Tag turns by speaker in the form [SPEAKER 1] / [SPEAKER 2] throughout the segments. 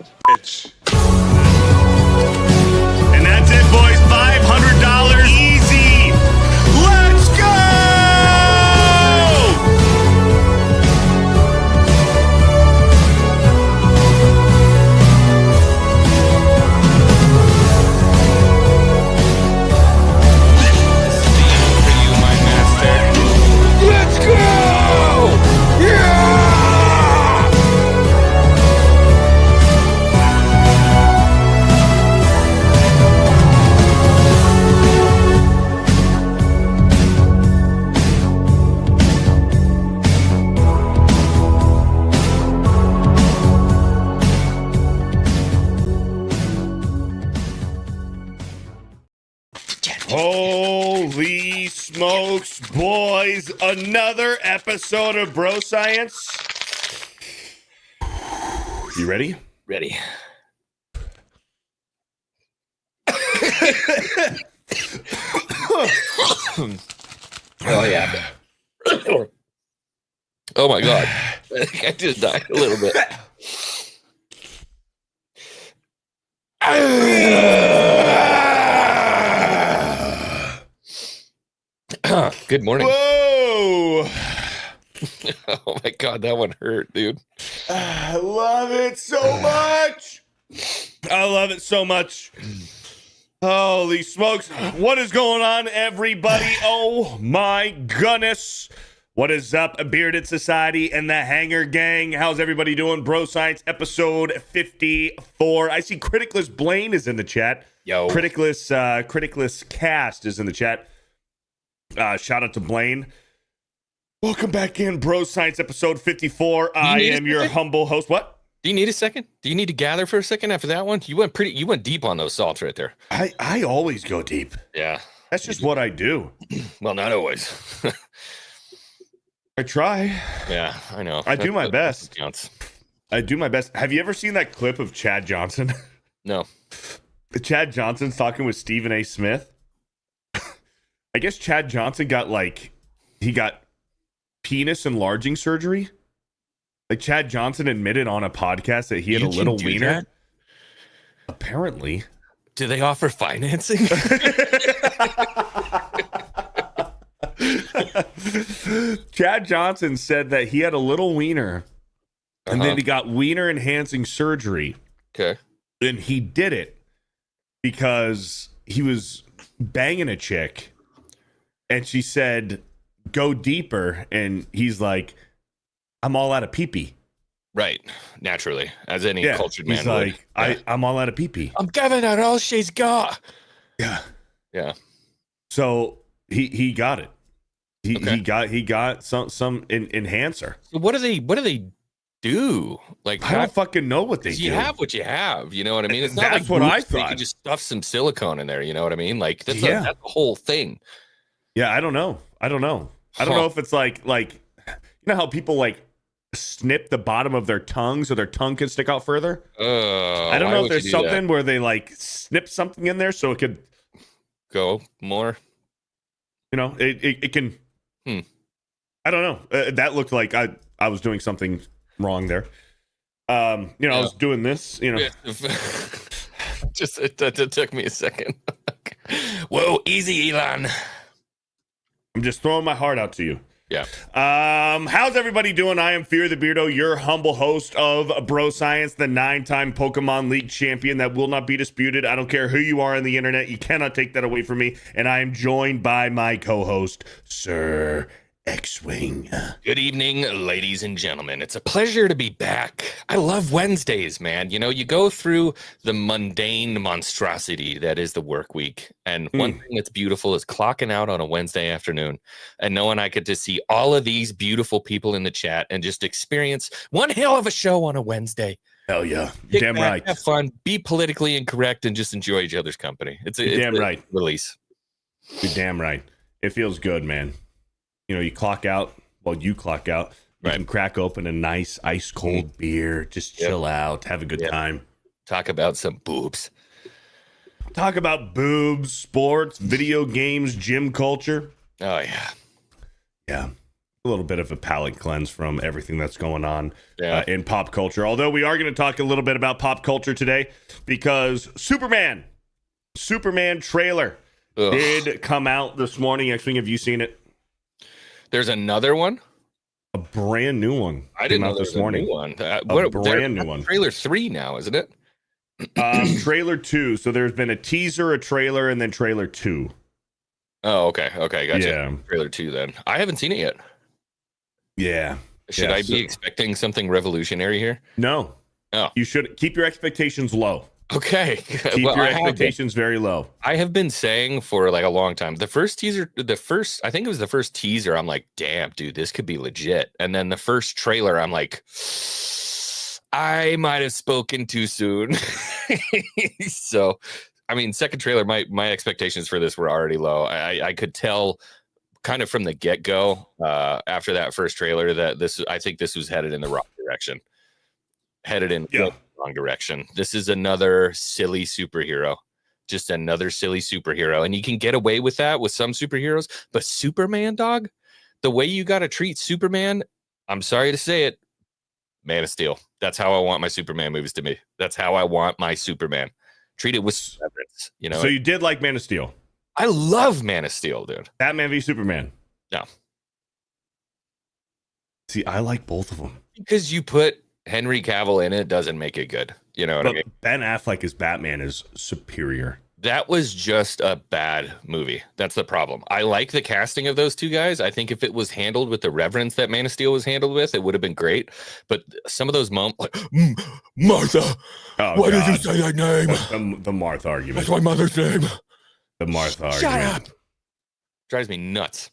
[SPEAKER 1] a bitch. And that's it, boys. $500 easy. Let's go!
[SPEAKER 2] Let's go! Yeah!
[SPEAKER 1] Holy smokes, boys. Another episode of Bro Science. You ready?
[SPEAKER 2] Ready. Oh, yeah. Oh, my God. I think I just died a little bit. Good morning.
[SPEAKER 1] Whoa!
[SPEAKER 2] Oh, my God. That one hurt, dude.
[SPEAKER 1] I love it so much. I love it so much. Holy smokes. What is going on, everybody? Oh, my goodness. What is up, Bearded Society and the Hanger Gang? How's everybody doing? Bro Science episode 54. I see Criticless Blaine is in the chat.
[SPEAKER 2] Yo.
[SPEAKER 1] Criticless Cast is in the chat. Shout out to Blaine. Welcome back in, Bro Science episode 54. I am your humble host. What?
[SPEAKER 2] Do you need a second? Do you need to gather for a second after that one? You went deep on those salts right there.
[SPEAKER 1] I always go deep.
[SPEAKER 2] Yeah.
[SPEAKER 1] That's just what I do.
[SPEAKER 2] Well, not always.
[SPEAKER 1] I try.
[SPEAKER 2] Yeah, I know.
[SPEAKER 1] I do my best.
[SPEAKER 2] Counts.
[SPEAKER 1] I do my best. Have you ever seen that clip of Chad Johnson?
[SPEAKER 2] No.
[SPEAKER 1] Chad Johnson's talking with Stephen A. Smith. I guess Chad Johnson got penis enlarging surgery. Like Chad Johnson admitted on a podcast that he had a little wiener.
[SPEAKER 2] That?
[SPEAKER 1] Apparently.
[SPEAKER 2] Do they offer financing?
[SPEAKER 1] Chad Johnson said that he had a little wiener and then he got wiener enhancing surgery.
[SPEAKER 2] Okay.
[SPEAKER 1] And he did it because he was banging a chick and she said, go deeper. And he's like, I'm all out of pee-pee.
[SPEAKER 2] Right. Naturally. As any cultured man
[SPEAKER 1] he's
[SPEAKER 2] would.
[SPEAKER 1] like, I'm all out of pee-pee.
[SPEAKER 2] I'm giving her all she's got.
[SPEAKER 1] Yeah.
[SPEAKER 2] Yeah.
[SPEAKER 1] So he got it. He got some enhancer.
[SPEAKER 2] So what do they do? Like,
[SPEAKER 1] I don't fucking know what they do.
[SPEAKER 2] You have what you have. You know what I mean? It's not
[SPEAKER 1] That's
[SPEAKER 2] like
[SPEAKER 1] what I thought.
[SPEAKER 2] You can just stuff some silicone in there. You know what I mean? Like that's the whole thing.
[SPEAKER 1] Yeah, I don't know. I don't know if it's like you know how people like snip the bottom of their tongue so their tongue can stick out further. I don't know if there's something where they like snip something in there so it could
[SPEAKER 2] go more.
[SPEAKER 1] You know, it can. I don't know. That looked like I was doing something wrong there. I was doing this. You know,
[SPEAKER 2] just it took me a second. Whoa, easy, Elon.
[SPEAKER 1] I'm just throwing my heart out to you.
[SPEAKER 2] Yeah.
[SPEAKER 1] How's everybody doing? I am FearTheBeardo, your humble host of Bro Science, the 9-time Pokemon League champion that will not be disputed. I don't care who you are on the internet. You cannot take that away from me. And I am joined by my co-host, Sir Xwing.
[SPEAKER 2] Good evening, ladies and gentlemen. It's a pleasure to be back. I love Wednesdays, man. You know, you go through the mundane monstrosity that is the work week. And one thing that's beautiful is clocking out on a Wednesday afternoon and knowing I get to see all of these beautiful people in the chat and just experience one hell of a show on a Wednesday.
[SPEAKER 1] Hell yeah. Damn right.
[SPEAKER 2] Have fun, be politically incorrect, and just enjoy each other's company. It's
[SPEAKER 1] damn right.
[SPEAKER 2] Release.
[SPEAKER 1] You're damn right. It feels good, man. You know, you clock out. You can crack open a nice ice cold beer, just chill out, have a good time.
[SPEAKER 2] Talk about some boobs.
[SPEAKER 1] Talk about boobs, sports, video games, gym culture.
[SPEAKER 2] Oh, yeah.
[SPEAKER 1] Yeah. a little bit of a palate cleanse from everything that's going on
[SPEAKER 2] Yeah.
[SPEAKER 1] in pop culture. Although we are going to talk a little bit about pop culture today because Superman trailer
[SPEAKER 2] Ugh.
[SPEAKER 1] did come out this morning. Xwing, have you seen it?
[SPEAKER 2] There's another one.
[SPEAKER 1] A brand new one.
[SPEAKER 2] I didn't
[SPEAKER 1] came
[SPEAKER 2] know
[SPEAKER 1] out
[SPEAKER 2] there
[SPEAKER 1] this
[SPEAKER 2] was
[SPEAKER 1] morning.
[SPEAKER 2] a new one.
[SPEAKER 1] Brand new one.
[SPEAKER 2] Trailer 3 now, isn't it?
[SPEAKER 1] Trailer 2. So there's been a teaser, a trailer, and then trailer 2.
[SPEAKER 2] Oh, okay. Gotcha.
[SPEAKER 1] Yeah.
[SPEAKER 2] Trailer 2 then. I haven't seen it yet.
[SPEAKER 1] Yeah.
[SPEAKER 2] Should I be expecting something revolutionary here?
[SPEAKER 1] No.
[SPEAKER 2] Oh.
[SPEAKER 1] You should keep your expectations low.
[SPEAKER 2] Okay.
[SPEAKER 1] Keep your expectations very low.
[SPEAKER 2] I have been saying for like a long time. I think it was the first teaser. I'm like, damn, dude, this could be legit. And then the first trailer, I'm like, I might have spoken too soon. So, I mean, second trailer, my expectations for this were already low. I could tell kind of from the get-go after that first trailer that I think this was headed in the wrong direction. Wrong direction. This is another silly superhero. Just another silly superhero. And you can get away with that with some superheroes, but Superman, dog, the way you got to treat Superman, I'm sorry to say it, Man of Steel. That's how I want my Superman movies to be. That's how I want my Superman. Treat it with reverence, you know.
[SPEAKER 1] So you did like Man of Steel?
[SPEAKER 2] I love Man of Steel, dude.
[SPEAKER 1] Batman v Superman?
[SPEAKER 2] No.
[SPEAKER 1] See, I like both of them.
[SPEAKER 2] Because you put Henry Cavill in it doesn't make it good. You know what I mean?
[SPEAKER 1] Ben Affleck as Batman is superior.
[SPEAKER 2] That was just a bad movie. That's the problem. I like the casting of those two guys. I think if it was handled with the reverence that Man of Steel was handled with, it would have been great. But some of those moments, like, Martha, why did you say that name?
[SPEAKER 1] The Martha argument.
[SPEAKER 2] That's my mother's name.
[SPEAKER 1] The Martha argument.
[SPEAKER 2] Shut up. Drives me nuts.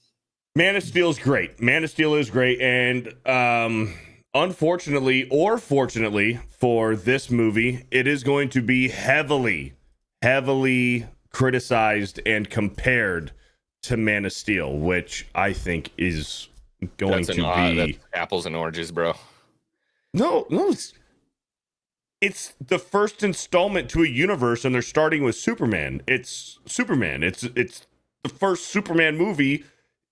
[SPEAKER 1] Man of Steel is great. Man of Steel is great. And unfortunately or fortunately for this movie, it is going to be heavily criticized and compared to Man of Steel, which I think is going to be
[SPEAKER 2] apples and oranges, bro.
[SPEAKER 1] No, it's the first installment to a universe, and they're starting with Superman. It's Superman. It's the first Superman movie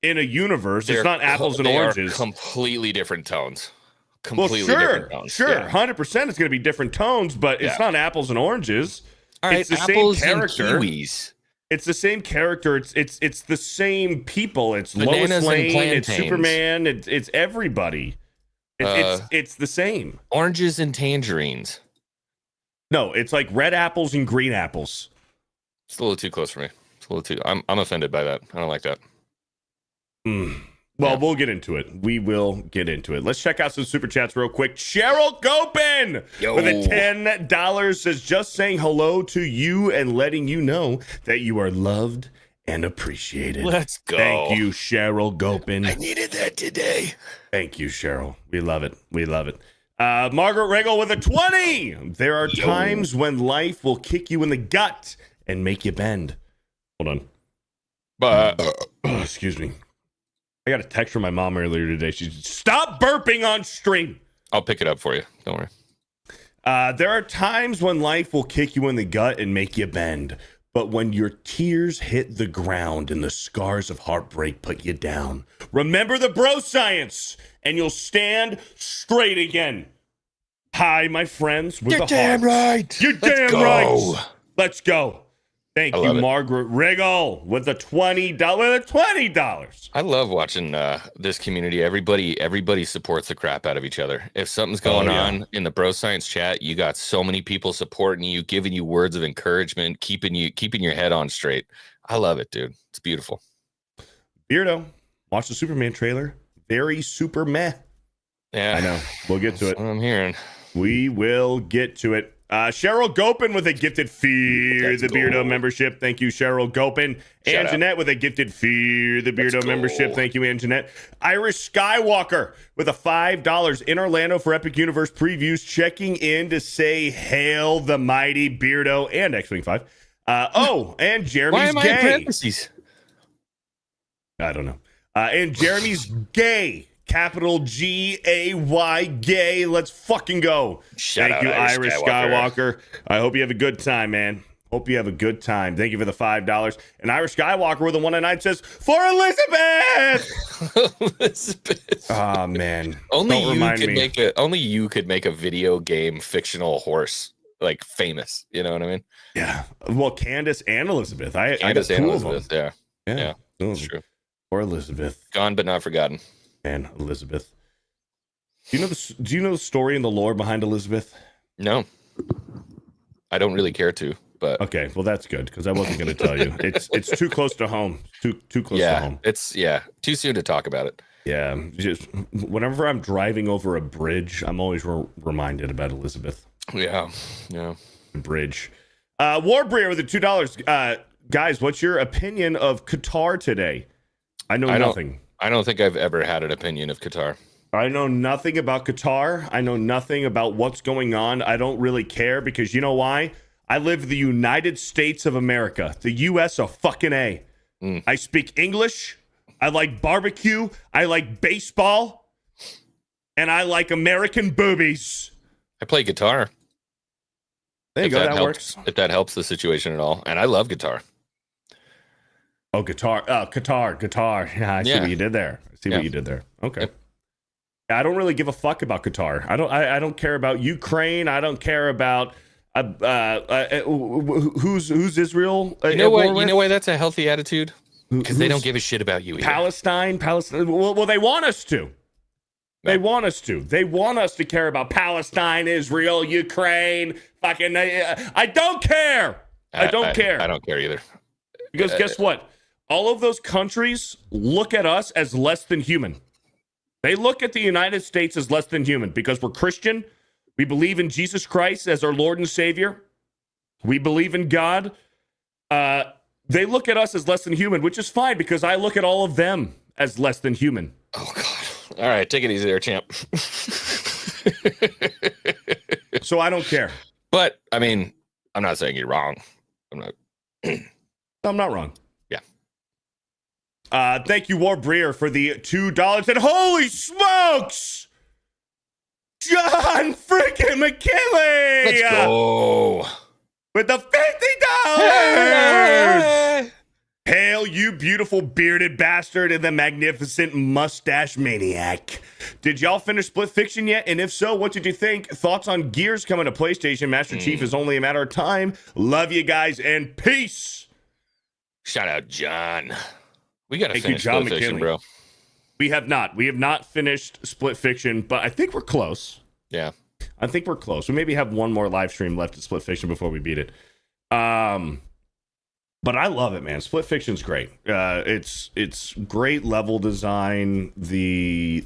[SPEAKER 1] in a universe. It's not apples and oranges.
[SPEAKER 2] Completely different tones.
[SPEAKER 1] Different tones. Sure, 100%. It's going to be different tones, but it's not apples and oranges.
[SPEAKER 2] All right,
[SPEAKER 1] it's the
[SPEAKER 2] apples
[SPEAKER 1] same character.
[SPEAKER 2] And kiwis.
[SPEAKER 1] It's the same character. It's the same people. It's
[SPEAKER 2] Bananas
[SPEAKER 1] Lois Lane. It's Superman. It's everybody. It's the same.
[SPEAKER 2] Oranges and tangerines.
[SPEAKER 1] No, it's like red apples and green apples.
[SPEAKER 2] It's a little too close for me. It's a little too. I'm offended by that. I don't like that.
[SPEAKER 1] Well, we'll get into it. We will get into it. Let's check out some super chats real quick. Cheryl Gopin with a $10 says, just saying hello to you and letting you know that you are loved and appreciated.
[SPEAKER 2] Let's go.
[SPEAKER 1] Thank you, Cheryl Gopin.
[SPEAKER 2] I needed that today.
[SPEAKER 1] Thank you, Cheryl. We love it. We love it. Margaret Regal with a 20. There are times when life will kick you in the gut and make you bend. Hold on. Excuse me. I got a text from my mom earlier today. She said, stop burping on stream.
[SPEAKER 2] I'll pick it up for you. Don't worry.
[SPEAKER 1] There are times when life will kick you in the gut and make you bend. But when your tears hit the ground and the scars of heartbreak put you down, remember the bro science and you'll stand straight again. Hi, my friends. You're
[SPEAKER 2] damn right.
[SPEAKER 1] You're damn right. Let's go. Thank you, Margaret Regal, with the $20.
[SPEAKER 2] I love watching this community. Everybody supports the crap out of each other. If something's going on in the bro science chat, you got so many people supporting you, giving you words of encouragement, keeping your head on straight. I love it, dude. It's beautiful.
[SPEAKER 1] Beardo, watch the Superman trailer. Very super meh.
[SPEAKER 2] Yeah,
[SPEAKER 1] I know. We'll get to it.
[SPEAKER 2] What I'm hearing.
[SPEAKER 1] We will get to it. Cheryl Gopin with a gifted FearTheBeardo membership. Thank you, Cheryl Gopin. And Jeanette with a gifted FearTheBeardo membership. Thank you, and Jeanette. Irish Skywalker with a $5 in Orlando for Epic Universe previews, checking in to say hail the mighty Beardo and Xwing 5. And Jeremy's
[SPEAKER 2] Why am I in parentheses?
[SPEAKER 1] I don't know. And Jeremy's gay. Capital G-A-Y, gay. Let's fucking go. Thank you, Irish Skywalker. I hope you have a good time, man. Hope you have a good time. Thank you for the $5. And Irish Skywalker with a 199 says, for Elizabeth!
[SPEAKER 2] Elizabeth.
[SPEAKER 1] Oh man.
[SPEAKER 2] Only
[SPEAKER 1] Don't
[SPEAKER 2] you
[SPEAKER 1] remind
[SPEAKER 2] could
[SPEAKER 1] me.
[SPEAKER 2] make a video game fictional horse like famous. You know what I mean?
[SPEAKER 1] Yeah. Well, Candace and Elizabeth. I got
[SPEAKER 2] Candace and
[SPEAKER 1] two of them.
[SPEAKER 2] Elizabeth. Yeah.
[SPEAKER 1] Yeah.
[SPEAKER 2] That's true.
[SPEAKER 1] Or Elizabeth
[SPEAKER 2] Gone but not forgotten.
[SPEAKER 1] and Elizabeth. Do you know the story and the lore behind Elizabeth?
[SPEAKER 2] No, I don't really care to. But
[SPEAKER 1] Okay, well that's good because I wasn't going to tell you. It's too close to home. Too close to home.
[SPEAKER 2] It's too soon to talk about it.
[SPEAKER 1] Yeah, just whenever I'm driving over a bridge, I'm always reminded about Elizabeth.
[SPEAKER 2] Yeah.
[SPEAKER 1] The bridge. Warbrier with the $2. Guys, what's your opinion of Qatar today? I know nothing.
[SPEAKER 2] I don't think I've ever had an opinion of Qatar.
[SPEAKER 1] I know nothing about Qatar. I know nothing about what's going on. I don't really care because you know why? I live in the United States of America. The U.S. a fucking A. I speak English. I like barbecue. I like baseball. And I like American boobies.
[SPEAKER 2] I play guitar.
[SPEAKER 1] There you go. That works.
[SPEAKER 2] If that helps the situation at all. And I love guitar.
[SPEAKER 1] Oh, guitar. Guitar. Yeah, I see what you did there. What you did there. Okay. Yep. I don't really give a fuck about Qatar. I don't care about Ukraine. I don't care about who's Israel.
[SPEAKER 2] You know what? You know why that's a healthy attitude? Because they don't give a shit about you either.
[SPEAKER 1] Palestine. Well, they want us to. They want us to. They want us to care about Palestine, Israel, Ukraine. Fucking. I don't care. I don't care.
[SPEAKER 2] I don't care either.
[SPEAKER 1] Because guess what? All of those countries look at us as less than human. They look at the United States as less than human because we're Christian. We believe in Jesus Christ as our Lord and Savior. We believe in God. They look at us as less than human, which is fine because I look at all of them as less than human.
[SPEAKER 2] Oh, God. All right, take it easy there, champ.
[SPEAKER 1] So I don't care.
[SPEAKER 2] But, I mean, I'm not saying you're wrong. I'm
[SPEAKER 1] not wrong.
[SPEAKER 2] Yeah.
[SPEAKER 1] Thank you, Warbrier, for the $2. And holy smokes! John freaking McKinley!
[SPEAKER 2] Let's go.
[SPEAKER 1] With the $50! Hail, you beautiful bearded bastard and the magnificent mustache maniac. Did y'all finish Split Fiction yet? And if so, what did you think? Thoughts on Gears coming to PlayStation? Master Chief is only a matter of time. Love you guys and peace.
[SPEAKER 2] Shout out, John. We got to finish
[SPEAKER 1] John
[SPEAKER 2] Split Fiction,
[SPEAKER 1] McKinley.
[SPEAKER 2] bro.
[SPEAKER 1] We have not. We have not finished Split Fiction, but I think we're close.
[SPEAKER 2] Yeah.
[SPEAKER 1] I think we're close. We maybe have one more live stream left at Split Fiction before we beat it. But I love it, man. Split Fiction's great. It's great level design. The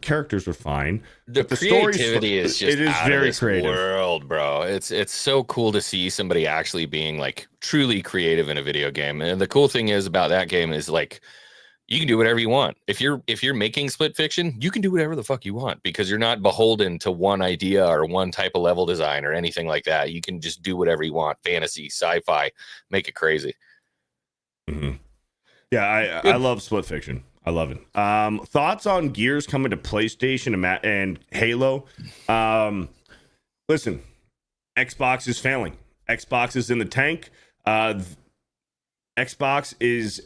[SPEAKER 1] characters are fine.
[SPEAKER 2] The creativity is just out of this world, bro. It's so cool to see somebody actually being like truly creative in a video game. And the cool thing is about that game is like you can do whatever you want. If you're making Split Fiction, you can do whatever the fuck you want because you're not beholden to one idea or one type of level design or anything like that. You can just do whatever you want. Fantasy, sci-fi, make it crazy.
[SPEAKER 1] Mm-hmm. Yeah, I love Split Fiction. I love it. Thoughts on Gears coming to PlayStation and Halo? Listen, Xbox is failing. Xbox is in the tank. Xbox is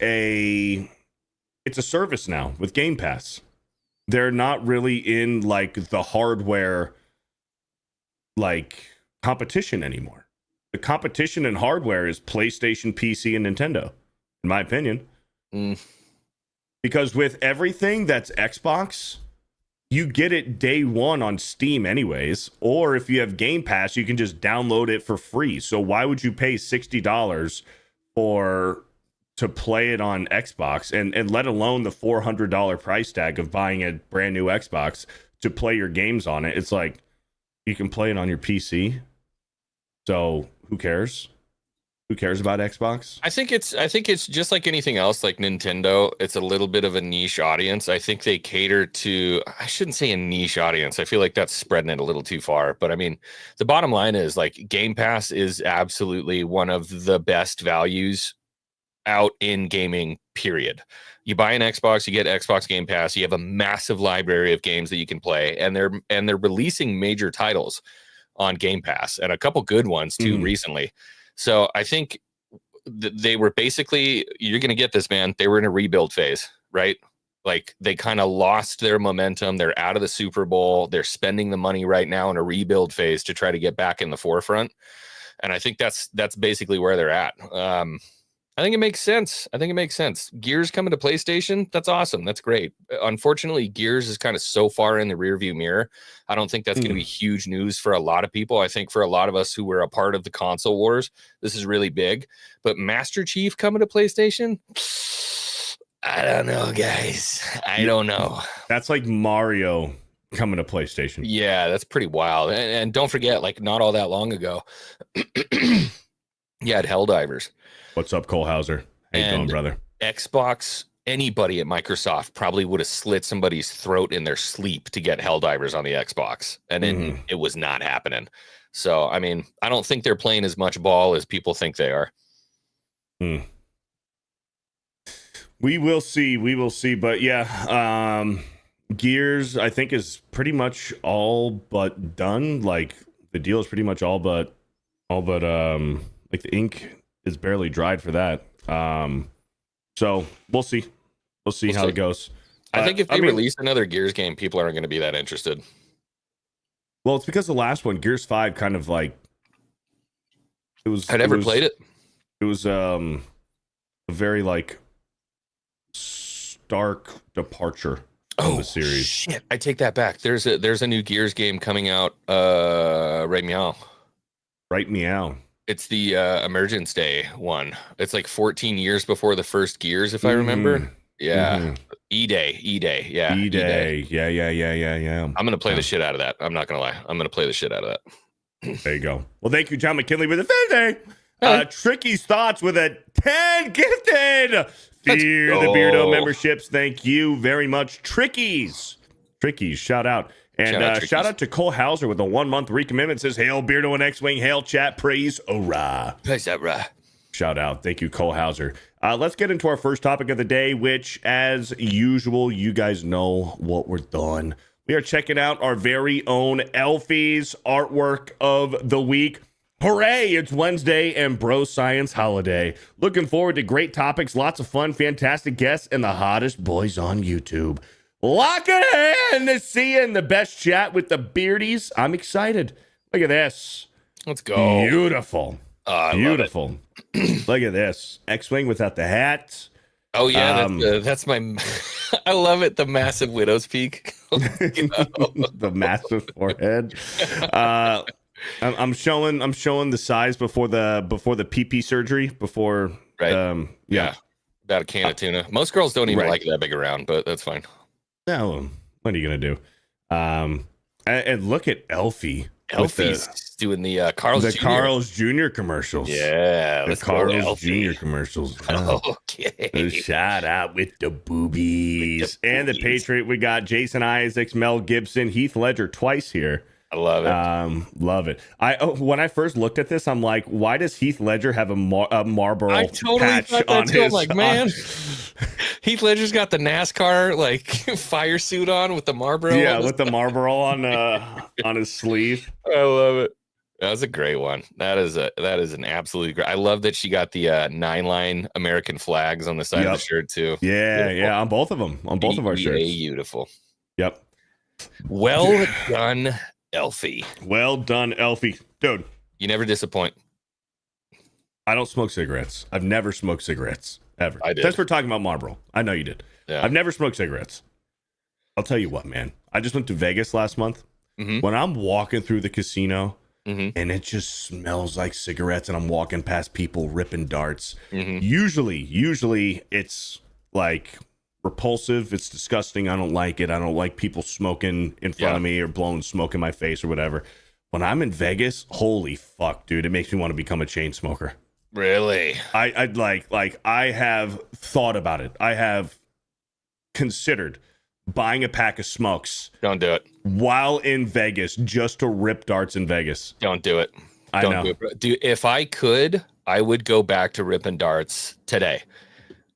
[SPEAKER 1] it's a service now with Game Pass. They're not really in like the hardware like competition anymore. The competition in hardware is PlayStation, PC, and Nintendo, in my opinion. Because with everything that's Xbox, you get it day one on Steam anyways. Or if you have Game Pass, you can just download it for free. So why would you pay $60 to play it on Xbox and let alone the $400 price tag of buying a brand new Xbox to play your games on it? It's like you can play it on your PC. So who cares? Who cares about Xbox?
[SPEAKER 2] I think it's just like anything else, like Nintendo. It's a little bit of a niche audience. I think they cater to, I shouldn't say a niche audience. I feel like that's spreading it a little too far. But I mean, the bottom line is like Game Pass is absolutely one of the best values out in gaming, period. You buy an Xbox, you get Xbox Game Pass, you have a massive library of games that you can play, and they're releasing major titles on Game Pass and a couple good ones too recently. So I think they were basically, you're going to get this, man. They were in a rebuild phase. right? Like they kind of lost their momentum. They're out of the Super Bowl. They're spending the money right now in a rebuild phase to try to get back in the forefront. And I think that's basically where they're at. I think it makes sense. Gears coming to PlayStation. That's awesome. That's great. Unfortunately, Gears is kind of so far in the rearview mirror. I don't think that's going to be huge news for a lot of people. I think for a lot of us who were a part of the console wars, this is really big. But Master Chief coming to PlayStation, I don't know, guys. I don't know.
[SPEAKER 1] That's like Mario coming to PlayStation.
[SPEAKER 2] Yeah, that's pretty wild. And don't forget, like not all that long ago, you had Helldivers.
[SPEAKER 1] What's up, Cole Hauser? How you doing, brother?
[SPEAKER 2] Xbox, anybody at Microsoft probably would have slit somebody's throat in their sleep to get Helldivers on the Xbox. And then it was not happening. So, I mean, I don't think they're playing as much ball as people think they are.
[SPEAKER 1] We will see. But yeah, Gears, I think, is pretty much all but done. Like the deal is pretty much all but like the ink is barely dried for that. So we'll see. We'll see how it goes.
[SPEAKER 2] I think if they release another Gears game, people aren't going to be that interested.
[SPEAKER 1] Well, it's because the last one, Gears 5, kind of like it was.
[SPEAKER 2] I never played it.
[SPEAKER 1] It was a very like stark departure from the series.
[SPEAKER 2] Shit, I take that back. There's a new Gears game coming out. Right meow. It's the Emergence Day one. It's like 14 years before the first Gears, if I remember. Yeah. E-Day. Yeah.
[SPEAKER 1] E-Day. Yeah.
[SPEAKER 2] I'm going to play the shit out of that. I'm not going to lie. I'm going to play the shit out of that.
[SPEAKER 1] There you go. Well, thank you, John McKinley, with a Thursday. Tricky's thoughts with a 10 gifted. Fear the Beardo memberships. Thank you very much. Tricky's, shout out. And shout out to Cole Hauser with a 1 month recommitment. Says, hail Beardo and Xwing, hail chat, praise, hurrah.
[SPEAKER 2] Praise, hurrah.
[SPEAKER 1] Shout out. Thank you, Cole Hauser. Let's get into our first topic of the day, which, as usual, you guys know what we're doing. We are checking out our very own Elfie's artwork of the week. Hooray, it's Wednesday and Bro Science holiday. Looking forward to great topics, lots of fun, fantastic guests, and the hottest boys on YouTube. Lock it in to see you in the best chat with the beardies. I'm excited. Look at this.
[SPEAKER 2] Let's go.
[SPEAKER 1] Beautiful. Beautiful. Look at this. Xwing without the hat.
[SPEAKER 2] Oh, yeah. That's my... I love it. The massive widow's peak.
[SPEAKER 1] The massive forehead. I'm showing the size before the PP surgery. Before...
[SPEAKER 2] Right. Yeah. About a can of tuna. Most girls don't even like that big around, but that's fine.
[SPEAKER 1] No, what are you gonna do? And look at Elfie.
[SPEAKER 2] Elfie's doing the Carl's
[SPEAKER 1] Jr. commercials.
[SPEAKER 2] Yeah,
[SPEAKER 1] the Carl's Jr. commercials.
[SPEAKER 2] Okay.
[SPEAKER 1] Shout out with the boobies. And the Patriot. We got Jason Isaacs, Mel Gibson, Heath Ledger twice here.
[SPEAKER 2] I love it.
[SPEAKER 1] Love it. When I first looked at this, I'm like, why does Heath Ledger have a Marlboro
[SPEAKER 2] I totally
[SPEAKER 1] patch on his?
[SPEAKER 2] I'm like, man, Heath Ledger's got the NASCAR like fire suit on with the Marlboro.
[SPEAKER 1] Yeah, with the Marlboro on his sleeve.
[SPEAKER 2] I love it. That was a great one. That is an absolutely great. I love that she got the 9-line American flags on the side of the shirt too.
[SPEAKER 1] Yeah, beautiful. Yeah, on both of them, on both of our shirts.
[SPEAKER 2] Beautiful.
[SPEAKER 1] Yep.
[SPEAKER 2] Well done, Elfie.
[SPEAKER 1] Well done, Elfie. Dude,
[SPEAKER 2] you never disappoint.
[SPEAKER 1] I don't smoke cigarettes. I've never smoked cigarettes, ever.
[SPEAKER 2] I did.
[SPEAKER 1] Since we're talking about Marlboro. I know you did.
[SPEAKER 2] Yeah.
[SPEAKER 1] I've never smoked cigarettes. I'll tell you what, man. I just went to Vegas last month. When I'm walking through the casino and it just smells like cigarettes and I'm walking past people ripping darts, usually it's like repulsive. It's disgusting. I don't like it. I don't like people smoking in front of me or blowing smoke in my face or whatever. When I'm in Vegas, holy fuck, dude, it makes me want to become a chain smoker.
[SPEAKER 2] Really?
[SPEAKER 1] I'd like I have thought about it. I have considered buying a pack of smokes.
[SPEAKER 2] Don't do it.
[SPEAKER 1] While in Vegas, just to rip darts in Vegas.
[SPEAKER 2] Don't do it. Don't do it. Dude, if I could, I would go back to ripping darts today.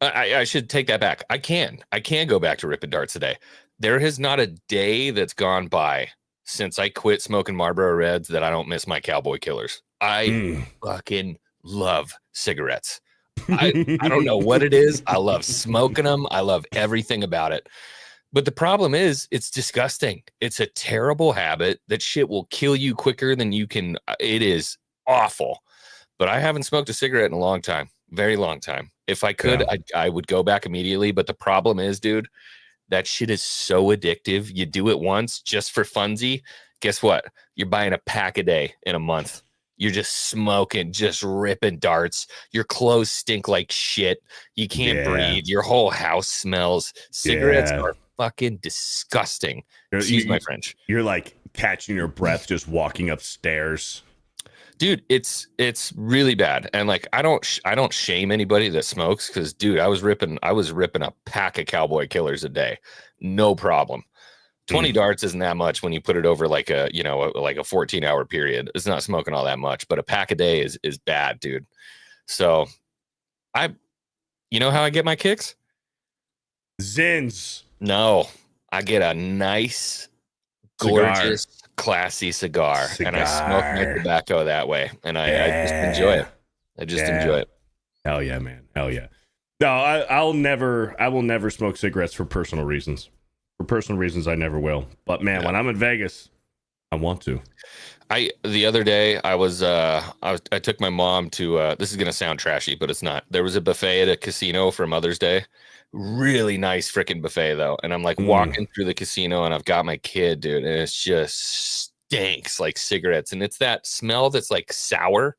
[SPEAKER 2] I should take that back. I can go back to ripping darts today. There has not a day that's gone by since I quit smoking Marlboro Reds that I don't miss my Cowboy Killers. I fucking love cigarettes. I don't know what it is. I love smoking them. I love everything about it. But the problem is, it's disgusting. It's a terrible habit. That shit will kill you quicker than you can. It is awful. But I haven't smoked a cigarette in a long time, very long time. If I could, I would go back immediately. But the problem is, dude, that shit is so addictive. You do it once just for funsy. Guess what? You're buying a pack a day in a month. You're just smoking, just ripping darts. Your clothes stink like shit. You can't breathe. Your whole house smells. Cigarettes are fucking disgusting. Excuse my French.
[SPEAKER 1] You're like catching your breath just walking upstairs.
[SPEAKER 2] Dude, it's really bad. And like I don't shame anybody that smokes, because dude, I was ripping a pack of Cowboy Killers a day. No problem. 20 darts isn't that much when you put it over like a 14-hour period. It's not smoking all that much, but a pack a day is bad, dude. So you know how I get my kicks?
[SPEAKER 1] Zins.
[SPEAKER 2] No, I get a nice, gorgeous, classy cigar, and I smoke my tobacco that way, and I just enjoy it. Enjoy it.
[SPEAKER 1] Hell yeah, man. Hell yeah. No, I will never smoke cigarettes for personal reasons. For personal reasons, I never will. But man, when I'm in Vegas, I want to.
[SPEAKER 2] The other day I took my mom to this is gonna sound trashy, but it's not. There was a buffet at a casino for Mother's Day. Really nice freaking buffet though. And I'm like walking through the casino, and I've got my kid, dude, and it's just stinks like cigarettes. And it's that smell that's like sour,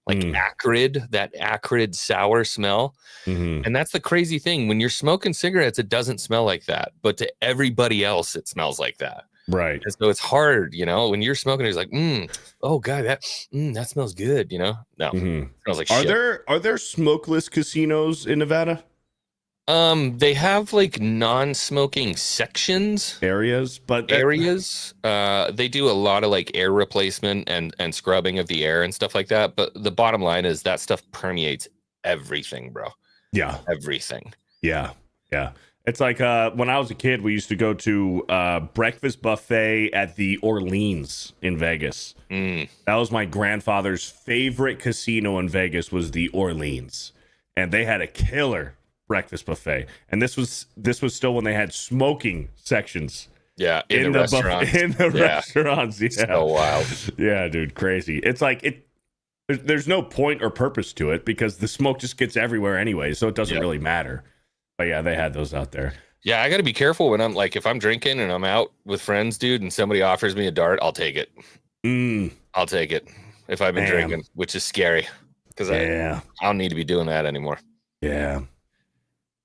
[SPEAKER 2] like that acrid sour smell. And that's the crazy thing. When you're smoking cigarettes, it doesn't smell like that, but to everybody else, it smells like that.
[SPEAKER 1] Right.
[SPEAKER 2] And so it's hard, when you're smoking, it's like, oh god, that smells good, No, it smells like shit.
[SPEAKER 1] Are there smokeless casinos in Nevada?
[SPEAKER 2] They have like non-smoking sections,
[SPEAKER 1] areas.
[SPEAKER 2] They do a lot of like air replacement and scrubbing of the air and stuff like that. But the bottom line is that stuff permeates everything, bro.
[SPEAKER 1] Yeah,
[SPEAKER 2] everything.
[SPEAKER 1] Yeah. It's like when I was a kid, we used to go to breakfast buffet at the Orleans in Vegas. That was my grandfather's favorite casino in Vegas, was the Orleans, and they had a killer breakfast buffet. And this was still when they had smoking sections.
[SPEAKER 2] Yeah, in the
[SPEAKER 1] restaurants. Yeah,
[SPEAKER 2] so wild.
[SPEAKER 1] Yeah, dude, crazy. It's like there's no point or purpose to it, because the smoke just gets everywhere anyway, so it doesn't really matter. But yeah, they had those out there.
[SPEAKER 2] Yeah, I got to be careful when I'm like, if I'm drinking and I'm out with friends, dude, and somebody offers me a dart, I'll take it. I'll take it if I've been drinking, which is scary, because I don't need to be doing that anymore.
[SPEAKER 1] Yeah,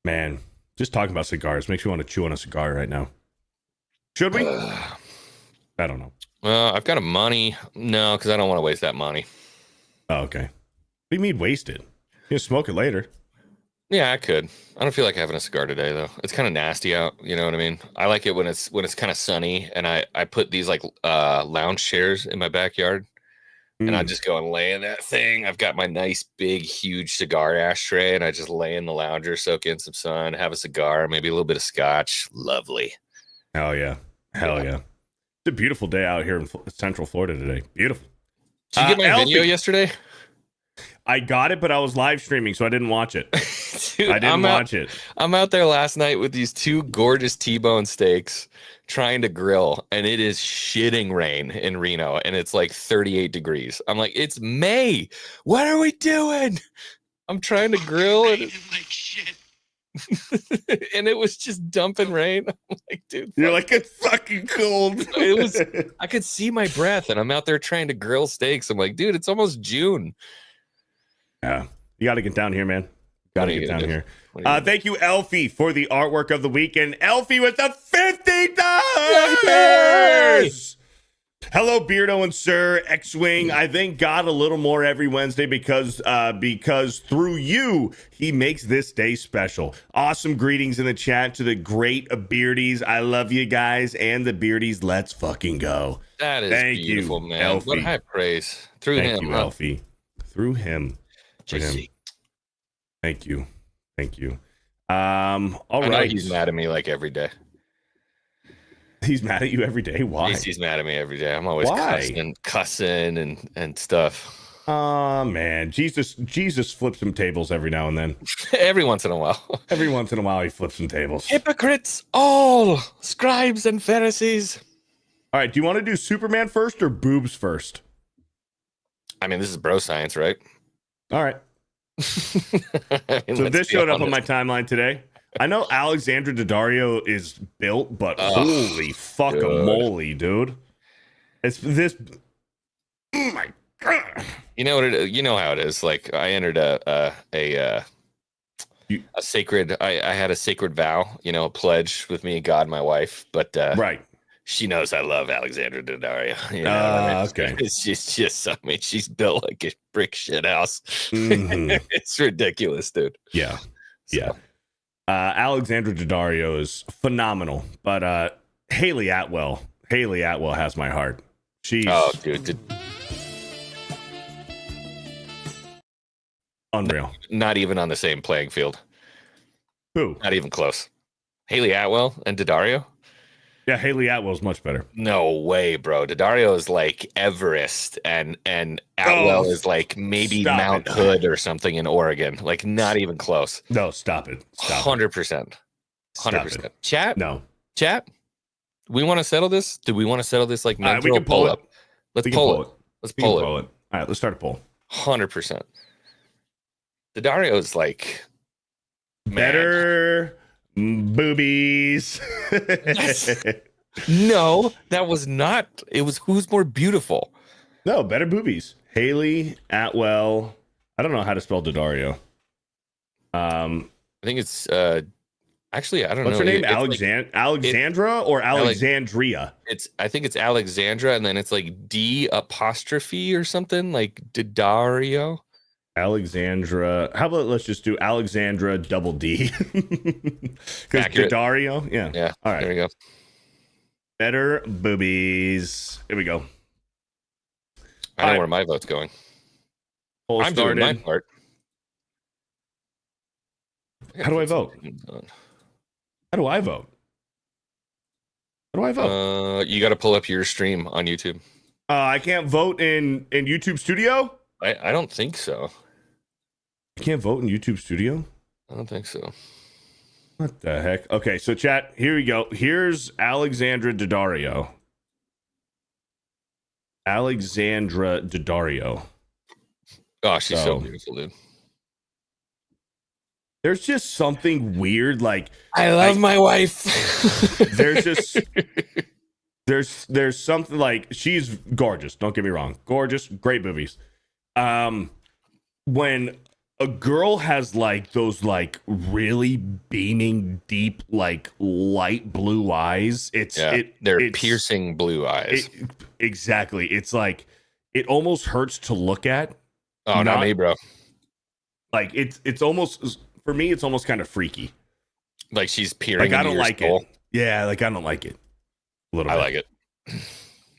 [SPEAKER 1] man, just talking about cigars makes me want to chew on a cigar right now. Should we? I don't know.
[SPEAKER 2] I've got money. No, because I don't want to waste that money.
[SPEAKER 1] Oh, okay. What do you mean waste it? You can smoke it later.
[SPEAKER 2] Yeah, I could. I don't feel like having a cigar today, though. It's kind of nasty out. You know what I mean? I like it when it's kind of sunny, and I put these like lounge chairs in my backyard, and I just go and lay in that thing. I've got my nice big huge cigar ashtray, and I just lay in the lounger, soak in some sun, have a cigar, maybe a little bit of scotch. Lovely.
[SPEAKER 1] Hell yeah. It's a beautiful day out here in Central Florida today. Beautiful.
[SPEAKER 2] Did you get my video yesterday?
[SPEAKER 1] I got it, but I was live streaming, so I didn't watch it.
[SPEAKER 2] Dude,
[SPEAKER 1] I didn't watch it.
[SPEAKER 2] I'm out there last night with these two gorgeous T-bone steaks trying to grill, and it is shitting rain in Reno, and it's like 38 degrees. I'm like, it's May. What are we doing? I'm trying to grill, and like shit. And it was just dumping rain. I'm like, dude,
[SPEAKER 1] you're like, it's fucking cold.
[SPEAKER 2] I could see my breath, and I'm out there trying to grill steaks. I'm like, dude, it's almost June.
[SPEAKER 1] Yeah, you got to get down here, man. Got to get down here. Thank you, Elfie, for the artwork of the week, and Elfie with the $50. Hello, Beardo and Sir Xwing. I thank God a little more every Wednesday because through you, he makes this day special. Awesome greetings in the chat to the great Beardies. I love you guys, and the Beardies. Let's fucking go.
[SPEAKER 2] That is beautiful, man. Elfie. What high praise through him.
[SPEAKER 1] Thank you, Elfie. Through him.
[SPEAKER 2] JC.
[SPEAKER 1] Thank you. All right.
[SPEAKER 2] He's mad at me like every day.
[SPEAKER 1] He's mad at you every day? Why?
[SPEAKER 2] He's mad at me every day. I'm always cussing and stuff.
[SPEAKER 1] Man, Jesus flips some tables every now and then.
[SPEAKER 2] Every once in a while.
[SPEAKER 1] Every once in a while, he flips some tables.
[SPEAKER 2] Hypocrites, all scribes and Pharisees.
[SPEAKER 1] All right, do you want to do Superman first or boobs first?
[SPEAKER 2] I mean, this is bro science, right?
[SPEAKER 1] All right.
[SPEAKER 2] I mean,
[SPEAKER 1] So this showed up on my timeline today. I know Alexandra Daddario is built, but holy fuck-a-moly, dude. It's this. Oh my god.
[SPEAKER 2] You know what it? You know how it is. Like I entered a sacred. I had a sacred vow. You know, a pledge with me, God, my wife. But
[SPEAKER 1] right.
[SPEAKER 2] She knows I love Alexandra Daddario. You know I mean?
[SPEAKER 1] Okay.
[SPEAKER 2] It's just, I mean, she's built like a brick shit house.
[SPEAKER 1] Mm-hmm.
[SPEAKER 2] It's ridiculous, dude.
[SPEAKER 1] Yeah.
[SPEAKER 2] So.
[SPEAKER 1] Yeah. Alexandra Daddario is phenomenal, but Haley Atwell has my heart. She's
[SPEAKER 2] dude.
[SPEAKER 1] Unreal.
[SPEAKER 2] Not even on the same playing field.
[SPEAKER 1] Who?
[SPEAKER 2] Not even close. Haley Atwell and Daddario?
[SPEAKER 1] Yeah, Haley Atwell's much better.
[SPEAKER 2] No way, bro. Daddario is like Everest, and Atwell is like maybe Mount Hood or something in Oregon. Like not even close.
[SPEAKER 1] No, stop it.
[SPEAKER 2] 100%. 100%. Chat?
[SPEAKER 1] No.
[SPEAKER 2] Chat? We want to settle this? Do we want to settle this like mental?
[SPEAKER 1] We can pull
[SPEAKER 2] up? Let's pull it. Let's pull it.
[SPEAKER 1] All right, let's start a poll.
[SPEAKER 2] 100%. Daddario is like
[SPEAKER 1] better boobies.
[SPEAKER 2] No, that was not. It was who's more beautiful.
[SPEAKER 1] No, better boobies. Haley Atwell. I don't know how to spell Daddario.
[SPEAKER 2] I think it's actually I don't
[SPEAKER 1] know. What's her name? Alexandra or Alexandria?
[SPEAKER 2] I think it's Alexandra, and then it's like D apostrophe or something like Daddario.
[SPEAKER 1] Alexandra. How about let's just do Alexandra double D? Because Daddario. Yeah.
[SPEAKER 2] Yeah.
[SPEAKER 1] All right.
[SPEAKER 2] There we go.
[SPEAKER 1] Better boobies. Here we go.
[SPEAKER 2] I know where my vote's going. I'm doing my part.
[SPEAKER 1] How do I vote? How do I vote? How do I vote?
[SPEAKER 2] You got to pull up your stream on YouTube.
[SPEAKER 1] I can't vote in YouTube Studio?
[SPEAKER 2] I don't think so.
[SPEAKER 1] You can't vote in YouTube Studio?
[SPEAKER 2] I don't think so.
[SPEAKER 1] What the heck? Okay, so chat, here we go. Here's Alexandra Daddario. Alexandra Daddario.
[SPEAKER 2] Oh, she's so beautiful, dude.
[SPEAKER 1] There's just something weird, like
[SPEAKER 2] I love my wife.
[SPEAKER 1] There's just there's something like she's gorgeous. Don't get me wrong, gorgeous, great boobies. When a girl has like those like really beaming, deep, like light blue eyes, they're
[SPEAKER 2] piercing blue eyes.
[SPEAKER 1] Exactly. It's like it almost hurts to look at.
[SPEAKER 2] Oh, not me, bro.
[SPEAKER 1] Like it's almost. For me, it's almost kind of freaky.
[SPEAKER 2] Like she's peering.
[SPEAKER 1] Like I don't like it. Yeah, like I don't like it. A little bit.
[SPEAKER 2] I like it.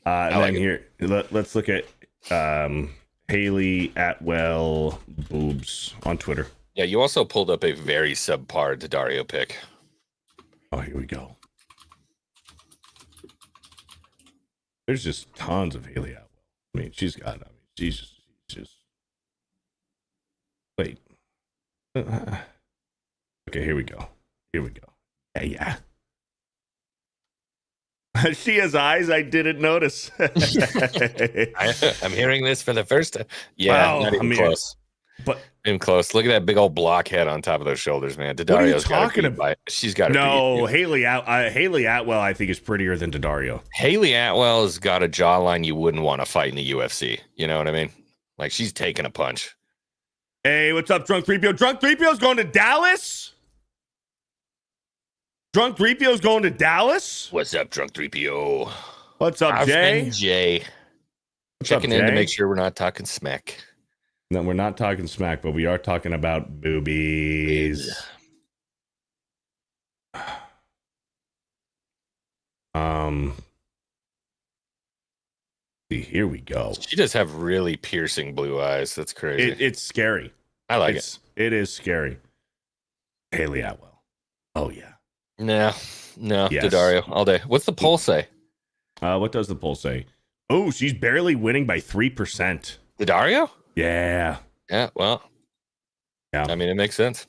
[SPEAKER 1] And then here, let's look at Haley Atwell boobs on Twitter.
[SPEAKER 2] Yeah, you also pulled up a very subpar Daddario pick.
[SPEAKER 1] Oh, here we go. There's just tons of Haley Atwell. I mean, she's just. Wait. Okay, here we go. Yeah. She has eyes I didn't notice.
[SPEAKER 2] I'm hearing this for the first time. Yeah, not even close.
[SPEAKER 1] But
[SPEAKER 2] even close. Look at that big old block head on top of those shoulders, man. Daddario's
[SPEAKER 1] what are you talking about?
[SPEAKER 2] She's got to
[SPEAKER 1] no, Haley Atwell, I think, is prettier than Daddario.
[SPEAKER 2] Haley Atwell has got a jawline you wouldn't want to fight in the UFC. You know what I mean? Like she's taking a punch.
[SPEAKER 1] Hey, what's up, Drunk 3PO? Drunk 3PO's going to Dallas? Drunk 3PO's going to Dallas?
[SPEAKER 2] What's up, Drunk 3PO?
[SPEAKER 1] What's up, Jay?
[SPEAKER 2] Checking in to make sure we're not talking smack.
[SPEAKER 1] No, we're not talking smack, but we are talking about boobies. Here we go.
[SPEAKER 2] She does have really piercing blue eyes. That's crazy.
[SPEAKER 1] It's scary.
[SPEAKER 2] I like it.
[SPEAKER 1] It is scary. Haley Atwell. Oh yeah.
[SPEAKER 2] No.
[SPEAKER 1] Yes.
[SPEAKER 2] Daddario all day. What's the poll say?
[SPEAKER 1] What does the poll say? Oh, she's barely winning by 3%.
[SPEAKER 2] Daddario?
[SPEAKER 1] Yeah.
[SPEAKER 2] Yeah, well,
[SPEAKER 1] Yeah.
[SPEAKER 2] I mean, it makes sense.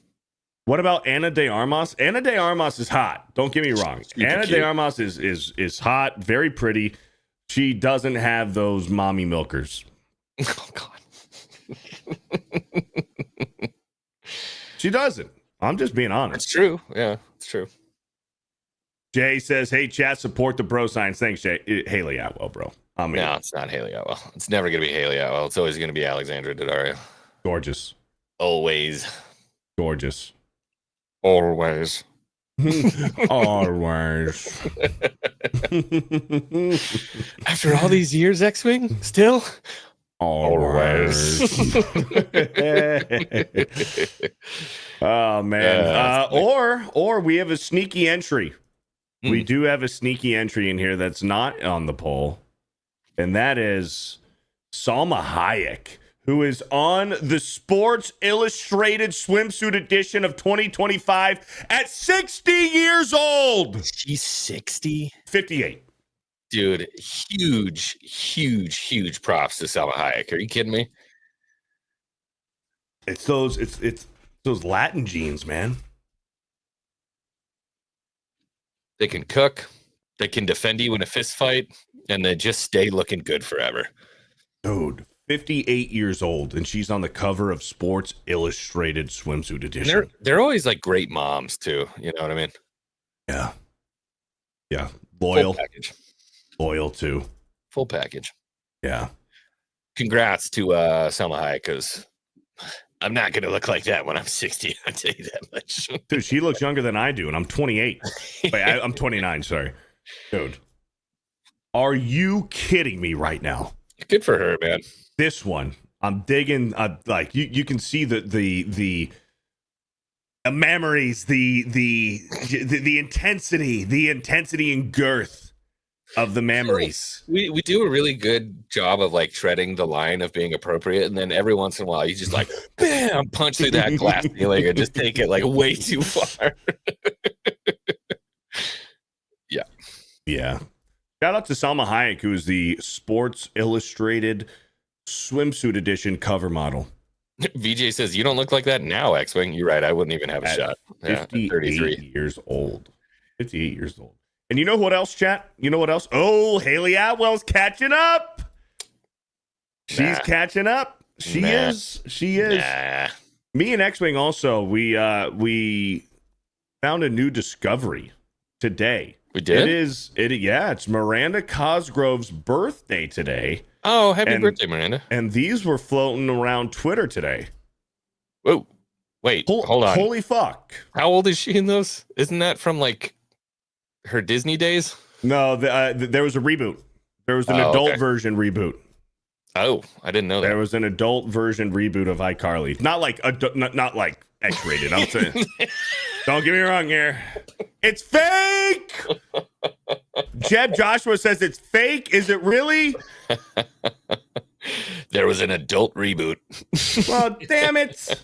[SPEAKER 1] What about Ana de Armas? Ana de Armas is hot. Don't get me wrong.
[SPEAKER 2] Super
[SPEAKER 1] Ana
[SPEAKER 2] cute.
[SPEAKER 1] de Armas is hot, very pretty. She doesn't have those mommy milkers.
[SPEAKER 2] Oh, God.
[SPEAKER 1] She doesn't. I'm just being honest.
[SPEAKER 2] It's true. Yeah, it's true.
[SPEAKER 1] Jay says, hey, chat, support the bro science. Thanks, Jay. Haley Atwell, bro. I mean,
[SPEAKER 2] No, it's not Haley Atwell. It's never going to be Haley Atwell. It's always going to be Alexandra Daddario.
[SPEAKER 1] gorgeous.
[SPEAKER 2] Always.
[SPEAKER 1] Gorgeous.
[SPEAKER 2] Always.
[SPEAKER 1] Always.
[SPEAKER 2] After all these years, Xwing, still?
[SPEAKER 1] Always. Oh, man. Or we have a sneaky entry. We do have a sneaky entry in here that's not on the poll, and that is Salma Hayek, who is on the Sports Illustrated swimsuit edition of 2025 at 60 years old.
[SPEAKER 2] She's 60?
[SPEAKER 1] 58.
[SPEAKER 2] Dude, huge props to Salma Hayek. Are you kidding me?
[SPEAKER 1] It's those Latin genes, man.
[SPEAKER 2] They can cook, they can defend you in a fist fight, and they just stay looking good forever.
[SPEAKER 1] Dude, 58 years old, and she's on the cover of Sports Illustrated swimsuit edition.
[SPEAKER 2] They're always like great moms too. You know what I mean?
[SPEAKER 1] Yeah. Yeah. Loyal.
[SPEAKER 2] Full package.
[SPEAKER 1] Loyal too.
[SPEAKER 2] Full package.
[SPEAKER 1] Yeah.
[SPEAKER 2] Congrats to Salma Hayek, because I'm not going to look like that when I'm 60. I'll tell you that much.
[SPEAKER 1] Dude, she looks younger than I do, and I'm 28. Wait, I'm 29, sorry. Dude, are you kidding me right now?
[SPEAKER 2] Good for her, man.
[SPEAKER 1] This one, I'm digging, like, you can see the memories, the intensity and girth of the memories.
[SPEAKER 2] We do a really good job of like treading the line of being appropriate, and then every once in a while you just like bam, punch through that glass ceiling and just take it like way too far.
[SPEAKER 1] Yeah. Shout out to Salma Hayek, who is the Sports Illustrated swimsuit edition cover model.
[SPEAKER 2] VJ says, you don't look like that now, Xwing. You're right. I wouldn't even have a shot. Yeah,
[SPEAKER 1] 33 years old. 58 years old. And you know what else, chat? You know what else? Oh, Haley Atwell's catching up. She's catching up. She is.
[SPEAKER 2] Nah.
[SPEAKER 1] Me and Xwing also, we found a new discovery today.
[SPEAKER 2] We did?
[SPEAKER 1] It's Miranda Cosgrove's birthday today.
[SPEAKER 2] Oh, happy birthday, Miranda.
[SPEAKER 1] And these were floating around Twitter today.
[SPEAKER 2] Whoa. Wait, hold on.
[SPEAKER 1] Holy fuck.
[SPEAKER 2] How old is she in those? Isn't that from like her Disney days?
[SPEAKER 1] No, there was a reboot. There was an adult version reboot.
[SPEAKER 2] Oh, I didn't know that.
[SPEAKER 1] There was an adult version reboot of iCarly. Not like not like X-rated. I'm saying. Don't get me wrong here. It's fake. Jeb Joshua says it's fake. Is it really?
[SPEAKER 2] There was an adult reboot.
[SPEAKER 1] Well, damn it.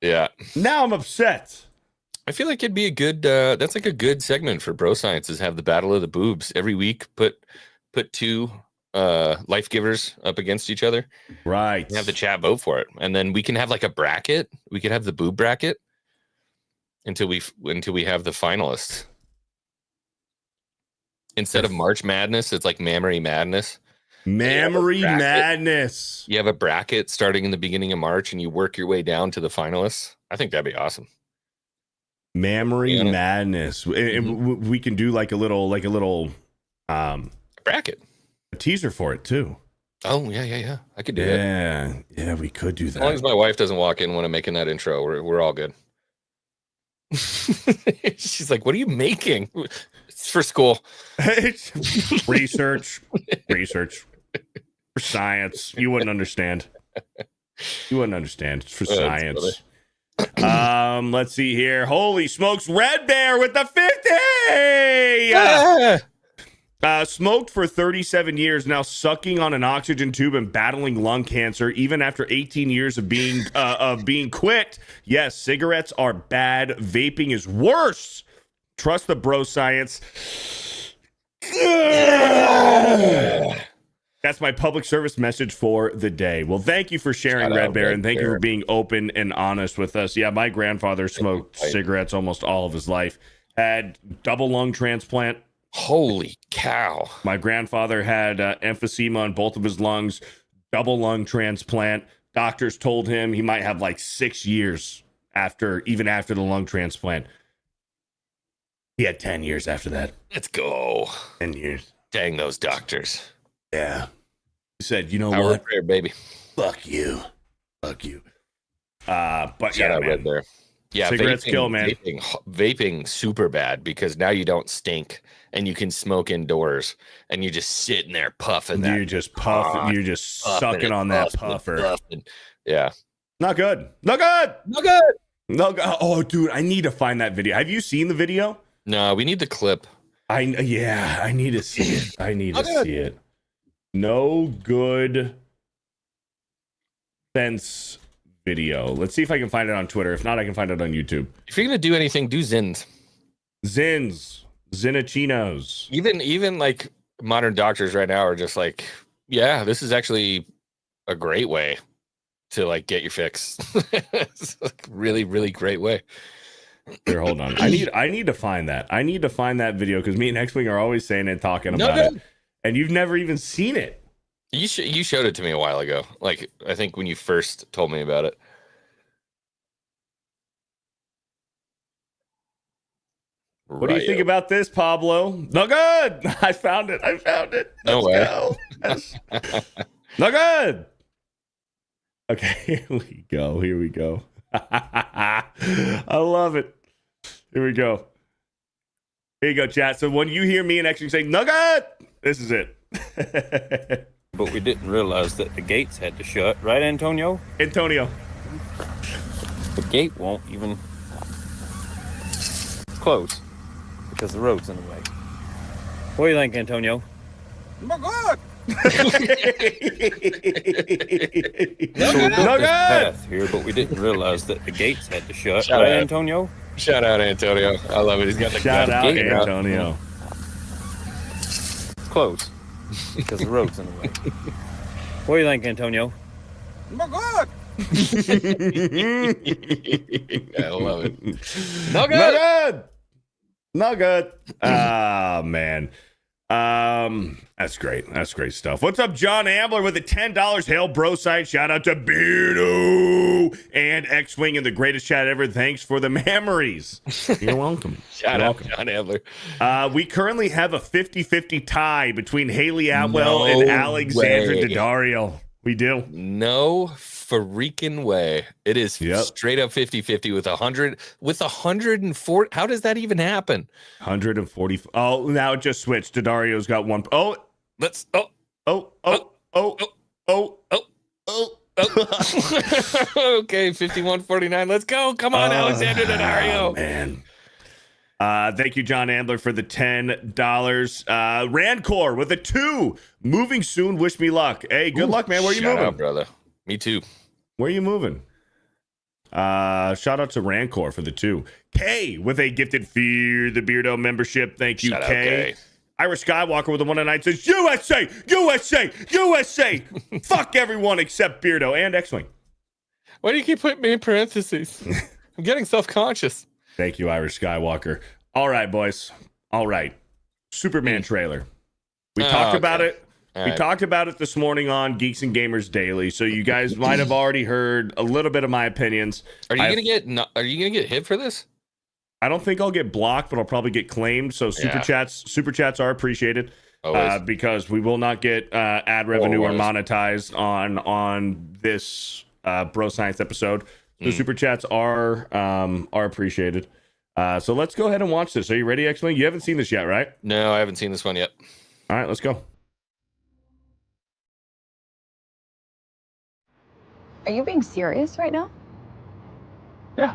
[SPEAKER 2] Yeah.
[SPEAKER 1] Now I'm upset.
[SPEAKER 2] I feel like it'd be a good that's like a good segment for Bro Sciences. Have the battle of the boobs every week. Put two life givers up against each other.
[SPEAKER 1] Right.
[SPEAKER 2] And have the chat vote for it. And then we can have like a bracket. We could have the boob bracket until we have the finalists. Instead of March Madness, it's like Mammary Madness.
[SPEAKER 1] Mammary Madness.
[SPEAKER 2] You have a bracket starting in the beginning of March and you work your way down to the finalists. I think that'd be awesome.
[SPEAKER 1] Mammary Madness. And we can do like a little
[SPEAKER 2] bracket.
[SPEAKER 1] A teaser for it too.
[SPEAKER 2] Oh, yeah. I could do that.
[SPEAKER 1] Yeah, we could do that.
[SPEAKER 2] As long as my wife doesn't walk in when I'm making that intro, we're all good. She's like, what are you making? It's for school.
[SPEAKER 1] Research. For science. You wouldn't understand. It's for science. Let's see here. Holy smokes, Red Bear with the 50! Smoked for 37 years, now sucking on an oxygen tube and battling lung cancer, even after 18 years of being quit. Yes, cigarettes are bad. Vaping is worse. Trust the bro science. That's my public service message for the day. Well, thank you for sharing, Red Bear, and thank you for being open and honest with us. Yeah, my grandfather smoked cigarettes almost all of his life. Had double lung transplant.
[SPEAKER 2] Holy cow.
[SPEAKER 1] My grandfather had emphysema on both of his lungs, double lung transplant. Doctors told him he might have like 6 years even after the lung transplant. He had 10 years after that.
[SPEAKER 2] Let's go.
[SPEAKER 1] 10 years.
[SPEAKER 2] Dang those doctors.
[SPEAKER 1] Yeah. He said, you know
[SPEAKER 2] Power
[SPEAKER 1] what?
[SPEAKER 2] prayer, baby.
[SPEAKER 1] Fuck you. Fuck you. But
[SPEAKER 2] Shout
[SPEAKER 1] yeah,
[SPEAKER 2] out
[SPEAKER 1] man.
[SPEAKER 2] Red Bear. Yeah,
[SPEAKER 1] cigarettes kill, man.
[SPEAKER 2] Vaping super bad because now you don't stink and you can smoke indoors and you're just sitting there puffing that.
[SPEAKER 1] You just puff. You're just sucking on that puffer.
[SPEAKER 2] Yeah.
[SPEAKER 1] Not good. Not good.
[SPEAKER 2] No good.
[SPEAKER 1] No good. Oh, dude, I need to find that video. Have you seen the video?
[SPEAKER 2] No, we need the clip.
[SPEAKER 1] I need to see it. I need to see it. No good sense video. Let's see if I can find it on Twitter. If not, I can find it on YouTube.
[SPEAKER 2] If you're gonna do anything, do Zins.
[SPEAKER 1] Zinachinos.
[SPEAKER 2] Even like modern doctors right now are just like, yeah, this is actually a great way to like get your fix. It's like really, really great way.
[SPEAKER 1] Here, hold on. I need to find that. I need to find that video because me and Xwing are always saying and talking about it, and you've never even seen it.
[SPEAKER 2] You showed it to me a while ago. Like I think when you first told me about it.
[SPEAKER 1] What do you think about this, Pablo? No good. I found it.
[SPEAKER 2] No way.
[SPEAKER 1] Let's go. No good. Okay, here we go. I love it. Here we go. Here you go, chat. So when you hear me and actually say nugget, this is it.
[SPEAKER 3] But we didn't realize that the gates had to shut, right, Antonio?
[SPEAKER 1] Antonio.
[SPEAKER 3] The gate won't even close because the road's in the way. What do you think, Antonio?
[SPEAKER 4] My God!
[SPEAKER 3] Path here, but we didn't realize that the gates had to shut,
[SPEAKER 2] Shout
[SPEAKER 3] right,
[SPEAKER 2] out.
[SPEAKER 3] Antonio?
[SPEAKER 2] Shout out Antonio. I love it. He's got the
[SPEAKER 1] Shout out
[SPEAKER 2] gate
[SPEAKER 1] Antonio.
[SPEAKER 3] Close because the road's in the way. What do you think, Antonio?
[SPEAKER 4] My God!
[SPEAKER 2] I love it.
[SPEAKER 1] No good. No good. Ah, man. That's great. That's great stuff. What's up, John Ambler with the $10 Hail Bro site? Shout out to Beardo and Xwing and the greatest chat ever. Thanks for the memories. You're welcome.
[SPEAKER 2] Shout out John Ambler.
[SPEAKER 1] We currently have a 50-50 tie between Haley Atwell and Alexandra Daddario. We do.
[SPEAKER 2] No freaking way. It is straight up 50-50 with 104. How does that even happen?
[SPEAKER 1] 140. Oh, now it just switched. Daddario's got one. Oh,
[SPEAKER 2] let's. Okay, 51-49. Let's go. Come on, Alexander Daddario.
[SPEAKER 1] Man. Thank you, John Ambler, for the $10. Rancor with a 2. Moving soon. Wish me luck. Hey, good luck, man. Where are you moving?
[SPEAKER 2] Shout out, brother. Me too.
[SPEAKER 1] Where are you moving? Shout out to Rancor for the 2. K with a gifted Fear the Beardo membership. Thank you,
[SPEAKER 2] Shout out,
[SPEAKER 1] K.
[SPEAKER 2] K.
[SPEAKER 1] Irish Skywalker with a 1-9 says USA, USA, USA. Fuck everyone except Beardo and Xwing.
[SPEAKER 2] Why do you keep putting me in parentheses? I'm getting self-conscious.
[SPEAKER 1] Thank you, Irish Skywalker. All right, boys. All right. Superman trailer. We talked about it. We talked about it this morning on Geeks and Gamers Daily, so you guys might have already heard a little bit of my opinions.
[SPEAKER 2] Are you gonna get hit for this?
[SPEAKER 1] I don't think I'll get blocked, but I'll probably get claimed. So super chats are appreciated because we will not get ad revenue or monetized on this Bro Science episode. So super chats are appreciated. So let's go ahead and watch this. Are you ready, Xwing? You haven't seen this yet, right?
[SPEAKER 2] No, I haven't seen this one yet.
[SPEAKER 1] All right, let's go.
[SPEAKER 5] Are you being serious right now?
[SPEAKER 4] Yeah.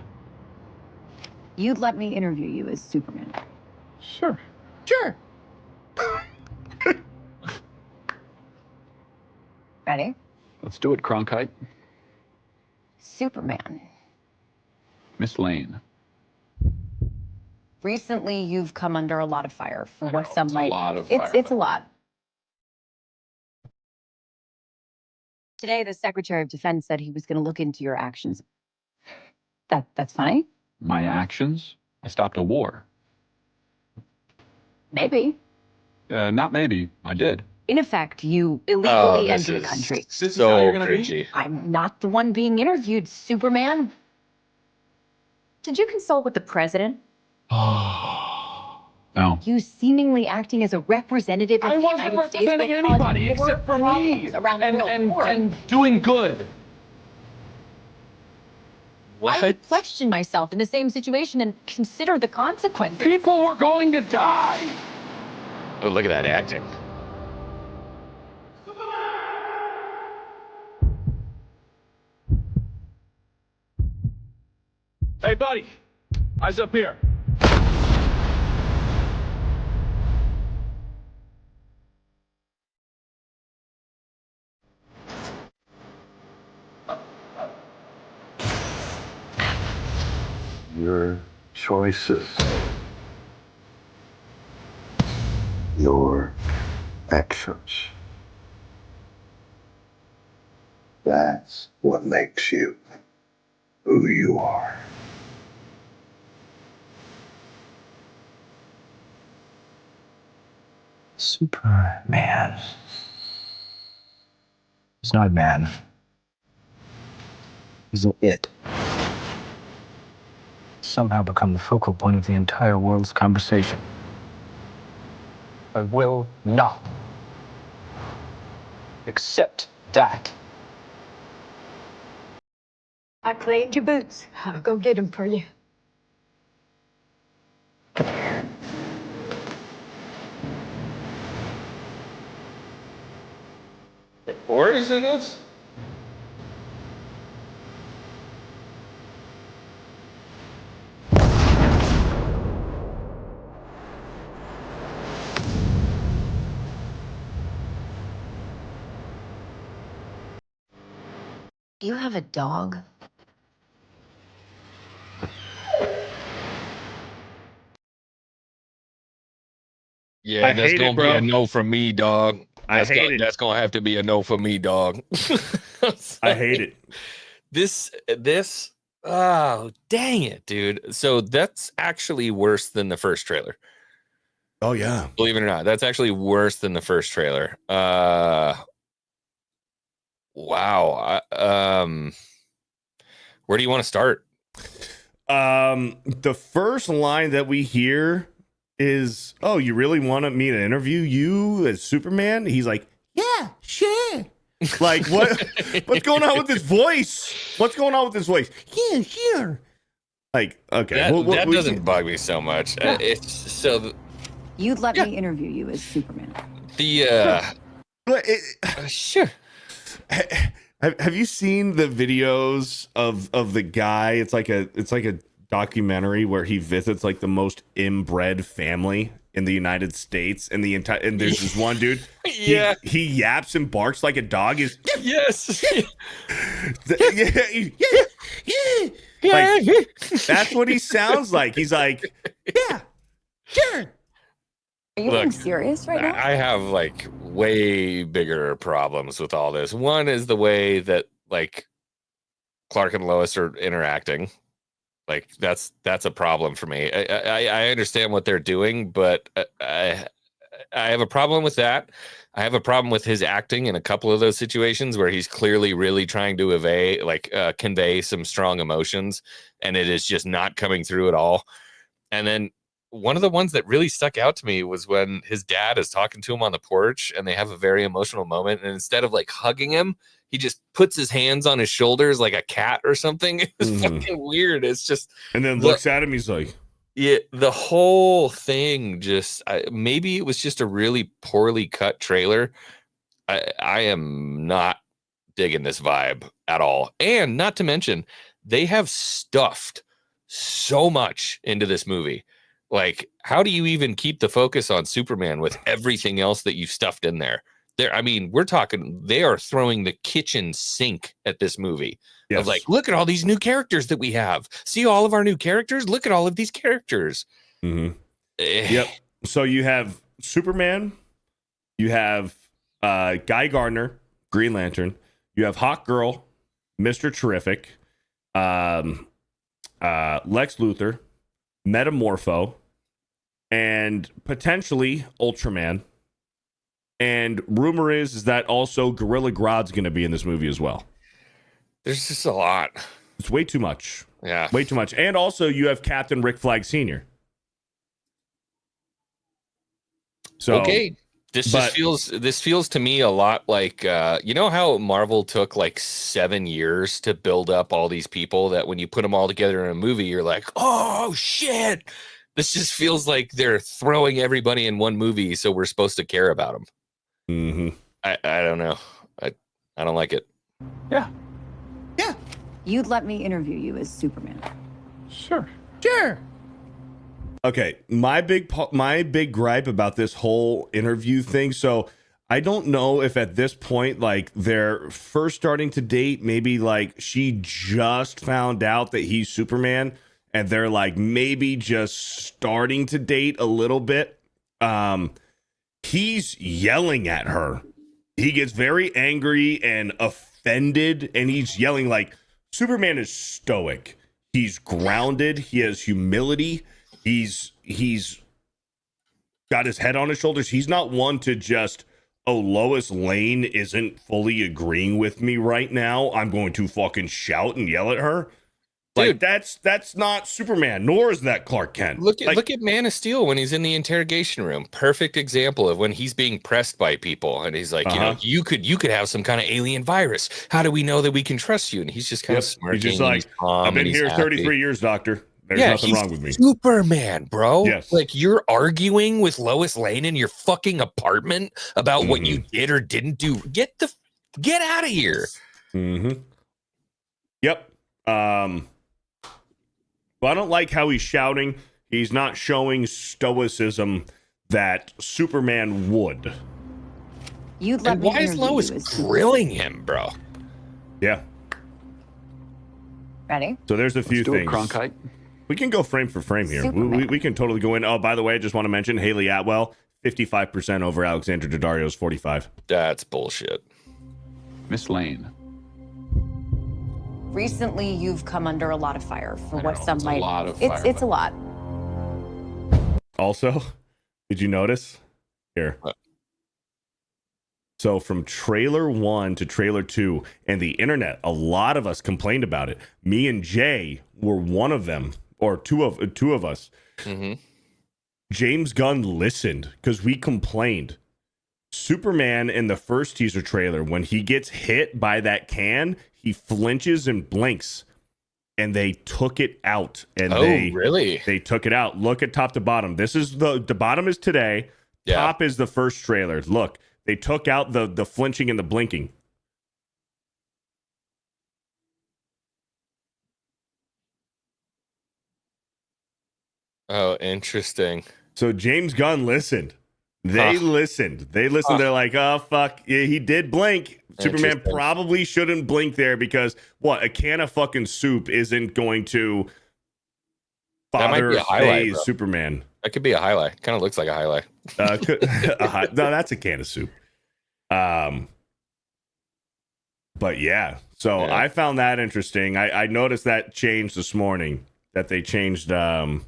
[SPEAKER 5] You'd let me interview you as Superman.
[SPEAKER 4] Sure.
[SPEAKER 5] Sure. Ready?
[SPEAKER 4] Let's do it, Cronkite.
[SPEAKER 5] Superman.
[SPEAKER 4] Miss Lane.
[SPEAKER 5] Recently, you've come under a lot of fire for what
[SPEAKER 4] It's
[SPEAKER 5] some
[SPEAKER 4] a
[SPEAKER 5] might.
[SPEAKER 4] lot of fire.
[SPEAKER 5] It's a lot. Today, the Secretary of Defense said he was going to look into your actions. That's funny?
[SPEAKER 4] My actions? I stopped a war.
[SPEAKER 5] Maybe.
[SPEAKER 4] Not maybe. I did.
[SPEAKER 5] In effect, you
[SPEAKER 2] Oh,
[SPEAKER 5] illegally
[SPEAKER 2] this
[SPEAKER 5] entered the
[SPEAKER 2] is
[SPEAKER 5] country.
[SPEAKER 4] This is
[SPEAKER 2] so
[SPEAKER 4] how you're gonna be?
[SPEAKER 2] cringy.
[SPEAKER 5] I'm not the one being interviewed, Superman. Did you consult with the president?
[SPEAKER 4] No.
[SPEAKER 5] You seemingly acting as a representative of
[SPEAKER 4] I
[SPEAKER 5] the
[SPEAKER 4] wasn't
[SPEAKER 5] United States
[SPEAKER 4] representing
[SPEAKER 5] will cause
[SPEAKER 4] anybody
[SPEAKER 5] more
[SPEAKER 4] except for me.
[SPEAKER 5] problems around the world.
[SPEAKER 4] And doing good.
[SPEAKER 5] I would question myself in the same situation and consider the consequences.
[SPEAKER 4] People were going to die.
[SPEAKER 2] Oh, look at that acting.
[SPEAKER 4] Hey, buddy. Eyes up here.
[SPEAKER 6] Your choices, your actions. That's what makes you who you are.
[SPEAKER 7] Superman. He's not a man. He's an it. Somehow become the focal point of the entire world's conversation. I will not accept that.
[SPEAKER 5] I cleaned your boots. I'll go get them for you.
[SPEAKER 2] Or is it this?
[SPEAKER 5] You have a dog?
[SPEAKER 2] Yeah,
[SPEAKER 1] I
[SPEAKER 2] that's
[SPEAKER 1] hate
[SPEAKER 2] gonna
[SPEAKER 1] it,
[SPEAKER 2] be
[SPEAKER 1] bro.
[SPEAKER 2] a no from me, dog.
[SPEAKER 1] I hate it.
[SPEAKER 2] That's gonna have to be a no for me, dog.
[SPEAKER 1] I hate it.
[SPEAKER 2] This, oh, dang it, dude. So that's actually worse than the first trailer.
[SPEAKER 1] Oh yeah.
[SPEAKER 2] Believe it or not, that's actually worse than the first trailer. Wow. Where do you want to start?
[SPEAKER 1] The first line that we hear is, "Oh, you really want me to interview you as Superman?" He's like, "Yeah, sure." Like, what's going on with this voice? What's going on with this voice? Yeah, sure. Like, okay,
[SPEAKER 2] That doesn't bug me so much. It's so
[SPEAKER 5] You'd let me interview you as Superman.
[SPEAKER 1] But
[SPEAKER 2] sure.
[SPEAKER 1] have you seen the videos of the guy? It's like a documentary where he visits like the most inbred family in the United States, and there's this one dude.
[SPEAKER 2] Yeah.
[SPEAKER 1] He yaps and barks like a dog.
[SPEAKER 2] Yes.
[SPEAKER 1] Like, that's what he sounds like. He's like, yeah, sure.
[SPEAKER 5] Are you being serious right now?
[SPEAKER 2] I have like way bigger problems with all this. One is the way that like Clark and Lois are interacting. Like that's a problem for me. I understand what they're doing, but I have a problem with that. I have a problem with his acting in a couple of those situations where he's clearly really trying to convey some strong emotions, and it is just not coming through at all. And then one of the ones that really stuck out to me was when his dad is talking to him on the porch and they have a very emotional moment. And instead of like hugging him, he just puts his hands on his shoulders like a cat or something. It's fucking weird. It's just,
[SPEAKER 1] and then looks at him. He's like,
[SPEAKER 2] yeah, the whole thing just, maybe it was just a really poorly cut trailer. I am not digging this vibe at all. And not to mention, they have stuffed so much into this movie. Like, how do you even keep the focus on Superman with everything else that you've stuffed in there? I mean, we're talking, they are throwing the kitchen sink at this movie.
[SPEAKER 1] yes.
[SPEAKER 2] Of like, look at all these new characters that we have. See all of our new characters? Look at all of these characters.
[SPEAKER 1] Mm-hmm. Yep. So you have Superman, you have Guy Gardner, Green Lantern, You have Hawk Girl, Mr. Terrific, Lex Luthor, Metamorpho, and potentially Ultraman. And rumor is that also Gorilla Grodd's going to be in this movie as well.
[SPEAKER 2] There's just a lot.
[SPEAKER 1] It's way too much.
[SPEAKER 2] Yeah.
[SPEAKER 1] Way too much. And also you have Captain Rick Flag Sr. So
[SPEAKER 2] okay. This feels to me a lot like you know how Marvel took like 7 years to build up all these people that when you put them all together in a movie, you're like, oh shit. This just feels like they're throwing everybody in one movie, so we're supposed to care about them.
[SPEAKER 1] Mm-hmm.
[SPEAKER 2] I don't know. I don't like it.
[SPEAKER 4] Yeah,
[SPEAKER 5] You'd let me interview you as Superman.
[SPEAKER 4] sure.
[SPEAKER 1] Okay, my big gripe about this whole interview thing. So I don't know if at this point, like they're first starting to date, maybe like she just found out that he's Superman, and they're like maybe just starting to date a little bit. He's yelling at her. He gets very angry and offended, and he's yelling like Superman is stoic. He's grounded. He has humility. He's got his head on his shoulders. He's not one to just, oh, Lois Lane isn't fully agreeing with me right now, I'm going to fucking shout and yell at her. Like,
[SPEAKER 2] Dude.
[SPEAKER 1] that's not Superman, nor is that Clark Kent.
[SPEAKER 2] Look at Man of Steel when he's in the interrogation room. Perfect example of when he's being pressed by people, and he's like, you could have some kind of alien virus. How do we know that we can trust you? And he's just kind of smirking.
[SPEAKER 1] He's just like, I've been here 33 years, Doctor. There's nothing wrong with me.
[SPEAKER 2] Superman, bro.
[SPEAKER 1] Yes.
[SPEAKER 2] Like you're arguing with Lois Lane in your fucking apartment about what you did or didn't do. Get out of here.
[SPEAKER 1] Mm-hmm. Yep. Well, I don't like how he's shouting. He's not showing stoicism that Superman would.
[SPEAKER 5] You'd let
[SPEAKER 2] And
[SPEAKER 5] me
[SPEAKER 2] why is
[SPEAKER 5] interview
[SPEAKER 2] Lois
[SPEAKER 5] you as Superman.
[SPEAKER 2] grilling him, bro?
[SPEAKER 1] Yeah.
[SPEAKER 5] Ready?
[SPEAKER 1] So there's a few
[SPEAKER 4] Let's do it,
[SPEAKER 1] things.
[SPEAKER 4] Cronkite.
[SPEAKER 1] We can go frame for frame here. We can totally go in. Oh, by the way, I just want to mention Haley Atwell, 55% over Alexander Daddario's 45.
[SPEAKER 2] That's bullshit.
[SPEAKER 4] Miss Lane.
[SPEAKER 5] Recently, you've come under a lot of fire for
[SPEAKER 4] I
[SPEAKER 5] what
[SPEAKER 4] know,
[SPEAKER 5] some
[SPEAKER 4] it's a
[SPEAKER 5] might.
[SPEAKER 4] lot of fire,
[SPEAKER 5] It's a
[SPEAKER 4] but-
[SPEAKER 5] lot.
[SPEAKER 1] Also, did you notice? Here.
[SPEAKER 2] What?
[SPEAKER 1] So from trailer 1 to trailer 2 and the internet, a lot of us complained about it. Me and Jay were one of them, or two of us.
[SPEAKER 2] Mm-hmm.
[SPEAKER 1] James Gunn listened because we complained. Superman in the first teaser trailer, when he gets hit by that can, he flinches and blinks. And they took it out. And
[SPEAKER 2] Really?
[SPEAKER 1] they took it out. Look at top to bottom. This is the bottom is today.
[SPEAKER 2] Yeah.
[SPEAKER 1] Top is the first trailer. Look, they took out the flinching and the blinking.
[SPEAKER 2] Oh, interesting.
[SPEAKER 1] So James Gunn listened. They listened. They're like, oh, fuck. Yeah, he did blink. Superman
[SPEAKER 2] Interesting.
[SPEAKER 1] probably shouldn't blink there because, what, a can of fucking soup isn't going to
[SPEAKER 2] That might be
[SPEAKER 1] father
[SPEAKER 2] a highlight,
[SPEAKER 1] phase
[SPEAKER 2] bro.
[SPEAKER 1] Superman.
[SPEAKER 2] That could be a highlight. Kind of looks like a highlight.
[SPEAKER 1] No, that's a can of soup. But yeah. So
[SPEAKER 2] Yeah.
[SPEAKER 1] I found that interesting. I noticed that change this morning, that they changed the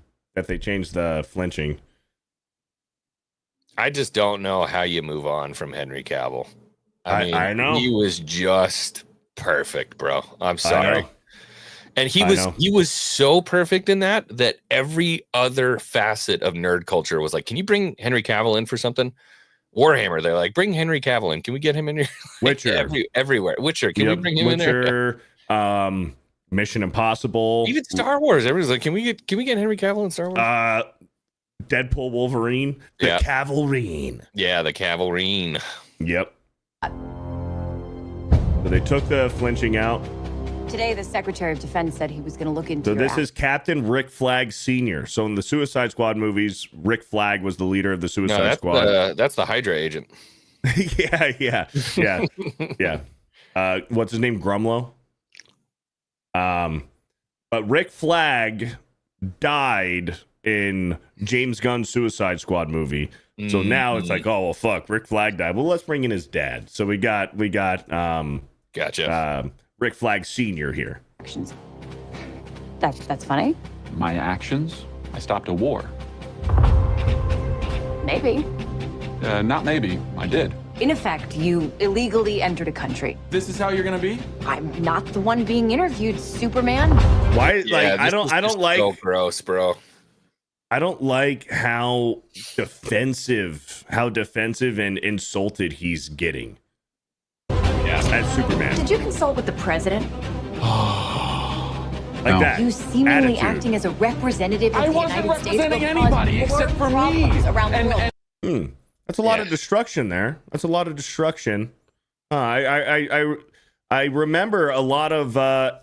[SPEAKER 1] flinching.
[SPEAKER 2] I just don't know how you move on from Henry Cavill.
[SPEAKER 1] I know.
[SPEAKER 2] He was just perfect, bro. I'm sorry.
[SPEAKER 1] know.
[SPEAKER 2] And he
[SPEAKER 1] I know.
[SPEAKER 2] was so perfect in that every other facet of nerd culture was like, can you bring Henry Cavill in for something? Warhammer, they're like, bring Henry Cavill in. Can we get him in here?
[SPEAKER 1] Witcher.
[SPEAKER 2] Everywhere. Witcher, can we bring him in there?
[SPEAKER 1] Witcher, Mission Impossible.
[SPEAKER 2] Even Star Wars. Everyone's like, can we get Henry Cavill in Star Wars?
[SPEAKER 1] Deadpool, Wolverine, the
[SPEAKER 2] Yeah.
[SPEAKER 1] Cavalrine.
[SPEAKER 2] Yeah, the Cavalrine.
[SPEAKER 1] Yep. So they took the flinching out.
[SPEAKER 5] Today, the Secretary of Defense said he was going to look into
[SPEAKER 1] So
[SPEAKER 5] your
[SPEAKER 1] this is Captain Rick Flag Sr. So in the Suicide Squad movies, Rick Flag was the leader of the Suicide Squad.
[SPEAKER 2] That's the Hydra agent.
[SPEAKER 1] yeah. What's his name? Grumlow. But Rick Flag died in James Gunn's Suicide Squad movie. So now it's like, oh well, fuck, Rick Flag died. Well, let's bring in his dad. So we got
[SPEAKER 2] Gotcha.
[SPEAKER 1] Rick Flag Sr. here.
[SPEAKER 5] Actions. That's funny.
[SPEAKER 4] My actions? I stopped a war.
[SPEAKER 5] Maybe.
[SPEAKER 4] Not maybe. I did.
[SPEAKER 5] In effect, you illegally entered a country.
[SPEAKER 8] This is how you're gonna be?
[SPEAKER 5] I'm not the one being interviewed, Superman.
[SPEAKER 1] Why?
[SPEAKER 2] Yeah,
[SPEAKER 1] Like, I
[SPEAKER 2] this
[SPEAKER 1] don't
[SPEAKER 2] is
[SPEAKER 1] like.
[SPEAKER 2] just so gross, bro.
[SPEAKER 1] I don't like how defensive and insulted he's getting.
[SPEAKER 2] Yeah.
[SPEAKER 1] As Superman.
[SPEAKER 5] Did you consult with the president?
[SPEAKER 1] Like
[SPEAKER 4] No.
[SPEAKER 1] that.
[SPEAKER 5] You seemingly
[SPEAKER 1] attitude.
[SPEAKER 5] acting as a representative of
[SPEAKER 8] I
[SPEAKER 5] the
[SPEAKER 8] wasn't
[SPEAKER 5] United States
[SPEAKER 8] representing
[SPEAKER 5] will cause
[SPEAKER 8] anybody
[SPEAKER 5] more
[SPEAKER 8] except for me.
[SPEAKER 5] problems around the world.
[SPEAKER 1] That's a lot
[SPEAKER 2] Yeah.
[SPEAKER 1] of destruction there. That's a lot of destruction. I remember a lot of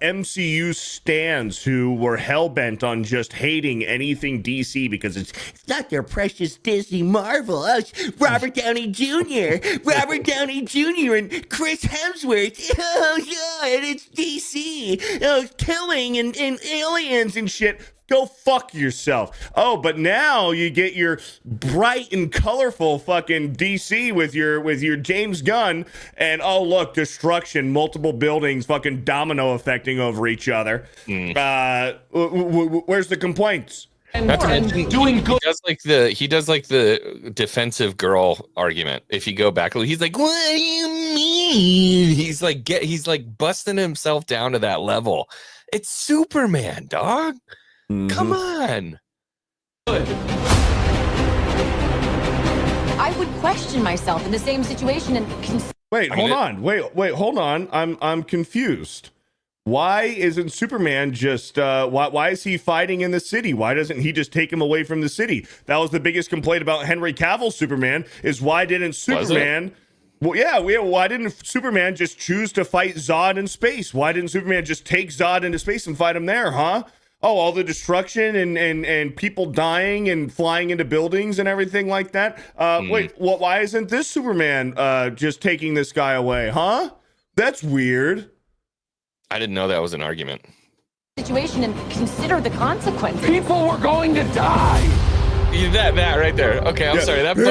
[SPEAKER 1] MCU stans who were hell-bent on just hating anything DC because it's not their precious Disney Marvel. Oh, it's Robert Downey Jr. Robert Downey Jr. and Chris Hemsworth. Oh, yeah, and it's DC. Oh, killing and aliens and shit. Go fuck yourself. Oh, but now you get your bright and colorful fucking DC with your James Gunn, and oh look, destruction, multiple buildings, fucking domino affecting over each other. Where's the complaints?
[SPEAKER 2] Not to mention,
[SPEAKER 8] doing good.
[SPEAKER 2] He does like the defensive girl argument. If you go back, he's like, "What do you mean?" He's like busting himself down to that level. It's Superman, dog. Come on.
[SPEAKER 5] I would question myself in the same situation and
[SPEAKER 1] Wait, hold on. Wait, hold on. I'm confused. Why isn't Superman just why is he fighting in the city? Why doesn't he just take him away from the city? That was the biggest complaint about Henry Cavill's Superman, is why didn't Superman why didn't Superman just choose to fight Zod in space? Why didn't Superman just take Zod into space and fight him there, huh? Oh, all the destruction and people dying and flying into buildings and everything like that. Wait, why isn't this Superman just taking this guy away, huh? That's weird.
[SPEAKER 2] I didn't know that was an argument.
[SPEAKER 5] situation and consider the consequences.
[SPEAKER 8] People were going to die.
[SPEAKER 2] That right there. Okay, I'm sorry. That bugs.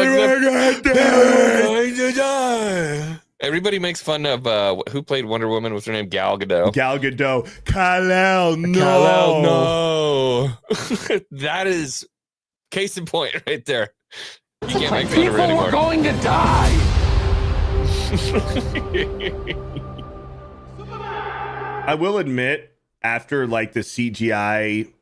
[SPEAKER 2] Everybody makes fun of who played Wonder Woman. What's her name? Gal Gadot.
[SPEAKER 1] Gal Gadot. Kal-El, no.
[SPEAKER 2] Kal-El, no. That is case in point right there. You can't make fun of her
[SPEAKER 8] People
[SPEAKER 2] anymore.
[SPEAKER 8] were going to die.
[SPEAKER 1] I will admit, after like the CGI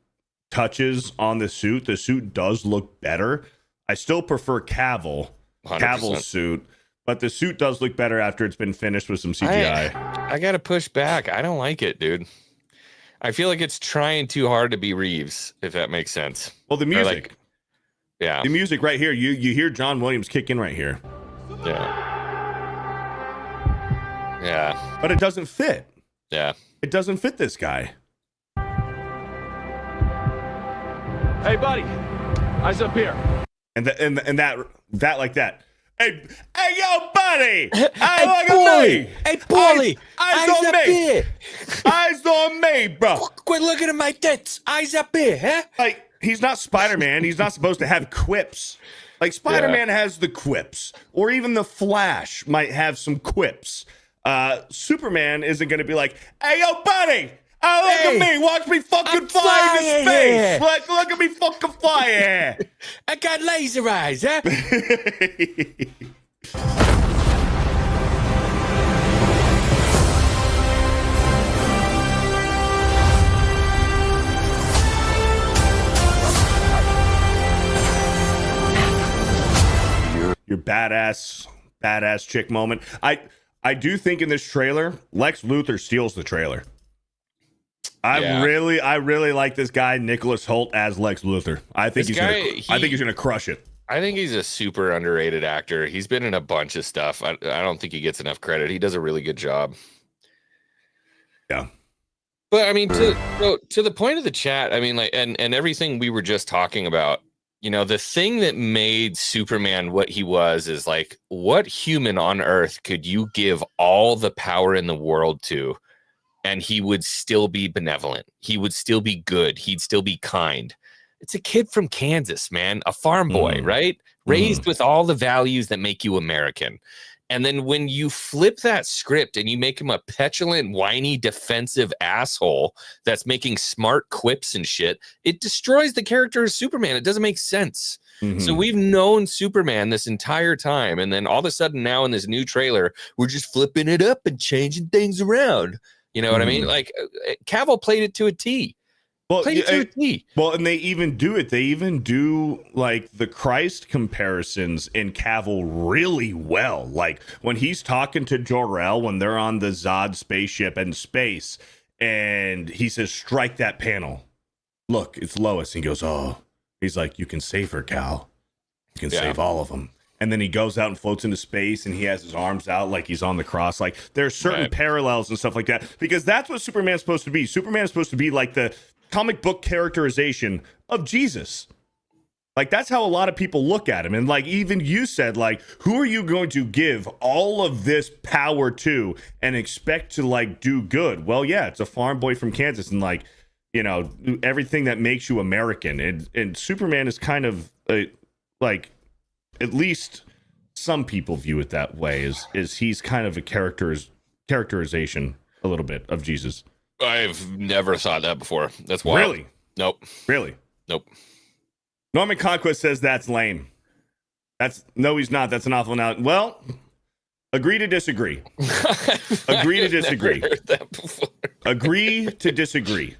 [SPEAKER 1] touches on the suit does look better. I still prefer Cavill's
[SPEAKER 2] 100%.
[SPEAKER 1] suit, but the suit does look better after it's been finished with some CGI.
[SPEAKER 2] I gotta push back. I don't like it, dude. I feel like it's trying too hard to be Reeves, if that makes sense.
[SPEAKER 1] Well, the
[SPEAKER 2] Or,
[SPEAKER 1] music.
[SPEAKER 2] like, yeah.
[SPEAKER 1] The music right here, you hear John Williams kick in right here.
[SPEAKER 2] Yeah.
[SPEAKER 1] But it doesn't fit.
[SPEAKER 2] Yeah.
[SPEAKER 1] It doesn't fit this guy.
[SPEAKER 8] Hey, buddy, eyes up here.
[SPEAKER 1] And that like that. Hey, yo, buddy! Look at me!
[SPEAKER 2] Hey, Paulie!
[SPEAKER 1] Eyes on me! Eyes on me, bro!
[SPEAKER 2] Quit looking at my tits! Eyes up here, huh?
[SPEAKER 1] Like, he's not Spider-Man. He's not supposed to have quips. Like, Spider-Man has the quips. Or even the Flash might have some quips. Superman isn't going to be like, hey, yo, buddy! Oh, look at me! Watch me fucking fly into space! Look at me fucking fly here!
[SPEAKER 2] I got laser eyes, huh?
[SPEAKER 1] Your badass chick moment. I do think in this trailer, Lex Luthor steals the trailer. I really like this guy, Nicholas Hoult, as Lex Luthor. I think he's gonna crush it.
[SPEAKER 2] I think he's a super underrated actor. He's been in a bunch of stuff. I don't think he gets enough credit. He does a really good job.
[SPEAKER 1] Yeah.
[SPEAKER 2] But I mean, to the point of the chat, I mean, like, and everything we were just talking about, you know, the thing that made Superman what he was is like, what human on earth could you give all the power in the world to, and he would still be benevolent? He would still be good. He'd still be kind. It's a kid from Kansas, man, a farm boy, right? Raised with all the values that make you American. And then when you flip that script and you make him a petulant, whiny, defensive asshole that's making smart quips and shit, it destroys the character of Superman. It doesn't make sense. So we've known Superman this entire time. And then all of a sudden now in this new trailer, we're just flipping it up and changing things around. You know what I mean? Like Cavill played it to a T.
[SPEAKER 1] Well, and they even do it. They even do like the Christ comparisons in Cavill really well. Like when he's talking to Jor-El when they're on the Zod spaceship in space, and he says, "Strike that panel. Look, it's Lois." And he goes, "Oh," he's like, "You can save her, Cal. You can save all of them." And then he goes out and floats into space, and he has his arms out like he's on the cross. Like there's certain parallels and stuff like that, because that's what Superman's supposed to be. Superman's supposed to be like the comic book characterization of Jesus. Like that's how a lot of people look at him. And like even you said, like, who are you going to give all of this power to and expect to like do good? Well, yeah, it's a farm boy from Kansas, and like, you know, everything that makes you American. And Superman is kind of like, at least some people view it that way, is he's kind of a characterization a little bit of Jesus.
[SPEAKER 2] I've never thought that before. That's wild.
[SPEAKER 1] Really?
[SPEAKER 2] Nope.
[SPEAKER 1] Really?
[SPEAKER 2] Nope.
[SPEAKER 1] Norman Conquest says that's lame. No, he's not. That's an awful now. Well, agree to disagree. Agree to disagree.
[SPEAKER 2] Never heard that before.
[SPEAKER 1] Agree to disagree.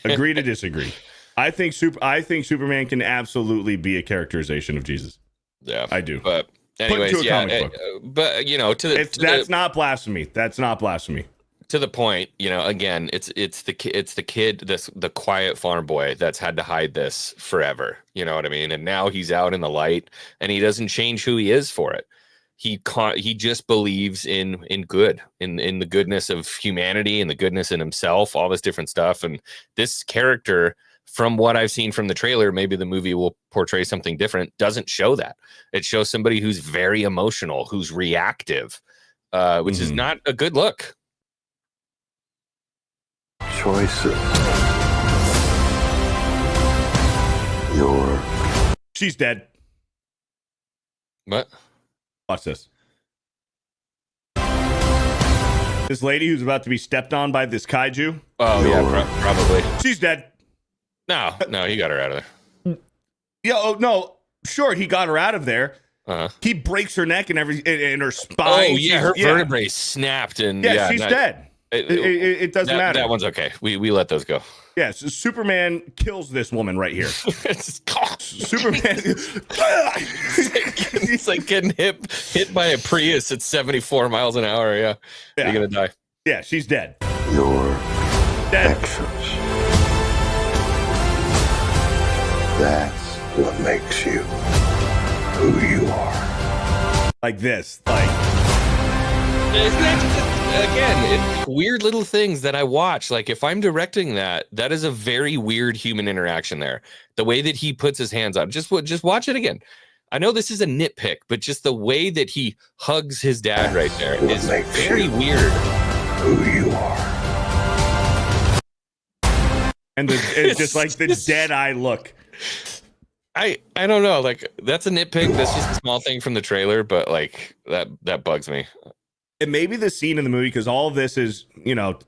[SPEAKER 1] Agree to disagree. I think Superman can absolutely be a characterization of Jesus.
[SPEAKER 2] Yeah,
[SPEAKER 1] I do.
[SPEAKER 2] But anyways, but you know,
[SPEAKER 1] that's not blasphemy. That's not blasphemy.
[SPEAKER 2] To the point, you know, again, it's the kid, the quiet farm boy that's had to hide this forever. You know what I mean? And now he's out in the light, and he doesn't change who he is for it. He just believes in good, in the goodness of humanity and the goodness in himself, all this different stuff. And this character, from what I've seen from the trailer, maybe the movie will portray something different, doesn't show that. It shows somebody who's very emotional, who's reactive, which is not a good look.
[SPEAKER 6] Choices.
[SPEAKER 1] She's dead.
[SPEAKER 2] What?
[SPEAKER 1] Watch this. This lady who's about to be stepped on by this kaiju.
[SPEAKER 2] Oh, yeah, probably.
[SPEAKER 1] She's dead.
[SPEAKER 2] No, he got her out of there.
[SPEAKER 1] Yeah, oh, no. Sure, he got her out of there. He breaks her neck and and her spine.
[SPEAKER 2] Oh, yeah, her vertebrae snapped. And
[SPEAKER 1] yeah, she's dead. It doesn't matter.
[SPEAKER 2] That one's okay. We let those go.
[SPEAKER 1] Yeah, so Superman kills this woman right here. Superman.
[SPEAKER 2] It's like getting hit by a Prius at 74 miles an hour. Yeah. You're going to die.
[SPEAKER 6] Yeah, she's dead.
[SPEAKER 1] Your dead.
[SPEAKER 6] Actions. That's what makes you who you are.
[SPEAKER 1] Like this. Like.
[SPEAKER 2] Isn't that just, again, it's weird little things that I watch. Like if I'm directing that is a very weird human interaction there. The way that he puts his hands on, just watch it again. I know this is a nitpick, but just the way that he hugs his dad right there is very weird.
[SPEAKER 6] Who you are.
[SPEAKER 1] And it's just like the dead eye look.
[SPEAKER 2] I don't know. Like that's a nitpick. That's just a small thing from the trailer, but like that bugs me.
[SPEAKER 1] It may be the scene in the movie, because all of this is, you know,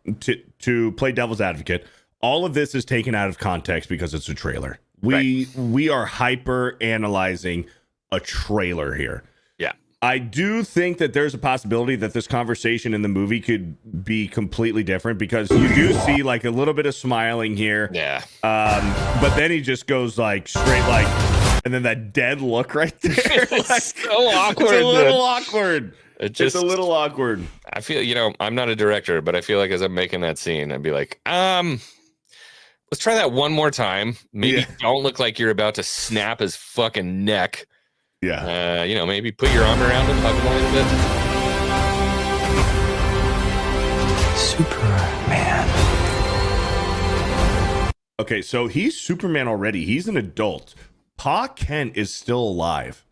[SPEAKER 1] to play devil's advocate, all of this is taken out of context because it's a trailer. We are hyper analyzing a trailer here.
[SPEAKER 2] Yeah.
[SPEAKER 1] I do think that there's a possibility that this conversation in the movie could be completely different, because you do see like a little bit of smiling here.
[SPEAKER 2] Yeah.
[SPEAKER 1] But then he just goes like straight like, and then that dead look right there.
[SPEAKER 2] It's
[SPEAKER 1] like,
[SPEAKER 2] so awkward.
[SPEAKER 1] It's a little awkward.
[SPEAKER 2] It's
[SPEAKER 1] a little awkward.
[SPEAKER 2] I feel, you know, I'm not a director, but I feel like as I'm making that scene, I'd be like, let's try that one more time. Maybe don't look like you're about to snap his fucking neck.
[SPEAKER 1] Yeah.
[SPEAKER 2] You know, maybe put your arm around him, hug him a little bit.
[SPEAKER 1] Superman. Okay, so he's Superman already. He's an adult. Pa Kent is still alive.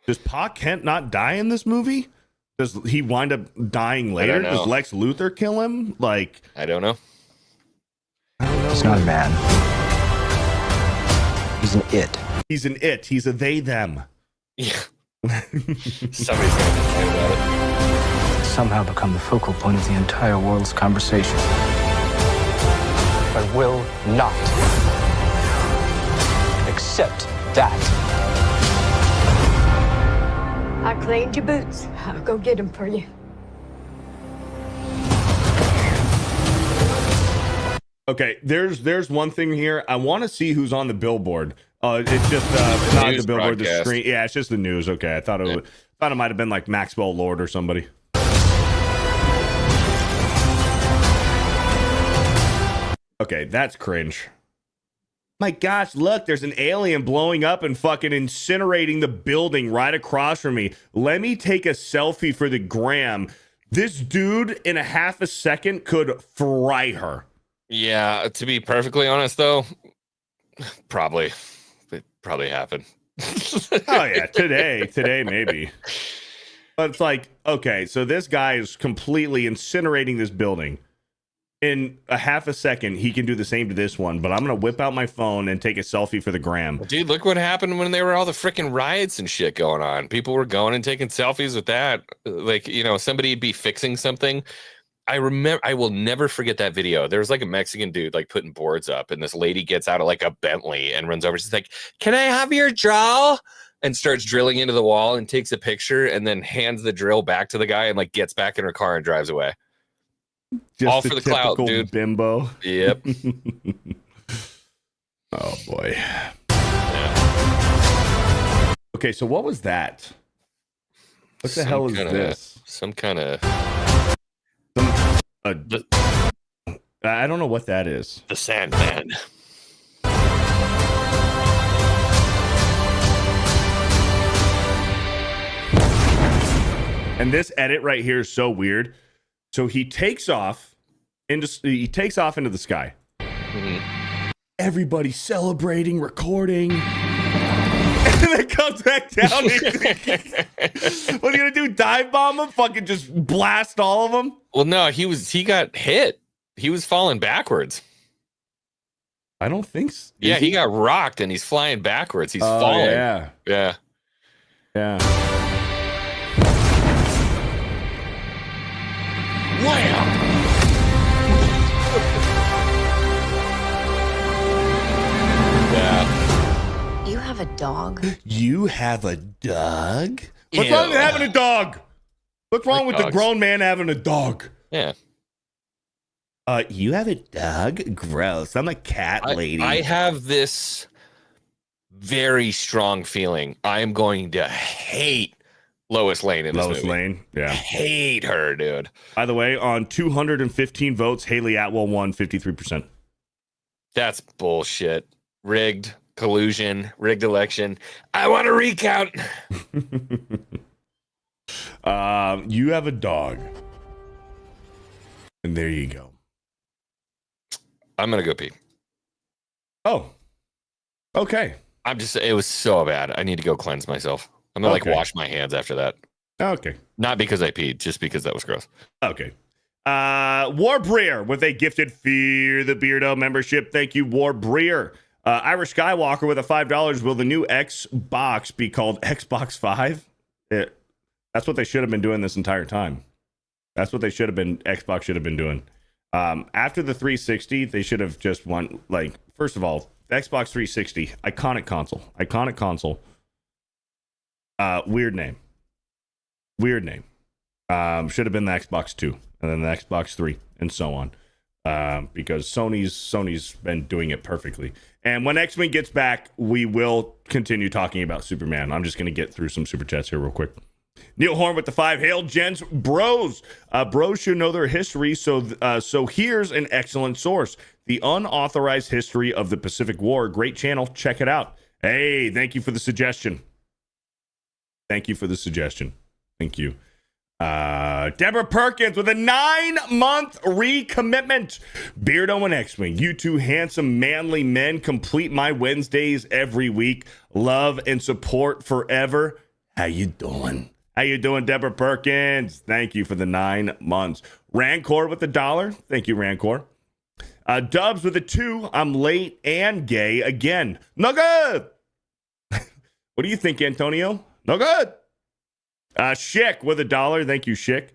[SPEAKER 1] Does Pa Kent not die in this movie? Does he wind up dying later? Does Lex Luthor kill him? Like,
[SPEAKER 2] I don't know.
[SPEAKER 7] He's not a man. He's an it.
[SPEAKER 1] He's an it. He's a they, them.
[SPEAKER 2] Yeah. Somebody's gonna complain about it.
[SPEAKER 7] Somehow become the focal point of the entire world's conversation. I will not accept that.
[SPEAKER 9] I cleaned your boots. I'll go get them for you.
[SPEAKER 1] Okay, there's one thing here. I want to see who's on the billboard. It's just not the billboard, the screen. Yeah, it's just the news. Okay, I thought it might have been like Maxwell Lord or somebody. Okay, that's cringe. My gosh, look, there's an alien blowing up and fucking incinerating the building right across from me. Let me take a selfie for the gram. This dude in a half a second could fry her.
[SPEAKER 2] Yeah, to be perfectly honest, though, probably. It probably happened.
[SPEAKER 1] Oh, yeah, today maybe. But it's like, okay, so this guy is completely incinerating this building. In a half a second, he can do the same to this one, but I'm going to whip out my phone and take a selfie for the gram.
[SPEAKER 2] Dude, look what happened when there were all the freaking riots and shit going on. People were going and taking selfies with that. Like, you know, somebody'd be fixing something. I will never forget that video. There was like a Mexican dude like putting boards up, and this lady gets out of like a Bentley and runs over. She's like, "Can I have your drill?" And starts drilling into the wall and takes a picture and then hands the drill back to the guy and like gets back in her car and drives away.
[SPEAKER 1] Just
[SPEAKER 2] all for the clout, dude.
[SPEAKER 1] Bimbo.
[SPEAKER 2] Yep.
[SPEAKER 1] Oh boy. Yeah. Okay, so what was that? What the hell is this?
[SPEAKER 2] Some kind of.
[SPEAKER 1] I don't know what that is.
[SPEAKER 2] The Sandman.
[SPEAKER 1] And this edit right here is so weird. So he takes off into the sky.
[SPEAKER 2] Mm-hmm.
[SPEAKER 1] Everybody's celebrating, recording. And then it comes back down. What are you gonna do? Dive bomb him? Fucking just blast all of them?
[SPEAKER 2] Well, no, he got hit. He was falling backwards.
[SPEAKER 1] I don't think so.
[SPEAKER 2] Yeah, he got rocked and he's flying backwards. He's falling.
[SPEAKER 1] Yeah.
[SPEAKER 2] Yeah.
[SPEAKER 1] Yeah.
[SPEAKER 2] Wham! Yeah.
[SPEAKER 5] You have a dog?
[SPEAKER 1] You have a dog? What's
[SPEAKER 2] Ew.
[SPEAKER 1] wrong with having a dog? What's wrong with
[SPEAKER 2] dogs.
[SPEAKER 1] the grown man having a dog?
[SPEAKER 2] Yeah.
[SPEAKER 1] You have a dog? Gross. I'm a cat lady.
[SPEAKER 2] I have this very strong feeling I am going to hate Lois Lane in this movie.
[SPEAKER 1] Lane, yeah.
[SPEAKER 2] Hate her, dude.
[SPEAKER 1] By the way, on 215 votes, Haley Atwell won 53%.
[SPEAKER 2] That's bullshit. Rigged, collusion, rigged election. I want to recount.
[SPEAKER 1] You have a dog. And there you go.
[SPEAKER 2] I'm going to go pee.
[SPEAKER 1] Oh. Okay.
[SPEAKER 2] It was so bad. I need to go cleanse myself. I'm going to wash my hands after that.
[SPEAKER 1] Okay.
[SPEAKER 2] Not because I peed, just because that was gross.
[SPEAKER 1] Okay. Warbreer with a gifted Fear the Beardo membership. Thank you, Warbreer. Irish Skywalker with a $5. Will the new Xbox be called Xbox 5? That's what they should have been doing this entire time. That's what Xbox should have been doing. After the 360, they should have just won, like, first of all, Xbox 360, iconic console. Weird name. Should have been the Xbox 2 and then the Xbox 3 and so on. Because Sony's been doing it perfectly. And when X-Wing gets back, we will continue talking about Superman. I'm just going to get through some super chats here real quick. Neil Horn with the 5. Hail, gents, bros. Bros should know their history, so here's an excellent source. The Unauthorized History of the Pacific War. Great channel. Check it out. Hey, thank you for the suggestion. Thank you. Deborah Perkins with a 9-month recommitment. Beardo and Xwing, you two handsome, manly men complete my Wednesdays every week. Love and support forever. How you doing? Deborah Perkins? Thank you for the 9 months. Rancor with $1. Thank you, Rancor. Dubs with a 2. I'm late and gay again. No good. What do you think, Antonio? No good. Schick with $1. Thank you, Schick.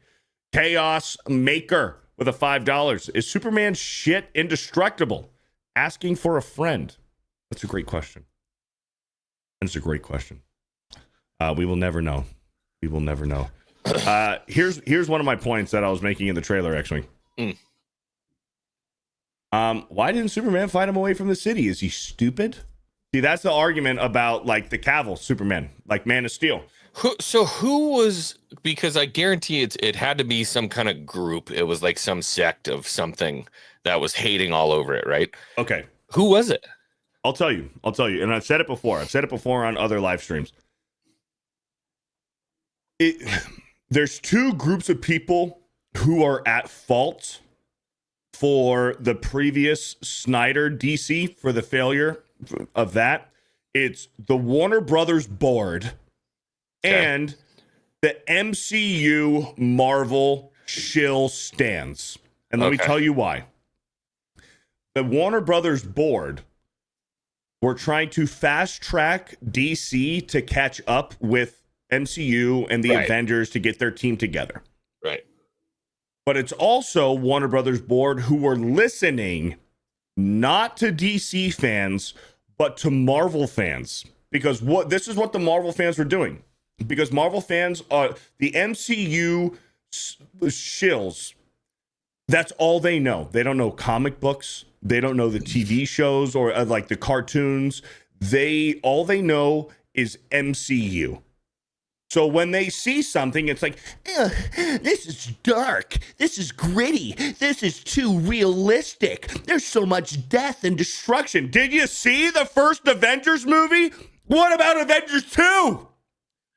[SPEAKER 1] Chaos Maker with a $5. Is Superman's shit indestructible? Asking for a friend. That's a great question. That's a great question. We will never know. We will never know. Here's one of my points that I was making in the trailer, actually. Why didn't Superman fight him away from the city? Is he stupid? See, that's the argument about like the Cavill Superman, like Man of Steel.
[SPEAKER 2] Who was, because I guarantee it had to be some kind of group. It was like some sect of something that was hating all over it, right?
[SPEAKER 1] Okay.
[SPEAKER 2] Who was it?
[SPEAKER 1] I'll tell you. And I've said it before. I've said it before on other live streams. There's two groups of people who are at fault for the previous Snyder DC, for the failure of that. It's the Warner Brothers board and the MCU Marvel shill stands. And let me tell you why. The Warner Brothers board were trying to fast track DC to catch up with MCU and the Avengers to get their team together.
[SPEAKER 2] Right.
[SPEAKER 1] But it's also Warner Brothers board who were listening not to DC fans, but to Marvel fans. Because this is what the Marvel fans were doing. Because Marvel fans are the MCU shills. That's all they know. They don't know comic books. They don't know the TV shows or like the cartoons. All they know is MCU. So when they see something, it's like, this is dark. This is gritty. This is too realistic. There's so much death and destruction. Did you see the first Avengers movie? What about Avengers 2?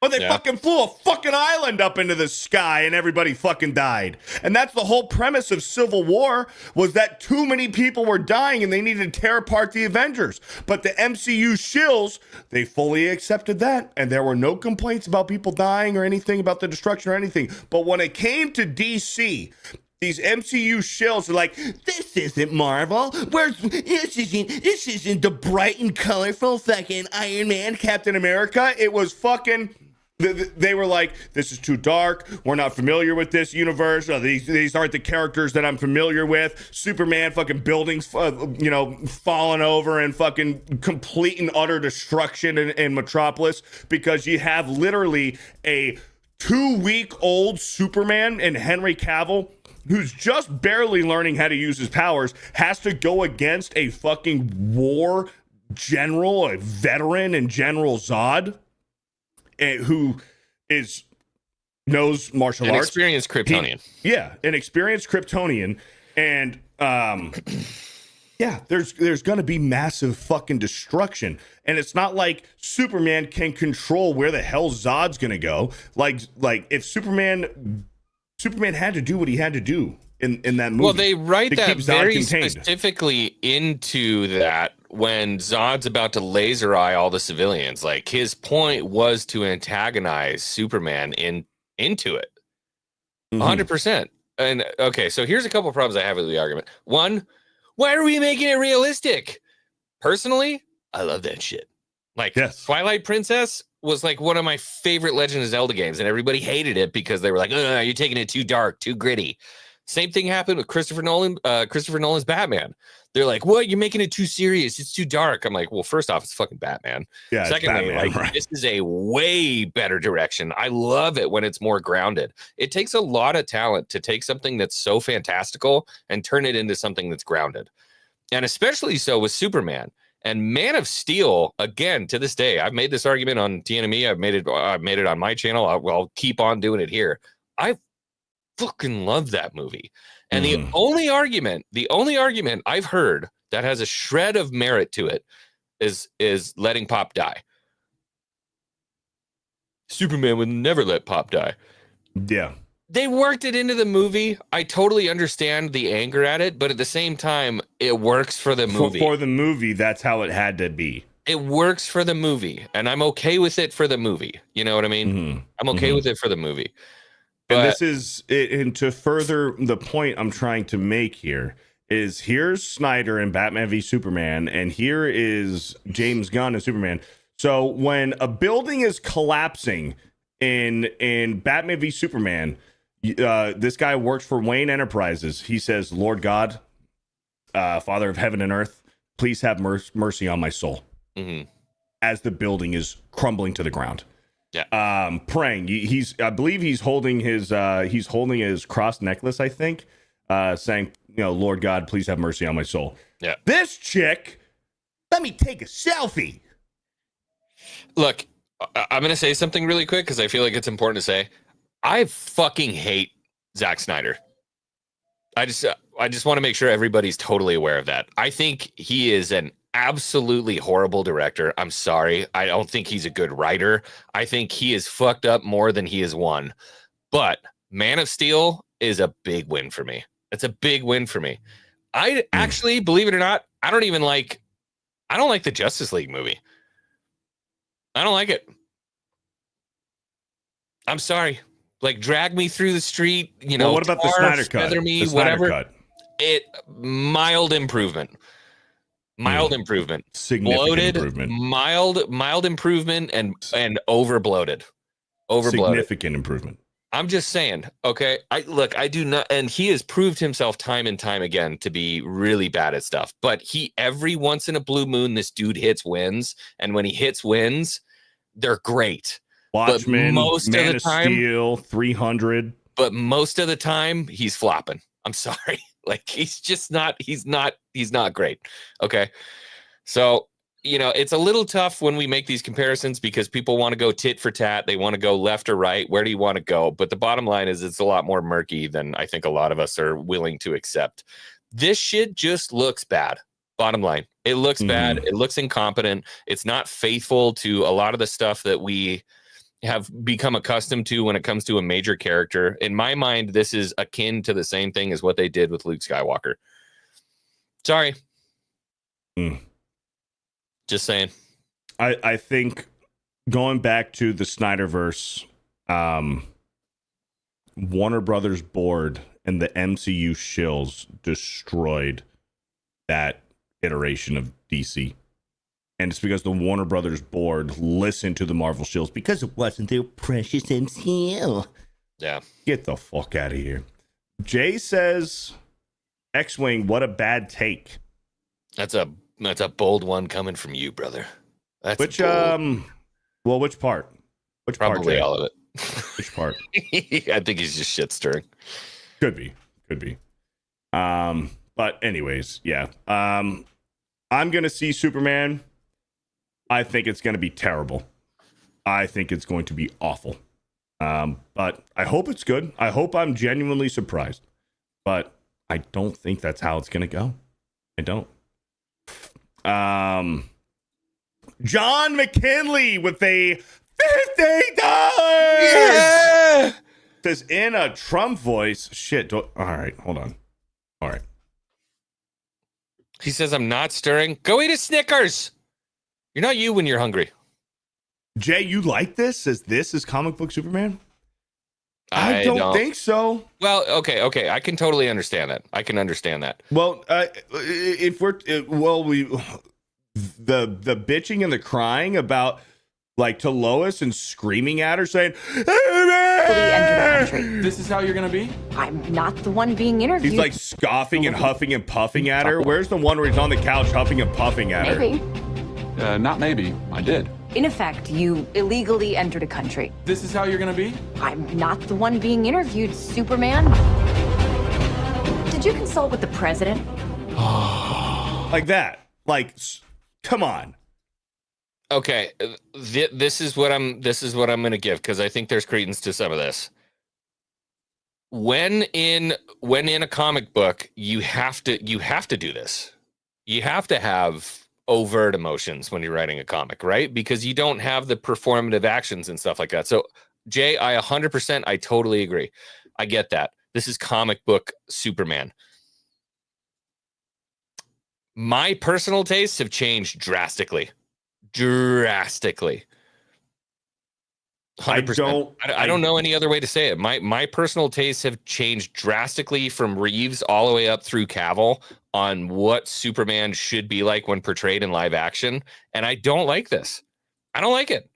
[SPEAKER 1] Well, they fucking flew a fucking island up into the sky and everybody fucking died. And that's the whole premise of Civil War, was that too many people were dying and they needed to tear apart the Avengers. But the MCU shills, they fully accepted that. And there were no complaints about people dying or anything about the destruction or anything. But when it came to DC, these MCU shills are like, this isn't Marvel. This isn't the bright and colorful fucking Iron Man, Captain America. It was fucking... They were like, this is too dark. We're not familiar with this universe. These aren't the characters that I'm familiar with. Superman, fucking buildings, falling over and fucking complete and utter destruction in Metropolis, because you have literally a 2-week-old Superman and Henry Cavill, who's just barely learning how to use his powers, has to go against a fucking war general, a veteran and General Zod, who knows martial arts. An
[SPEAKER 2] experienced Kryptonian.
[SPEAKER 1] An experienced Kryptonian. And there's going to be massive fucking destruction. And it's not like Superman can control where the hell Zod's going to go. Like if Superman had to do what he had to do in that movie.
[SPEAKER 2] Well, they write that very specifically into that when Zod's about to laser eye all the civilians. Like, his point was to antagonize Superman into it. 100%. And okay, so here's a couple of problems I have with the argument. One, why are we making it realistic? Personally, I love that shit. Like, Twilight Princess was like one of my favorite Legend of Zelda games, and everybody hated it because they were like, oh, you're taking it too dark, too gritty. Same thing happened with Christopher Nolan's Batman. They're like, what? You're making it too serious. It's too dark. I'm like, well, first off, it's fucking Batman. Yeah. Secondly, Batman, this is a way better direction. I love it when it's more grounded. It takes a lot of talent to take something that's so fantastical and turn it into something that's grounded. And especially so with Superman. And Man of Steel, again, to this day, I've made this argument on TNME. I've made it on my channel. I'll keep on doing it here. I fucking love that movie. And the only argument I've heard that has a shred of merit to it is letting Pop die. Superman would never let Pop die.
[SPEAKER 1] Yeah.
[SPEAKER 2] They worked it into the movie. I totally understand the anger at it, but at the same time, it works for the movie.
[SPEAKER 1] For the movie, that's how it had to be.
[SPEAKER 2] It works for the movie, and I'm okay with it for the movie. You know what I mean? I'm okay with it for the movie.
[SPEAKER 1] And this is, and to further the point I'm trying to make here, is here's Snyder and Batman v Superman, and here is James Gunn and Superman. So when a building is collapsing in Batman v Superman, this guy works for Wayne Enterprises. He says, "Lord God, Father of heaven and earth, please have mercy on my soul."
[SPEAKER 2] Mm-hmm.
[SPEAKER 1] As the building is crumbling to the ground.
[SPEAKER 2] Yeah.
[SPEAKER 1] Praying. I believe he's holding his cross necklace, I think, saying, Lord God, please have mercy on my soul.
[SPEAKER 2] Yeah.
[SPEAKER 1] This chick, let me take a selfie.
[SPEAKER 2] Look, I'm going to say something really quick because I feel like it's important to say. I fucking hate Zack Snyder. I just want to make sure everybody's totally aware of that. I think he is an absolutely horrible director. I'm sorry. I don't think he's a good writer. I think he is fucked up more than he has won. But Man of Steel is a big win for me. It's a big win for me. I actually, believe it or not, I don't like the Justice League movie. I don't like it. I'm sorry. Like, drag me through the street,
[SPEAKER 1] Well, what about the Snyder cut?
[SPEAKER 2] Me,
[SPEAKER 1] the Snyder
[SPEAKER 2] whatever.
[SPEAKER 1] Cut.
[SPEAKER 2] Mild improvement.
[SPEAKER 1] Significant
[SPEAKER 2] bloated,
[SPEAKER 1] improvement.
[SPEAKER 2] Mild improvement and over bloated.
[SPEAKER 1] Significant improvement.
[SPEAKER 2] I'm just saying, okay. I do not, and he has proved himself time and time again to be really bad at stuff. But every once in a blue moon, this dude hits wins, and when he hits wins, they're great.
[SPEAKER 1] Watchmen, Man of
[SPEAKER 2] time,
[SPEAKER 1] Steel, 300.
[SPEAKER 2] But most of the time, he's flopping. I'm sorry. Like, he's not great. Okay. So, it's a little tough when we make these comparisons because people want to go tit for tat. They want to go left or right. Where do you want to go? But the bottom line is it's a lot more murky than I think a lot of us are willing to accept. This shit just looks bad. Bottom line. It looks bad. It looks incompetent. It's not faithful to a lot of the stuff that we have become accustomed to when it comes to a major character. In my mind, this is akin to the same thing as what they did with Luke Skywalker. Sorry. Just saying.
[SPEAKER 1] I think going back to the Snyderverse, Warner Brothers board and the MCU shills destroyed that iteration of DC. And it's because the Warner Brothers board listened to the Marvel shills because it wasn't their precious MCU.
[SPEAKER 2] Yeah.
[SPEAKER 1] Get the fuck out of here. Jay says, Xwing, what a bad take.
[SPEAKER 2] That's a bold one coming from you, brother. That's
[SPEAKER 1] which
[SPEAKER 2] bold.
[SPEAKER 1] Which part? Which
[SPEAKER 2] Probably
[SPEAKER 1] part,
[SPEAKER 2] all of it.
[SPEAKER 1] Which part?
[SPEAKER 2] I think he's just shit stirring.
[SPEAKER 1] Could be. But anyways, yeah. I'm gonna see Superman. I think it's gonna be terrible. I think it's going to be awful. But I hope it's good. I hope I'm genuinely surprised. But I don't think that's how it's gonna go. I don't. John McKinley with a $50.
[SPEAKER 2] Yeah!
[SPEAKER 1] Says in a Trump voice. Shit. All right, hold on. All right.
[SPEAKER 2] He says, I'm not stirring. Go eat a Snickers. You're not you when you're hungry.
[SPEAKER 1] Jay, you like this? Says this is comic book Superman? I don't think so.
[SPEAKER 2] Well, okay. I can totally understand that. I can understand that.
[SPEAKER 1] Well, if we're the bitching and the crying about like to Lois and screaming at her saying,
[SPEAKER 5] Enter the country.
[SPEAKER 8] This is how you're gonna be?
[SPEAKER 5] I'm not the one being interviewed.
[SPEAKER 1] he's like scoffing and huffing and puffing at her. Where's the one where he's on the couch huffing and puffing at her?
[SPEAKER 5] Maybe.
[SPEAKER 4] Not maybe. I did.
[SPEAKER 5] In effect, you illegally entered a country.
[SPEAKER 8] This is how you're gonna be?
[SPEAKER 5] I'm not the one being interviewed, Superman. Did you consult with the president?
[SPEAKER 1] Like that. Like, come on.
[SPEAKER 2] Okay, this is what I'm going to give because I think there's credence to some of this. When in a comic book, you have to do this. You have to have overt emotions when you're writing a comic, right? Because you don't have the performative actions and stuff like that. So, Jay, I totally agree. I get that. This is comic book Superman. My personal tastes have changed drastically. 100%. I don't know any other way to say it. My personal tastes have changed drastically from Reeves all the way up through Cavill on what Superman should be like when portrayed in live action. And I don't like this. I don't like it.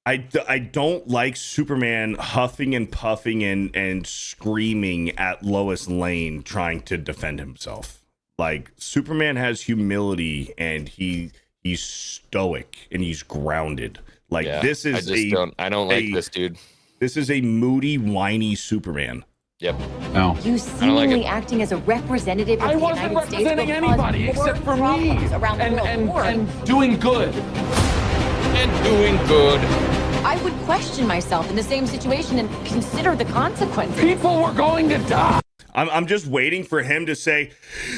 [SPEAKER 1] I don't like Superman huffing and puffing and screaming at Lois Lane trying to defend himself. Like, Superman has humility and he's stoic and he's grounded. Like, this is
[SPEAKER 2] I don't like this dude.
[SPEAKER 1] This is a moody, whiny Superman.
[SPEAKER 2] Yep.
[SPEAKER 4] No.
[SPEAKER 5] You seemingly acting as a representative of
[SPEAKER 8] I
[SPEAKER 5] the
[SPEAKER 8] wasn't
[SPEAKER 5] United States
[SPEAKER 8] representing
[SPEAKER 5] will cause
[SPEAKER 8] anybody
[SPEAKER 5] more
[SPEAKER 8] except for me.
[SPEAKER 5] problems around the world.
[SPEAKER 8] And doing good.
[SPEAKER 2] And doing good.
[SPEAKER 5] I would question myself in the same situation and consider the consequences.
[SPEAKER 8] People were going to die.
[SPEAKER 1] I'm just waiting for him to say,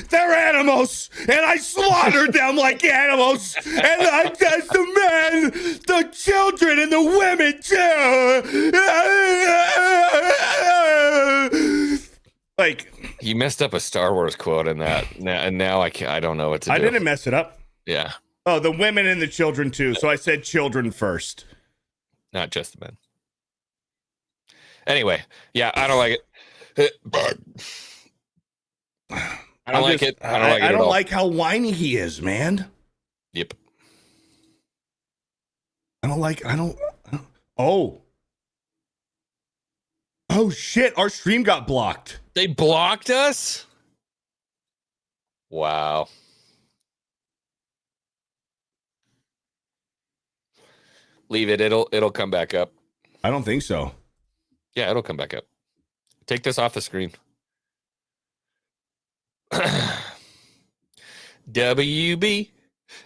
[SPEAKER 1] they're animals, and I slaughtered them like animals, and I touched the men, the children, and the women too. Like,
[SPEAKER 2] You messed up a Star Wars quote in that, and now I don't know what to do.
[SPEAKER 1] I didn't mess it up.
[SPEAKER 2] Yeah,
[SPEAKER 1] Oh, the women and the children too. So I said children first.
[SPEAKER 2] not just the men. Anyway, yeah, I don't like it. I don't like it.
[SPEAKER 1] I don't like how whiny he is, man.
[SPEAKER 2] Yep.
[SPEAKER 1] Oh shit, our stream got blocked.
[SPEAKER 2] They blocked us? Wow. Leave it. It'll come back up.
[SPEAKER 1] I don't think so.
[SPEAKER 2] Yeah, it'll come back up. Take this off the screen. WB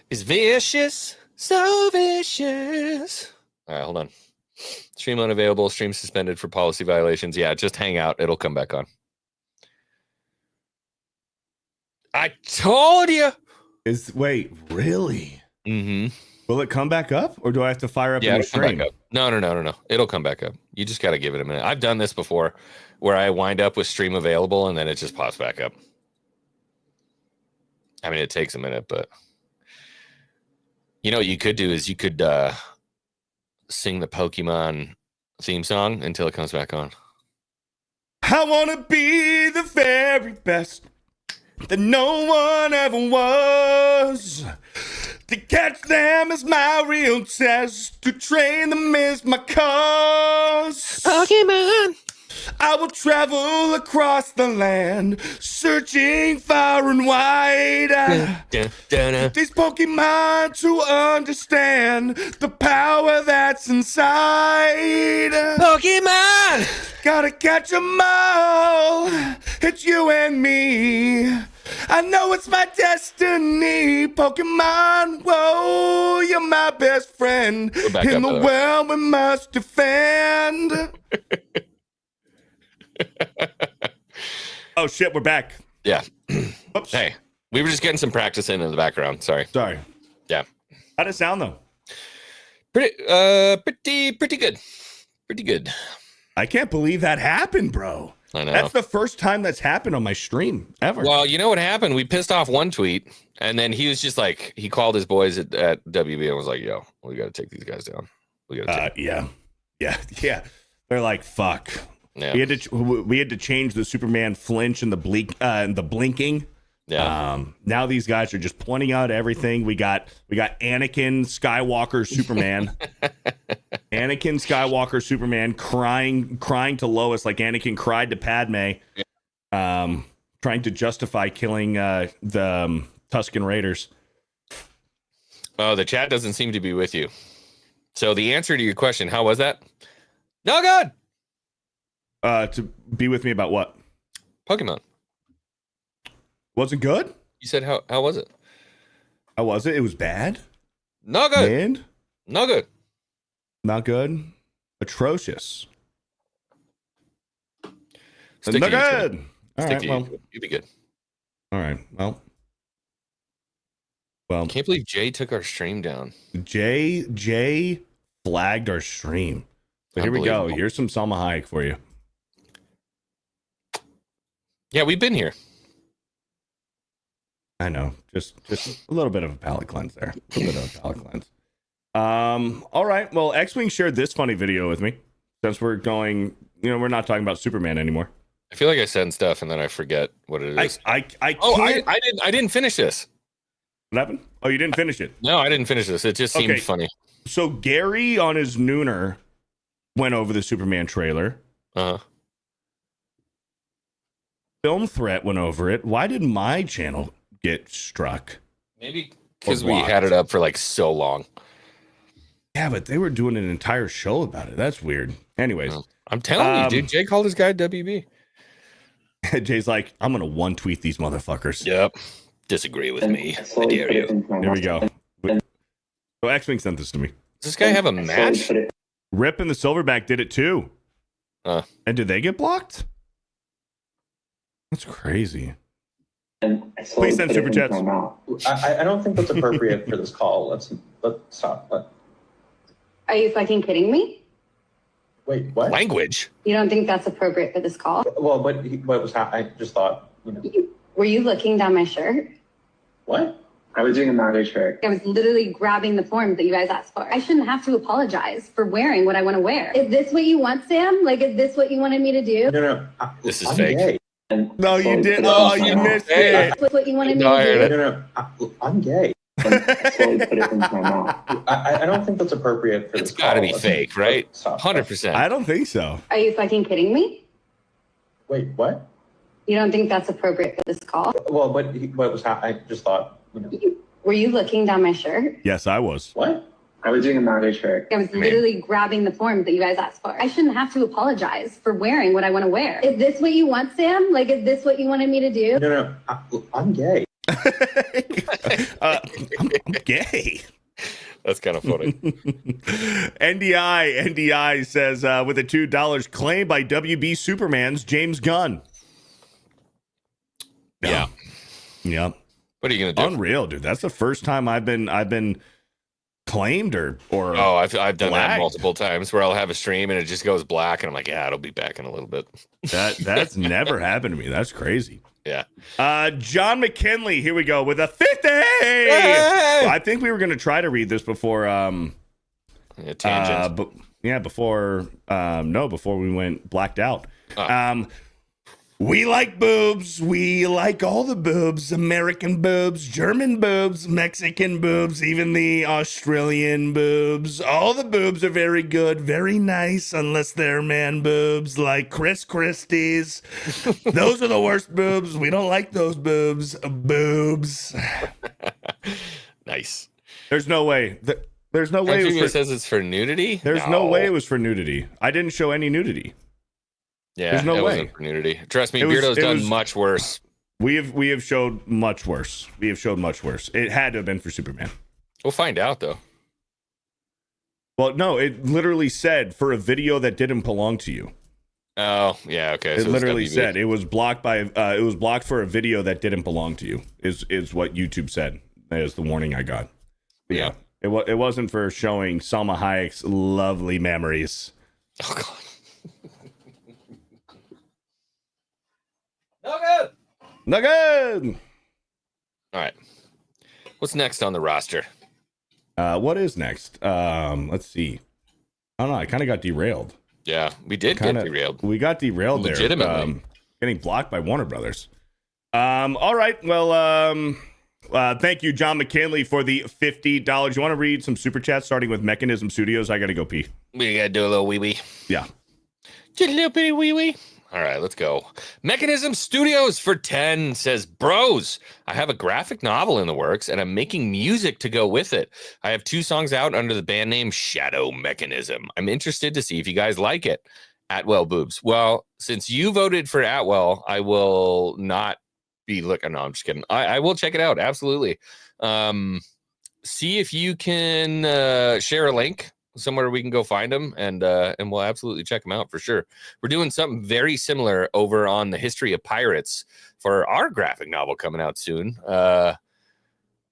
[SPEAKER 2] is vicious, so vicious. All right, hold on. Stream unavailable, stream suspended for policy violations. Yeah, just hang out. It'll come back on. I told you.
[SPEAKER 1] Wait, really?
[SPEAKER 2] Mm-hmm.
[SPEAKER 1] Will it come back up, or do I have to fire up
[SPEAKER 2] Yeah,
[SPEAKER 1] the
[SPEAKER 2] it'll come back
[SPEAKER 1] stream?
[SPEAKER 2] up. No. It'll come back up. You just got to give it a minute. I've done this before where I wind up with stream available and then it just pops back up. I mean, it takes a minute, but you know what you could do is you could sing the Pokemon theme song until it comes back on.
[SPEAKER 1] I want to be the very best that no one ever was. To catch them is my real test. To train them is my cause.
[SPEAKER 2] Pokemon.
[SPEAKER 1] I will travel across the land, searching far and wide. These Pokemon to understand the power that's inside.
[SPEAKER 2] Pokemon.
[SPEAKER 1] Gotta catch 'em all. It's you and me. I know it's my destiny. Pokemon, whoa, you're my best friend. In the world we must defend. Oh shit, we're back.
[SPEAKER 2] Yeah.
[SPEAKER 1] Oops.
[SPEAKER 2] Hey, we were just getting some practice in the background. Sorry. Yeah.
[SPEAKER 1] How'd it sound though?
[SPEAKER 2] Pretty good. Pretty good.
[SPEAKER 1] I can't believe that happened, bro.
[SPEAKER 2] I know.
[SPEAKER 1] That's the first time that's happened on my stream ever.
[SPEAKER 2] Well, you know what happened? We pissed off one tweet, and then he was just like, he called his boys at WB and was like, "Yo, we got to take these guys down. We got to."
[SPEAKER 1] Yeah. They're like, "Fuck."
[SPEAKER 2] Yeah.
[SPEAKER 1] We had to change the Superman flinch and the blinking.
[SPEAKER 2] Yeah.
[SPEAKER 1] Now these guys are just pointing out everything. We got Anakin Skywalker Superman. Anakin Skywalker Superman crying to Lois like Anakin cried to Padme. Trying to justify killing the Tusken Raiders.
[SPEAKER 2] Oh, the chat doesn't seem to be with you. So the answer to your question, how was that? No good.
[SPEAKER 1] To be with me about what?
[SPEAKER 2] Pokemon.
[SPEAKER 1] Wasn't good?
[SPEAKER 2] You said how was it?
[SPEAKER 1] How was it? It was bad.
[SPEAKER 2] No good.
[SPEAKER 1] And
[SPEAKER 2] No good.
[SPEAKER 1] not good. Atrocious.
[SPEAKER 2] Stick
[SPEAKER 1] Not
[SPEAKER 2] to YouTube.
[SPEAKER 1] good. All
[SPEAKER 2] Stick
[SPEAKER 1] right.
[SPEAKER 2] to
[SPEAKER 1] Well.
[SPEAKER 2] YouTube. You'll be good.
[SPEAKER 1] All right. Well.
[SPEAKER 2] Can't believe Jay took our stream down.
[SPEAKER 1] Jay flagged our stream. So here we go.
[SPEAKER 2] Unbelievable.
[SPEAKER 1] Here's some Salma Hayek for you.
[SPEAKER 2] Yeah, we've been here.
[SPEAKER 1] I know. Just a little bit of a palate cleanse there. A little bit of a palate cleanse. All right. Well, Xwing shared this funny video with me. Since we're going, we're not talking about Superman anymore.
[SPEAKER 2] I feel like I send stuff and then I forget what it is.
[SPEAKER 1] I can't.
[SPEAKER 2] I didn't finish this.
[SPEAKER 1] What happened? Oh, you didn't finish it.
[SPEAKER 2] No, I didn't finish this. It just seemed
[SPEAKER 1] Okay.
[SPEAKER 2] funny.
[SPEAKER 1] So Gary on his nooner went over the Superman trailer. Film Threat went over it. Why did my channel get struck?
[SPEAKER 2] Maybe because we had it up for like so long.
[SPEAKER 1] Yeah, but they were doing an entire show about it. That's weird. Anyways,
[SPEAKER 2] I'm telling you, dude. Jay called his guy WB.
[SPEAKER 1] Jay's like, I'm gonna one tweet these motherfuckers.
[SPEAKER 2] Yep. Disagree with me. I dare you.
[SPEAKER 1] There we go. So Xwing sent this to me.
[SPEAKER 2] Does this guy have a match?
[SPEAKER 1] Rip and the Silverback did it too. And did they get blocked? That's crazy. Please send super chats.
[SPEAKER 10] I don't think that's appropriate for this call. Let's stop.
[SPEAKER 5] Are you fucking kidding me?
[SPEAKER 10] Wait, what?
[SPEAKER 2] Language.
[SPEAKER 5] You don't think that's appropriate for this call?
[SPEAKER 10] Well, what was happening? I just thought,
[SPEAKER 5] Were you looking down my shirt?
[SPEAKER 10] What? I was doing a magic trick.
[SPEAKER 5] I was literally grabbing the forms that you guys asked for. I shouldn't have to apologize for wearing what I want to wear. Is this what you want, Sam? Like, is this what you wanted me to do?
[SPEAKER 10] No.
[SPEAKER 2] This is fake. Gay.
[SPEAKER 1] No, you did. Oh, you missed it.
[SPEAKER 5] That's what you wanted me to do.
[SPEAKER 10] No. I'm gay. I don't think that's appropriate for this call.
[SPEAKER 2] It's got to be fake, right? 100%.
[SPEAKER 1] I don't think so.
[SPEAKER 5] Are you fucking kidding me?
[SPEAKER 10] Wait, what?
[SPEAKER 5] You don't think that's appropriate for this call?
[SPEAKER 10] Well, what was happening? I just thought,
[SPEAKER 5] Were you looking down my shirt?
[SPEAKER 1] Yes, I was.
[SPEAKER 10] What? I was doing a magic trick.
[SPEAKER 5] I was literally grabbing the forms that you guys asked for. I shouldn't have to apologize for wearing what I want to wear. Is this what you want, Sam? Like, is this what you wanted me to do?
[SPEAKER 10] No. I'm gay.
[SPEAKER 1] I'm gay.
[SPEAKER 2] That's kind of funny.
[SPEAKER 1] NDI says with a $2 claim by WB Superman's James Gunn.
[SPEAKER 2] Yeah.
[SPEAKER 1] Yep.
[SPEAKER 2] What are you gonna do?
[SPEAKER 1] Unreal, dude. That's the first time I've been claimed or
[SPEAKER 2] oh, I've done that multiple times where I'll have a stream and it just goes black and I'm like, yeah, it'll be back in a little bit.
[SPEAKER 1] That's never happened to me. That's crazy.
[SPEAKER 2] Yeah.
[SPEAKER 1] John McKinley, here we go with a 50. Hey! I think we were gonna try to read this before
[SPEAKER 2] tangent.
[SPEAKER 1] Before we went blacked out. We like boobs. We like all the boobs. American boobs, German boobs, Mexican boobs, even the Australian boobs. All the boobs are very good, very nice, unless they're man boobs like Chris Christie's. Those are the worst boobs. We don't like those boobs. Boobs.
[SPEAKER 2] Nice.
[SPEAKER 1] There's no way. There's no way
[SPEAKER 2] it says it's for nudity.
[SPEAKER 1] There's no way it was for nudity. I didn't show any nudity.
[SPEAKER 2] Yeah,
[SPEAKER 1] there's no way.
[SPEAKER 2] Wasn't for nudity. Trust me, Beardo's done much worse.
[SPEAKER 1] We have showed much worse. It had to have been for Superman.
[SPEAKER 2] We'll find out though.
[SPEAKER 1] Well, no, it literally said for a video that didn't belong to you.
[SPEAKER 2] Oh, yeah, okay.
[SPEAKER 1] It literally said it was blocked for a video that didn't belong to you. Is what YouTube said. That is the warning I got. But yeah. It wasn't for showing Salma Hayek's lovely memories.
[SPEAKER 2] Oh God.
[SPEAKER 1] No good.
[SPEAKER 2] All right. What's next on the roster?
[SPEAKER 1] What is next? Let's see. I don't know. I kind of got derailed.
[SPEAKER 2] Yeah, we did get derailed.
[SPEAKER 1] We got derailed
[SPEAKER 2] legitimately.
[SPEAKER 1] There. Getting blocked by Warner Brothers. All right. Well, thank you, John McKinley, for the $50. You want to read some super chats starting with Mechanism Studios? I got to go pee.
[SPEAKER 2] We got to do a little wee-wee.
[SPEAKER 1] Yeah.
[SPEAKER 2] Just a little bitty wee-wee. All right, let's go. Mechanism Studios for 10 says, bros, I have a graphic novel in the works and I'm making music to go with it. I have 2 songs out under the band name Shadow Mechanism. I'm interested to see if you guys like it. Atwell Boobs. Well, since you voted for Atwell, I will not be looking. No, I'm just kidding. I will check it out. Absolutely. See if you can share a link somewhere we can go find them, and we'll absolutely check them out for sure. We're doing something very similar over on the History of Pirates for our graphic novel coming out soon.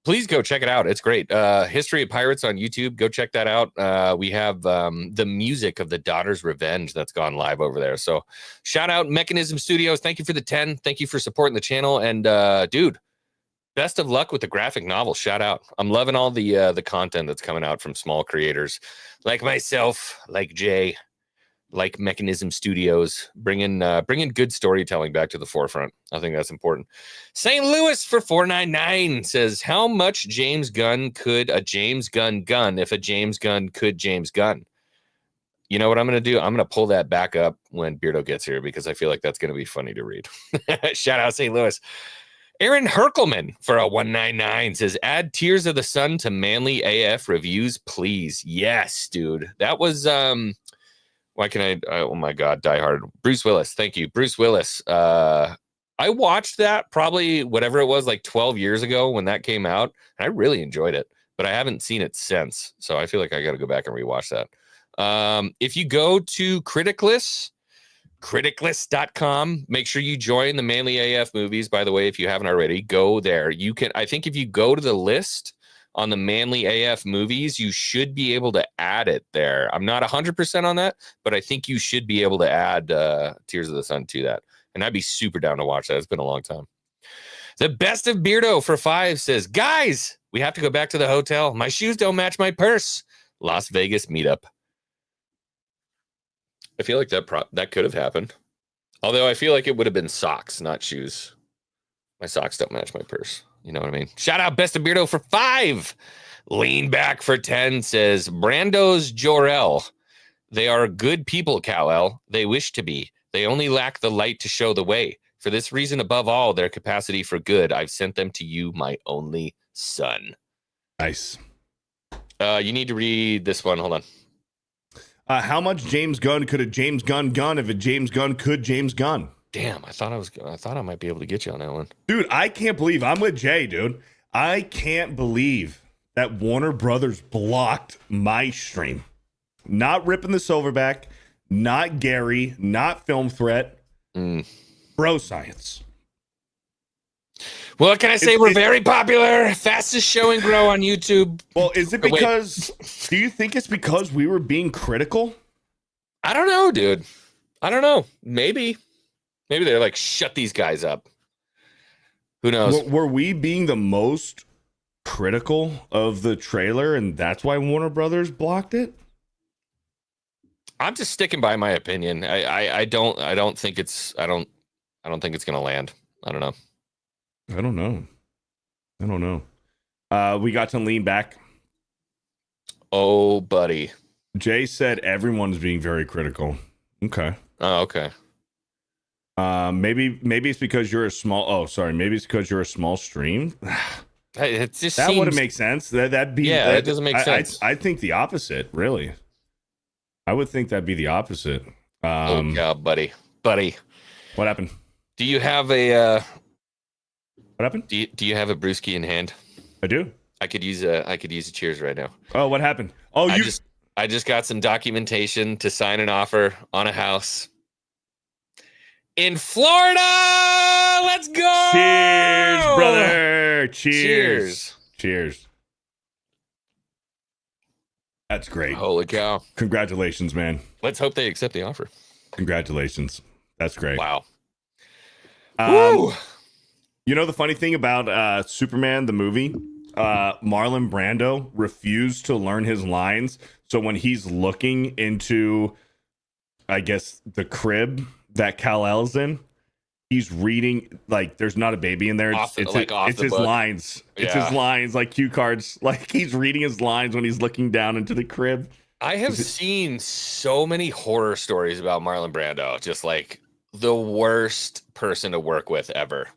[SPEAKER 2] Please go check it out. It's great. History of Pirates on YouTube. Go check that out. We have the music of the Daughter's Revenge that's gone live over there. So shout out Mechanism Studios. Thank you for the 10. Thank you for supporting the channel. And dude, best of luck with the graphic novel. Shout out. I'm loving all the content that's coming out from small creators like myself, like Jay. like Mechanism Studios, bringing good storytelling back to the forefront. I think that's important. St. Louis for 499 says, how much James Gunn could a James Gunn gun if a James Gunn could James Gunn? You know what I'm going to do? I'm going to pull that back up when Beardo gets here because I feel like that's going to be funny to read. Shout out St. Louis. Aaron Herkelman for a 199 says, add Tears of the Sun to Manly AF reviews, please. Yes, dude. That was, why can I, oh my God, Die Hard. Bruce Willis. Thank you. Bruce Willis. I watched that probably whatever it was, like 12 years ago when that came out. And I really enjoyed it, but I haven't seen it since. So I feel like I got to go back and rewatch that. If you go to criticlist.com, make sure you join the Manly AF movies. By the way, if you haven't already, go there. You can, I think if you go to the list on the Manly AF movies, you should be able to add it there. I'm not 100% on that, but I think you should be able to add Tears of the Sun to that. And I'd be super down to watch that. It's been a long time. The Best of Beardo for 5 says, guys, we have to go back to the hotel. My shoes don't match my purse. Las Vegas meetup. I feel like that could have happened. Although I feel like it would have been socks, not shoes. My socks don't match my purse. You know what I mean? Shout out Best of Beardo for 5. Lean Back for 10 says, Brando's Jor-El. They are good people, Kal-El. They wish to be. They only lack the light to show the way. For this reason, above all, their capacity for good, I've sent them to you, my only son.
[SPEAKER 1] Nice.
[SPEAKER 2] You need to read this one. Hold on.
[SPEAKER 1] How much James Gunn could a James Gunn gun if a James Gunn could James Gunn?
[SPEAKER 2] Damn, I thought I might be able to get you on that one.
[SPEAKER 1] Dude, I can't believe I'm with Jay, dude. I can't believe that Warner Brothers blocked my stream. Not Ripping the Silverback, not Gary, not Film Threat. Bro Science.
[SPEAKER 2] Well, what can I say? We're very popular. Fastest show and grow on YouTube.
[SPEAKER 1] Well, is it because, do you think it's because we were being critical?
[SPEAKER 2] I don't know, dude. I don't know. Maybe they're like, shut these guys up. Who knows?
[SPEAKER 1] Were we being the most critical of the trailer and that's why Warner Brothers blocked it?
[SPEAKER 2] I'm just sticking by my opinion. I don't think it's going to land. I don't know.
[SPEAKER 1] I don't know. We got to Lean Back.
[SPEAKER 2] Oh, buddy.
[SPEAKER 1] Jay said everyone's being very critical. Okay.
[SPEAKER 2] Oh, okay.
[SPEAKER 1] Maybe it's because you're a small. Maybe it's because you're a small stream.
[SPEAKER 2] It just
[SPEAKER 1] that wouldn't make sense. That
[SPEAKER 2] doesn't make sense.
[SPEAKER 1] I think the opposite. Really, I would think that'd be the opposite.
[SPEAKER 2] Oh God, buddy.
[SPEAKER 1] What happened?
[SPEAKER 2] Do you have a?
[SPEAKER 1] What happened?
[SPEAKER 2] Do you have a brewski in hand?
[SPEAKER 1] I do.
[SPEAKER 2] I could use a cheers right now.
[SPEAKER 1] Oh, what happened? Oh,
[SPEAKER 2] I just got some documentation to sign an offer on a house in Florida. Let's go!
[SPEAKER 1] Cheers, brother! Cheers! That's great.
[SPEAKER 2] Holy cow!
[SPEAKER 1] Congratulations, man.
[SPEAKER 2] Let's hope they accept the offer.
[SPEAKER 1] Congratulations. That's great.
[SPEAKER 2] Wow.
[SPEAKER 1] Woo! You know the funny thing about Superman, the movie? Marlon Brando refused to learn his lines. So when he's looking into, I guess, the crib that Kal-El's in, he's reading, like, there's not a baby in there. It's his lines. It's his lines, like cue cards. Like, he's reading his lines when he's looking down into the crib.
[SPEAKER 2] I have seen so many horror stories about Marlon Brando. Just like the worst person to work with ever.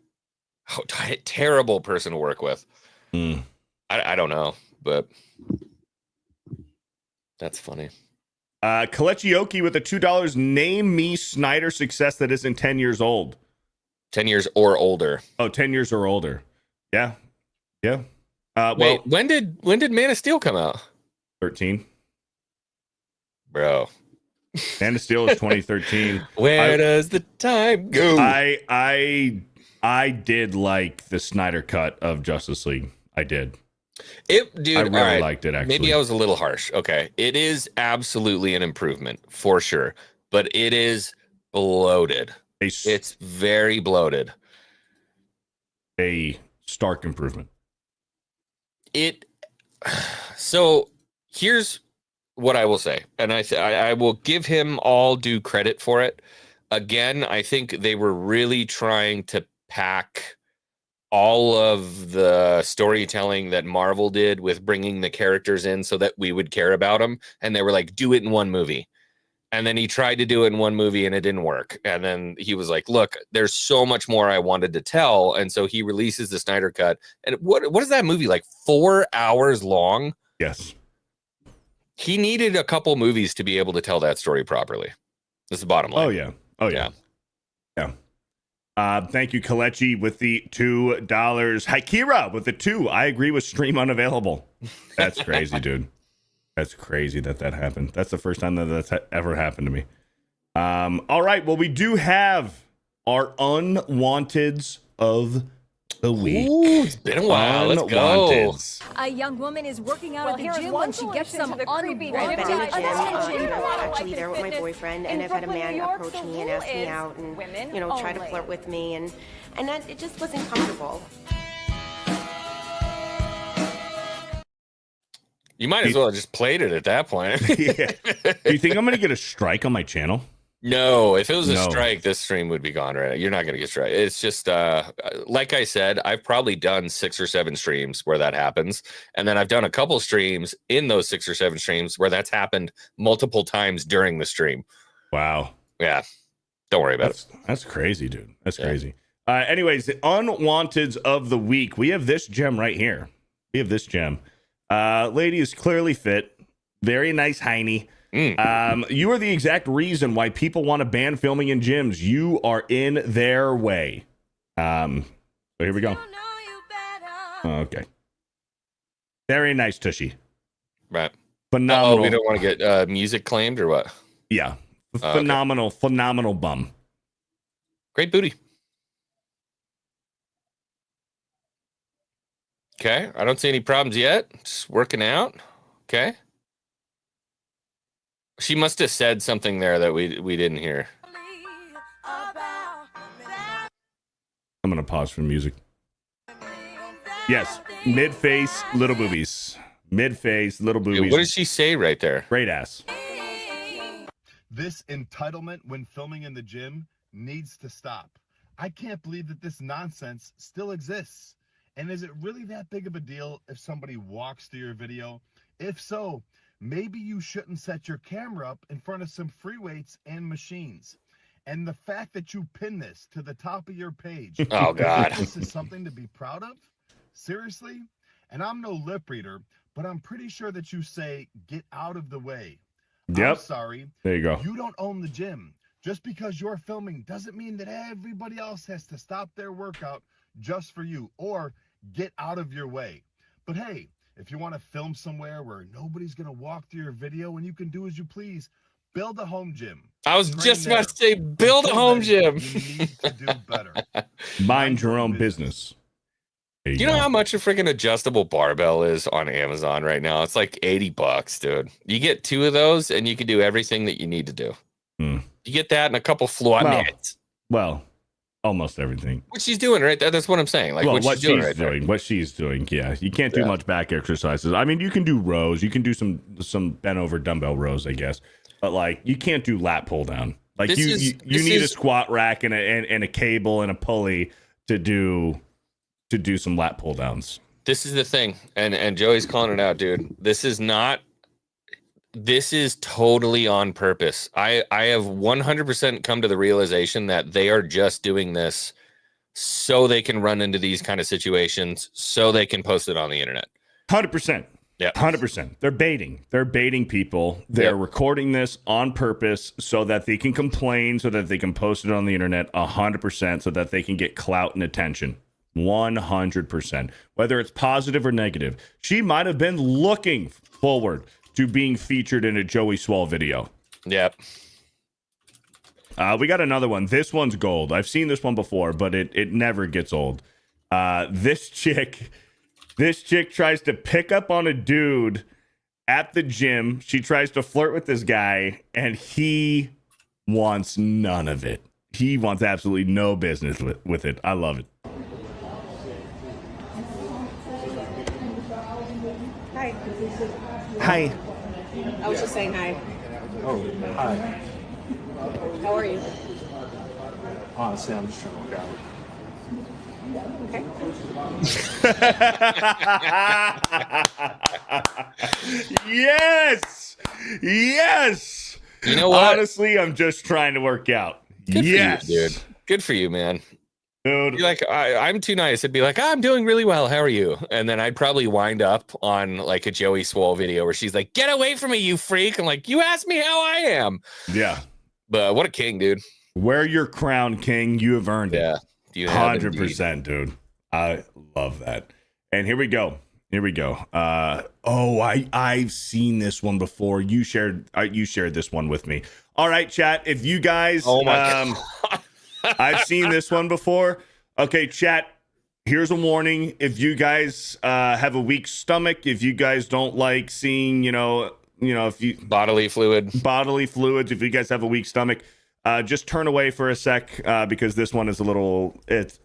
[SPEAKER 2] Terrible person to work with. I don't know, but that's funny.
[SPEAKER 1] Kalechi with the $2. Name me Snyder success that isn't 10 years old.
[SPEAKER 2] 10 years or older.
[SPEAKER 1] Oh, 10 years or older. Yeah.
[SPEAKER 2] Wait, when did Man of Steel come out?
[SPEAKER 1] 13.
[SPEAKER 2] Bro.
[SPEAKER 1] Man of Steel is 2013.
[SPEAKER 2] Where does the time go?
[SPEAKER 1] I did like the Snyder cut of Justice League. I did.
[SPEAKER 2] I
[SPEAKER 1] really liked it, actually.
[SPEAKER 2] Maybe I was a little harsh. Okay. It is absolutely an improvement for sure, but it is bloated. It's very bloated.
[SPEAKER 1] A stark improvement.
[SPEAKER 2] So here's what I will say, and I will give him all due credit for it. Again, I think they were really trying to pack all of the storytelling that Marvel did with bringing the characters in so that we would care about them. And they were like, do it in one movie. And then he tried to do it in one movie and it didn't work. And then he was like, look, there's so much more I wanted to tell. And so he releases the Snyder Cut. And what is that movie, like 4 hours long?
[SPEAKER 1] Yes.
[SPEAKER 2] He needed a couple movies to be able to tell that story properly. That's the bottom line.
[SPEAKER 1] Oh, yeah. Oh, yeah. Thank you, Kalechi, with the $2. Haikira with the 2. I agree with stream unavailable. That's crazy, dude. That's crazy that happened. That's the first time that that's ever happened to me. All right. Well, we do have our unwanteds of the week.
[SPEAKER 2] Ooh, it's been a while. Let's go.
[SPEAKER 11] A young woman is working out at the gym when she gets some unwanted
[SPEAKER 12] attention. Actually, there with my boyfriend, and I've had a man approach me and ask me out, and try to flirt with me, and that it just wasn't comfortable.
[SPEAKER 2] You might as well have just played it at that point.
[SPEAKER 1] Yeah. Do you think I'm going to get a strike on my channel?
[SPEAKER 2] No, if it was a strike, this stream would be gone, right? You're not going to get strike. It's just, like I said, I've probably done 6 or 7 streams where that happens. And then I've done a couple streams in those 6 or 7 streams where that's happened multiple times during the stream.
[SPEAKER 1] Wow.
[SPEAKER 2] Yeah. Don't worry about it.
[SPEAKER 1] That's crazy, dude. That's crazy. Anyways, the unwanteds of the week. We have this gem right here. We have this gem. Lady is clearly fit. Very nice hiney. You are the exact reason why people want to ban filming in gyms. You are in their way. So here we go. Okay. Very nice, Tushy.
[SPEAKER 2] Right.
[SPEAKER 1] Phenomenal.
[SPEAKER 2] Oh, we don't want to get music claimed or what?
[SPEAKER 1] Yeah. Phenomenal, phenomenal bum.
[SPEAKER 2] Great booty. Okay. I don't see any problems yet. Just working out. Okay. She must have said something there that we didn't hear.
[SPEAKER 1] I'm going to pause for music. Yes. Mid-face, little boobies. Mid-face, little boobies.
[SPEAKER 2] What did she say right there?
[SPEAKER 1] Great ass.
[SPEAKER 13] This entitlement when filming in the gym needs to stop. I can't believe that this nonsense still exists. And is it really that big of a deal if somebody walks through your video? If so, maybe you shouldn't set your camera up in front of some free weights and machines. And the fact that you pin this to the top of your page.
[SPEAKER 2] Oh, God.
[SPEAKER 13] This is something to be proud of? Seriously? And I'm no lip reader, but I'm pretty sure that you say, get out of the way.
[SPEAKER 1] Yep.
[SPEAKER 13] I'm sorry.
[SPEAKER 1] There you go.
[SPEAKER 13] You don't own the gym. Just because you're filming doesn't mean that everybody else has to stop their workout just for you or get out of your way. But hey, if you want to film somewhere where nobody's going to walk through your video and you can do as you please, build a home gym.
[SPEAKER 2] I was just about to say, build a home gym.
[SPEAKER 13] You need to do better.
[SPEAKER 1] Mind your own business.
[SPEAKER 2] Do you know how much a freaking adjustable barbell is on Amazon right now? It's like $80, dude. You get 2 of those and you can do everything that you need to do. You get that and a couple floor mats.
[SPEAKER 1] Well, almost everything.
[SPEAKER 2] What she's doing, right? That's what I'm saying. Like what she's doing.
[SPEAKER 1] What she's doing. Yeah, you can't do much back exercises. I mean, you can do rows. You can do some bent over dumbbell rows, I guess. But like, you can't do lat pull down. Like you need a squat rack and a cable and a pulley to do some lat pull downs.
[SPEAKER 2] This is the thing, and Joey's calling it out, dude. This is totally on purpose. I have 100% come to the realization that they are just doing this so they can run into these kind of situations, so they can post it on the internet.
[SPEAKER 1] 100%. Yeah, 100%. They're baiting people. They're recording this on purpose so that they can complain, so that they can post it on the internet. 100%, so that they can get clout and attention. 100%. Whether it's positive or negative, she might have been looking forward to being featured in a Joey Swall video.
[SPEAKER 2] Yep.
[SPEAKER 1] We got another one. This one's gold. I've seen this one before, but it never gets old. This chick tries to pick up on a dude at the gym. She tries to flirt with this guy, and he wants none of it. He wants absolutely no business with it. I love it.
[SPEAKER 12] Hi.
[SPEAKER 1] Hi.
[SPEAKER 12] I was just saying hi.
[SPEAKER 4] Oh, hi.
[SPEAKER 12] How are you?
[SPEAKER 4] Honestly, I'm just trying to work out.
[SPEAKER 1] Yes. Yes.
[SPEAKER 2] You know what?
[SPEAKER 1] Honestly, I'm just trying to work out.
[SPEAKER 2] Good
[SPEAKER 1] yes.
[SPEAKER 2] for you, dude. Good for you, man.
[SPEAKER 1] Dude.
[SPEAKER 2] Be like, I'm too nice. I'd be like, I'm doing really well. How are you? And then I'd probably wind up on like a Joey Swole video where she's like, get away from me, you freak. I'm like, you asked me how I am.
[SPEAKER 1] Yeah.
[SPEAKER 2] But what a king, dude.
[SPEAKER 1] Wear your crown, king. You have earned it.
[SPEAKER 2] You have
[SPEAKER 1] 100%, dude. I love that. And here we go. I've seen this one before. You shared this one with me. All right, chat. If you guys,
[SPEAKER 2] God.
[SPEAKER 1] I've seen this one before. Okay, chat. Here's a warning. If you guys have a weak stomach, if you guys don't like seeing, if you
[SPEAKER 2] bodily fluids,
[SPEAKER 1] if you guys have a weak stomach, just turn away for a sec because this one is a little, it's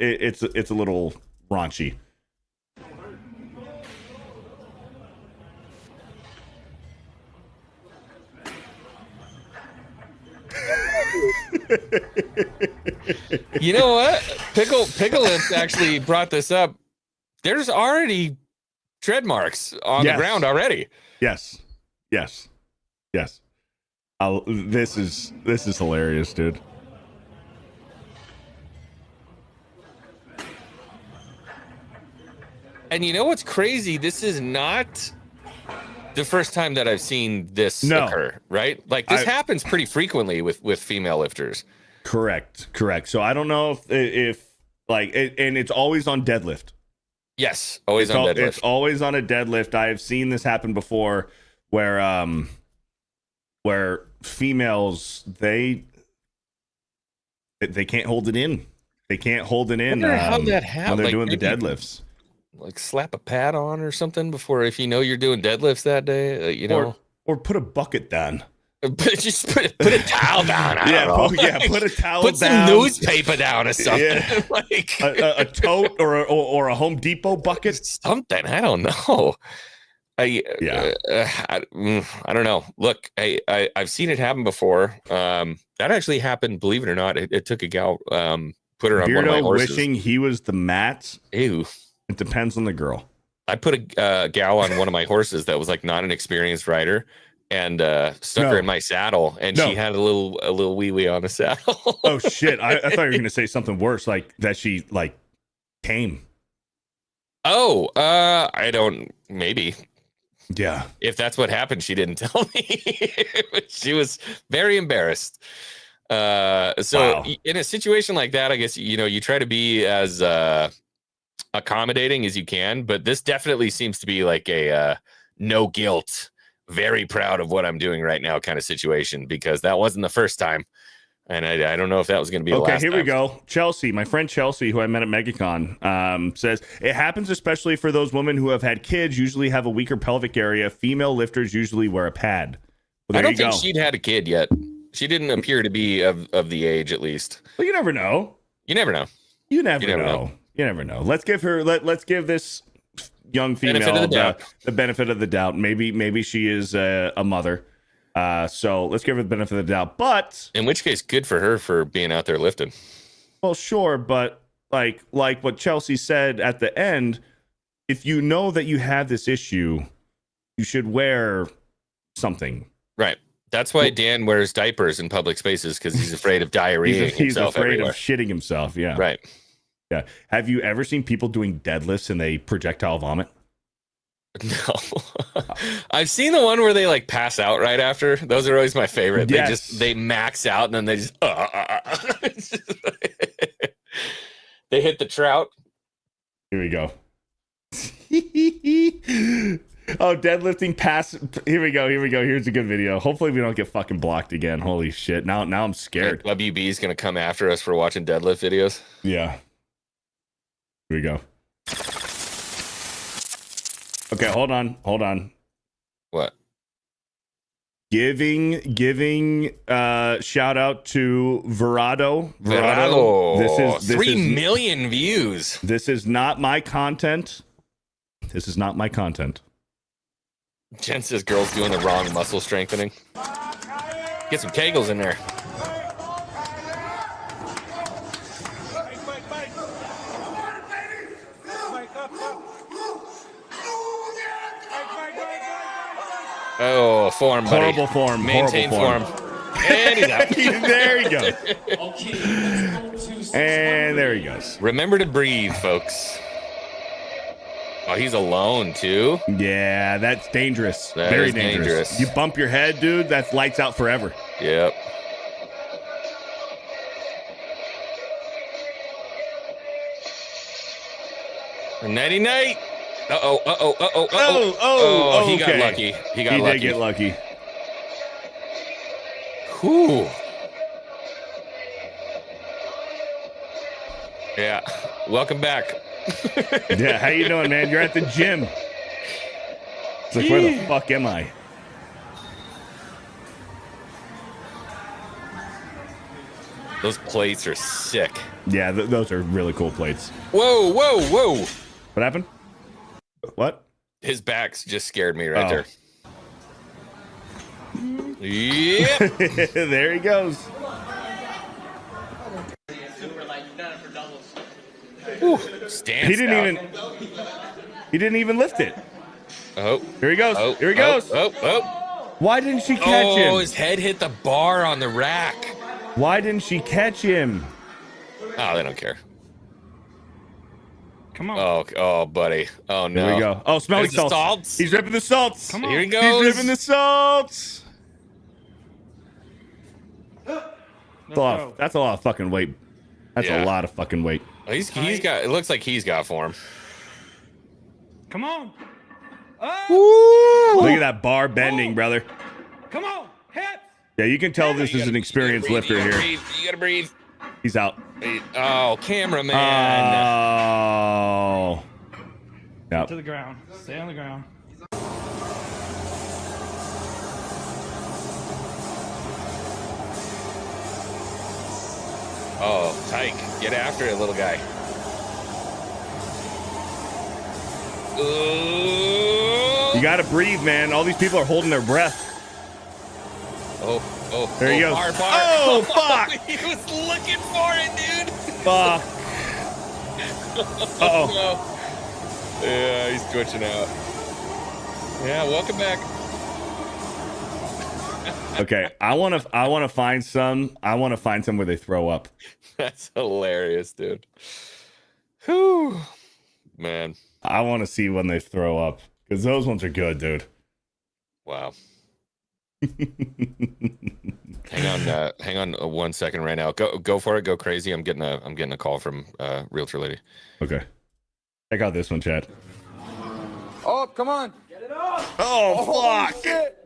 [SPEAKER 1] a little raunchy.
[SPEAKER 2] You know what? Pickle actually brought this up. There's already tread marks on the ground already.
[SPEAKER 1] Yes. This is hilarious, dude.
[SPEAKER 2] And you know what's crazy? This is not the first time that I've seen this occur, right? Like this happens pretty frequently with female lifters.
[SPEAKER 1] Correct. So I don't know if and it's always on deadlift.
[SPEAKER 2] Yes, always on deadlift.
[SPEAKER 1] It's always on a deadlift. I have seen this happen before where females they can't hold it in. They can't hold it in
[SPEAKER 2] how that happens
[SPEAKER 1] when they're doing the deadlifts.
[SPEAKER 2] Like slap a pad on or something before, if you know you're doing deadlifts that day,
[SPEAKER 1] or put a bucket down.
[SPEAKER 2] Just put a towel down.
[SPEAKER 1] Put a towel
[SPEAKER 2] put
[SPEAKER 1] down.
[SPEAKER 2] Some newspaper down or something.
[SPEAKER 1] Yeah.
[SPEAKER 2] Like
[SPEAKER 1] a tote or a Home Depot bucket.
[SPEAKER 2] Something. I don't know. I don't know. Look, I've seen it happen before. That actually happened. Believe it or not, it took a gal, put her on one of my horses.
[SPEAKER 1] Wishing he was the mat.
[SPEAKER 2] Ew.
[SPEAKER 1] It depends on the girl.
[SPEAKER 2] I put a gal on one of my horses that was like not an experienced rider, and stuck her in my saddle, and she had a little wee wee on the saddle.
[SPEAKER 1] Oh shit! I thought you were gonna say something worse, like that she like came.
[SPEAKER 2] Oh, I don't. Maybe.
[SPEAKER 1] Yeah.
[SPEAKER 2] If that's what happened, she didn't tell me. She was very embarrassed. So in a situation like that, I guess you try to be as accommodating as you can, but this definitely seems to be like a no guilt, very proud of what I'm doing right now kind of situation, because that wasn't the first time, and I don't know if that was going to be the last
[SPEAKER 1] here
[SPEAKER 2] time.
[SPEAKER 1] We go. Chelsea, my friend Chelsea, who I met at MegaCon, says it happens especially for those women who have had kids, usually have a weaker pelvic area. Female lifters usually wear a pad. Well,
[SPEAKER 2] I don't think she'd had a kid yet. She didn't appear to be of the age, at least.
[SPEAKER 1] Well, you never know.
[SPEAKER 2] You never know.
[SPEAKER 1] You never know. Let's give this young female the benefit of the doubt. Maybe she is a mother. So let's give her the benefit of the doubt. But
[SPEAKER 2] in which case, good for her for being out there lifting.
[SPEAKER 1] Well, sure, but like what Chelsea said at the end, if you know that you have this issue, you should wear something.
[SPEAKER 2] Right. That's why Dan wears diapers in public spaces, because he's afraid of diarrhea.
[SPEAKER 1] He's afraid of shitting himself. Yeah.
[SPEAKER 2] Right.
[SPEAKER 1] Yeah. Have you ever seen people doing deadlifts and they projectile vomit?
[SPEAKER 2] No. I've seen the one where they like pass out right after. Those are always my favorite.
[SPEAKER 1] Yes.
[SPEAKER 2] They max out and then they just they hit the trout.
[SPEAKER 1] Here we go. Oh, deadlifting pass. Here we go. Here's a good video. Hopefully we don't get fucking blocked again. Holy shit. Now I'm scared.
[SPEAKER 2] WB is going to come after us for watching deadlift videos.
[SPEAKER 1] Yeah. Here we go. Okay, hold on.
[SPEAKER 2] What?
[SPEAKER 1] Giving shout out to Verado.
[SPEAKER 2] This is 3 million views.
[SPEAKER 1] This is not my content.
[SPEAKER 2] Jen says girls doing the wrong muscle strengthening. Get some kegels in there. Oh, form, buddy.
[SPEAKER 1] Horrible form.
[SPEAKER 2] Maintain
[SPEAKER 1] Horrible
[SPEAKER 2] form. And he's out.
[SPEAKER 1] There he goes. And there he goes.
[SPEAKER 2] Remember to breathe, folks. Oh, he's alone, too?
[SPEAKER 1] Yeah, that's dangerous.
[SPEAKER 2] That
[SPEAKER 1] Very
[SPEAKER 2] is
[SPEAKER 1] dangerous. You bump your head, dude, that's lights out forever.
[SPEAKER 2] Yep. Nighty night. Uh-oh, uh-oh, uh-oh, uh-oh.
[SPEAKER 1] Oh,
[SPEAKER 2] he got
[SPEAKER 1] okay.
[SPEAKER 2] lucky. He
[SPEAKER 1] He did get lucky.
[SPEAKER 2] Whew. Yeah. Welcome back.
[SPEAKER 1] Yeah, how you doing, man? You're at the gym. It's like, where the fuck am I?
[SPEAKER 2] Those plates are sick.
[SPEAKER 1] Yeah, those are really cool plates.
[SPEAKER 2] Whoa, whoa, whoa.
[SPEAKER 1] What happened? What?
[SPEAKER 2] His back's just scared me right there.
[SPEAKER 1] Yeah. There he goes.
[SPEAKER 2] Ooh, stance
[SPEAKER 1] He didn't
[SPEAKER 2] down.
[SPEAKER 1] even lift it.
[SPEAKER 2] Oh.
[SPEAKER 1] Here he goes.
[SPEAKER 2] Oh,
[SPEAKER 1] Here he goes.
[SPEAKER 2] Oh.
[SPEAKER 1] Why didn't she catch him?
[SPEAKER 2] Oh, his head hit the bar on the rack.
[SPEAKER 1] Why didn't she catch him?
[SPEAKER 2] Oh, they don't care.
[SPEAKER 4] Come on.
[SPEAKER 2] Oh, buddy. Oh, no.
[SPEAKER 1] Here we go. Oh, smelling
[SPEAKER 2] There's the
[SPEAKER 1] salts.
[SPEAKER 2] salts.
[SPEAKER 1] He's ripping the salts.
[SPEAKER 4] Come on.
[SPEAKER 2] Here he goes.
[SPEAKER 1] He's ripping the salts. That's a lot of fucking weight. That's
[SPEAKER 2] Yeah.
[SPEAKER 1] a lot of fucking weight.
[SPEAKER 2] He's got. It looks like he's got form.
[SPEAKER 4] Come on.
[SPEAKER 1] Look at that bar bending, brother.
[SPEAKER 4] Come on. Hit.
[SPEAKER 1] Yeah, you can tell this is an experienced lifter here.
[SPEAKER 2] You gotta breathe.
[SPEAKER 1] He's out.
[SPEAKER 2] Oh, cameraman.
[SPEAKER 1] Oh. Yep.
[SPEAKER 4] To the ground. Stay on the ground.
[SPEAKER 2] Oh, Tyke, get after it, little guy.
[SPEAKER 1] You gotta breathe, man. All these people are holding their breath.
[SPEAKER 2] Oh.
[SPEAKER 1] There he goes.
[SPEAKER 2] Bar.
[SPEAKER 1] Oh, fuck.
[SPEAKER 2] He was looking for it, dude.
[SPEAKER 1] Fuck. Uh-oh.
[SPEAKER 2] No. Yeah, he's twitching out. Yeah, welcome back.
[SPEAKER 1] Okay, I want to find some where they throw up.
[SPEAKER 2] That's hilarious, dude. Whew. Man.
[SPEAKER 1] I want to see when they throw up because those ones are good, dude.
[SPEAKER 2] Wow. Hang on 1 second right now. Go for it. Go crazy. I'm getting a call from realtor lady.
[SPEAKER 1] Okay. Check out this one, Chad.
[SPEAKER 8] Oh, come on. Get it off.
[SPEAKER 1] Oh, fuck.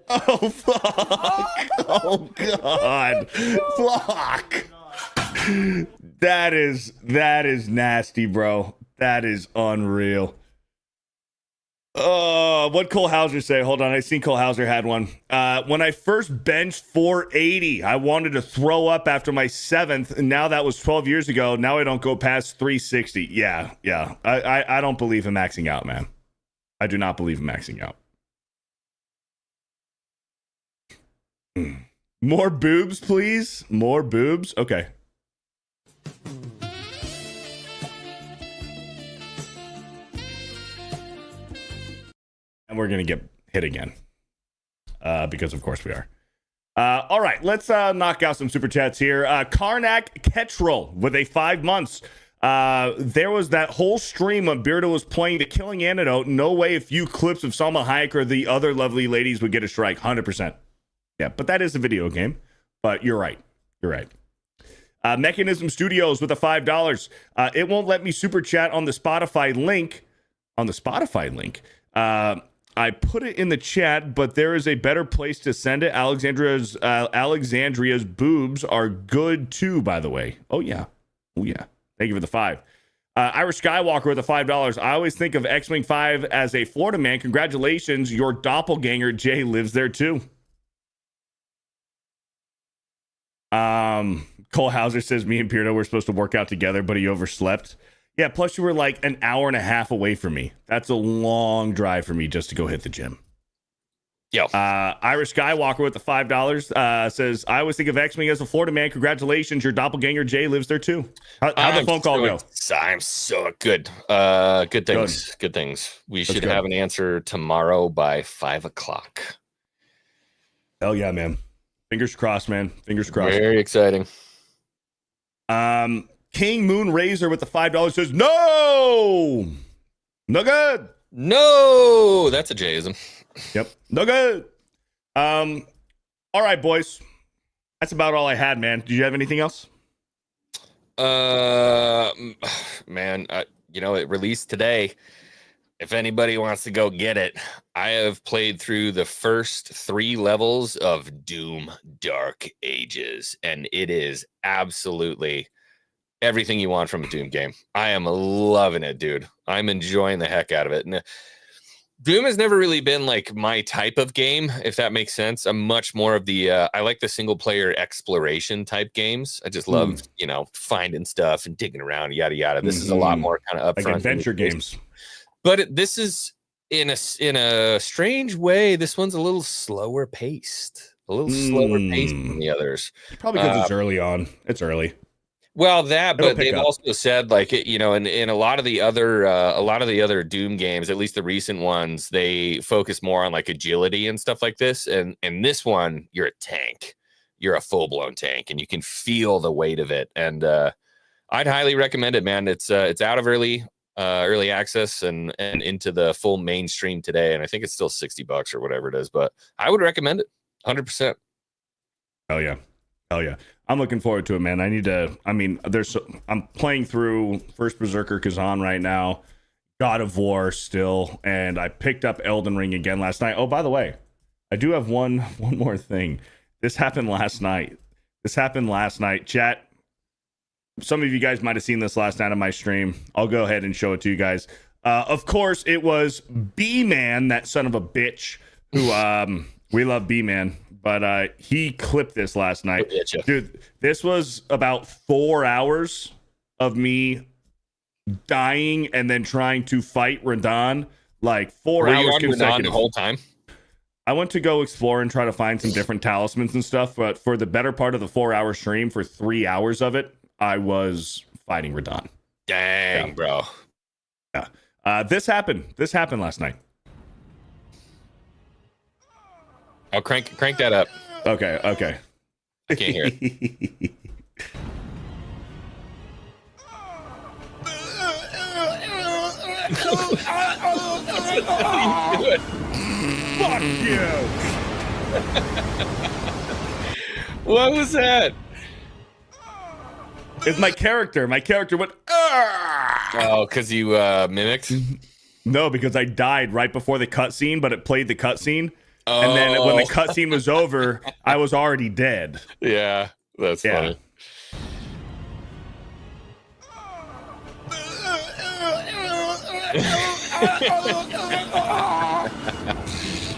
[SPEAKER 1] Oh, fuck. Oh, God. Fuck. That is nasty, bro. That is unreal. What'd Cole Hauser say? Hold on, I seen Cole Hauser had one. When I first benched 480, I wanted to throw up after my 7th, and now that was 12 years ago. Now I don't go past 360. Yeah. I don't believe in maxing out, man. I do not believe in maxing out. More boobs, please. More boobs. Okay. And we're going to get hit again. Because, of course, we are. All right, let's knock out some super chats here. Karnak Ketrel with a 5 months. There was that whole stream when Beardo was playing the Killing Antidote. No way a few clips of Salma Hayek or the other lovely ladies would get a strike. 100%. Yeah, but that is a video game. But you're right. You're right. Mechanism Studios with a $5. It won't let me super chat on the Spotify link. I put it in the chat, but there is a better place to send it. Alexandria's boobs are good too, by the way. Oh yeah. Thank you for the 5. Irish Skywalker with a $5. I always think of Xwing 5 as a Florida man. Congratulations, your doppelganger Jay lives there too. Cole Hauser says me and Beardo were supposed to work out together, but he overslept. Yeah, plus you were like an hour and a half away from me. That's a long drive for me just to go hit the gym.
[SPEAKER 2] Yo.
[SPEAKER 1] Irish Skywalker with the $5 says, I always think of Xwing as a Florida man. Congratulations. Your doppelganger Jay lives there too. How'd the phone call go?
[SPEAKER 2] I'm so good. Good things. Good things. We should have an answer tomorrow by 5 o'clock.
[SPEAKER 1] Hell yeah, man. Fingers crossed, man. Fingers crossed.
[SPEAKER 2] Very exciting.
[SPEAKER 1] King Moon Razor with the $5 says, no good.
[SPEAKER 2] No, that's a Jayism.
[SPEAKER 1] Yep. No good. All right, boys. That's about all I had, man. Did you have anything else?
[SPEAKER 2] Man, it released today. If anybody wants to go get it, I have played through the first 3 levels of Doom Dark Ages, and it is absolutely everything you want from a Doom game. I am loving it, dude. I'm enjoying the heck out of it. And Doom has never really been like my type of game, if that makes sense. I'm much more of the I like the single player exploration type games. I just love, finding stuff and digging around, yada yada. This is a lot more kind of upfront,
[SPEAKER 1] like adventure games.
[SPEAKER 2] But this is in a strange way. This one's a little slower paced, than the others.
[SPEAKER 1] Probably because it's early on. It's early.
[SPEAKER 2] Well, but they've also said, like, in a lot of the other Doom games, at least the recent ones, they focus more on like agility and stuff like this. And this one, you're a tank. You're a full blown tank, and you can feel the weight of it. And I'd highly recommend it, man. It's out of early access and into the full mainstream today, and I think it's still $60 or whatever it is. But I would recommend it 100%.
[SPEAKER 1] Hell yeah. I'm looking forward to it, man. I'm playing through First Berserker Kazan right now, God of War still, and I picked up Elden Ring again last night. Oh, by the way, I do have one more thing. This happened last night. Chat, some of you guys might have seen this last night on my stream. I'll go ahead and show it to you guys. Of course, it was B-Man, that son of a bitch, who we love B-Man. But he clipped this last night. Dude, this was about 4 hours of me dying and then trying to fight Radon. Like 4 hours consecutive.
[SPEAKER 2] The whole time?
[SPEAKER 1] I went to go explore and try to find some different talismans and stuff. But for the better part of the 4 hour stream, for 3 hours of it, I was fighting Radon.
[SPEAKER 2] Dang, bro.
[SPEAKER 1] Yeah. This happened last night.
[SPEAKER 2] I'll crank that up.
[SPEAKER 1] Okay.
[SPEAKER 2] I can't hear it.
[SPEAKER 1] Fuck you.
[SPEAKER 2] What was that?
[SPEAKER 1] It's my character. My character went.
[SPEAKER 2] Oh, because you mimicked?
[SPEAKER 1] No, because I died right before the cutscene, but it played the cutscene. And then when the cutscene was over, I was already dead.
[SPEAKER 2] Yeah, that's funny.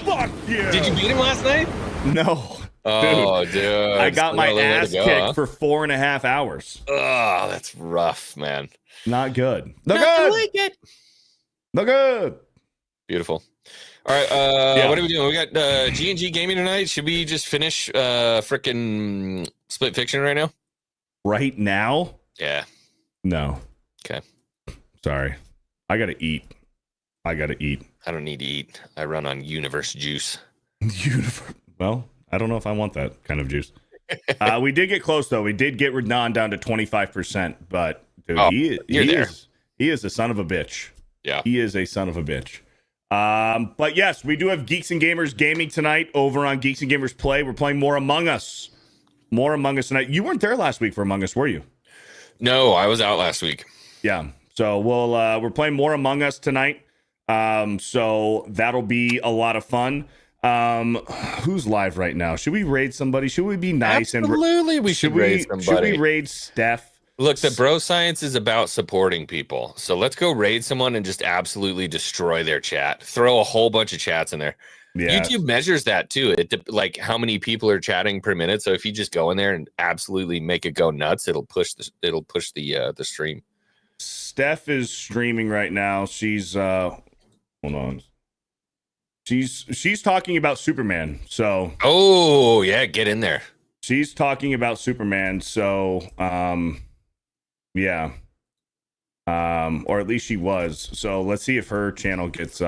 [SPEAKER 1] Fuck you.
[SPEAKER 2] Did you beat him last night?
[SPEAKER 1] No.
[SPEAKER 2] Oh, dude.
[SPEAKER 1] I got my ass kicked for 4.5 hours.
[SPEAKER 2] Oh, that's rough, man.
[SPEAKER 1] Not good. No good.
[SPEAKER 2] Like it.
[SPEAKER 1] No good.
[SPEAKER 2] Beautiful. All right, what are we doing? We got G&G Gaming tonight. Should we just finish frickin' Split Fiction right now?
[SPEAKER 1] Right now?
[SPEAKER 2] Yeah.
[SPEAKER 1] No.
[SPEAKER 2] Okay.
[SPEAKER 1] Sorry. I gotta eat. I
[SPEAKER 2] don't need to eat. I run on universe juice.
[SPEAKER 1] Well, I don't know if I want that kind of juice. We did get close, though. We did get Renan down to 25%, but dude, he is a son of a bitch.
[SPEAKER 2] Yeah.
[SPEAKER 1] He is a son of a bitch. But yes, we do have Geeks and Gamers Gaming tonight over on Geeks and Gamers Play. We're playing more Among Us. Tonight. You weren't there last week for Among Us, were you?
[SPEAKER 2] No, I was out last week.
[SPEAKER 1] Yeah. So we're playing more Among Us tonight. So that'll be a lot of fun. Who's live right now? Should we raid somebody? Should we be nice?
[SPEAKER 2] Absolutely, we should raid somebody.
[SPEAKER 1] Should we raid Steph?
[SPEAKER 2] Look, the bro science is about supporting people. So let's go raid someone and just absolutely destroy their chat. Throw a whole bunch of chats in there. Yeah. YouTube measures that too. Like how many people are chatting per minute. So if you just go in there and absolutely make it go nuts, it'll push the stream.
[SPEAKER 1] Steph is streaming right now. She's hold on. She's talking about Superman. So
[SPEAKER 2] oh yeah, get in there.
[SPEAKER 1] She's talking about Superman. So yeah. Or at least she was. So let's see if her channel gets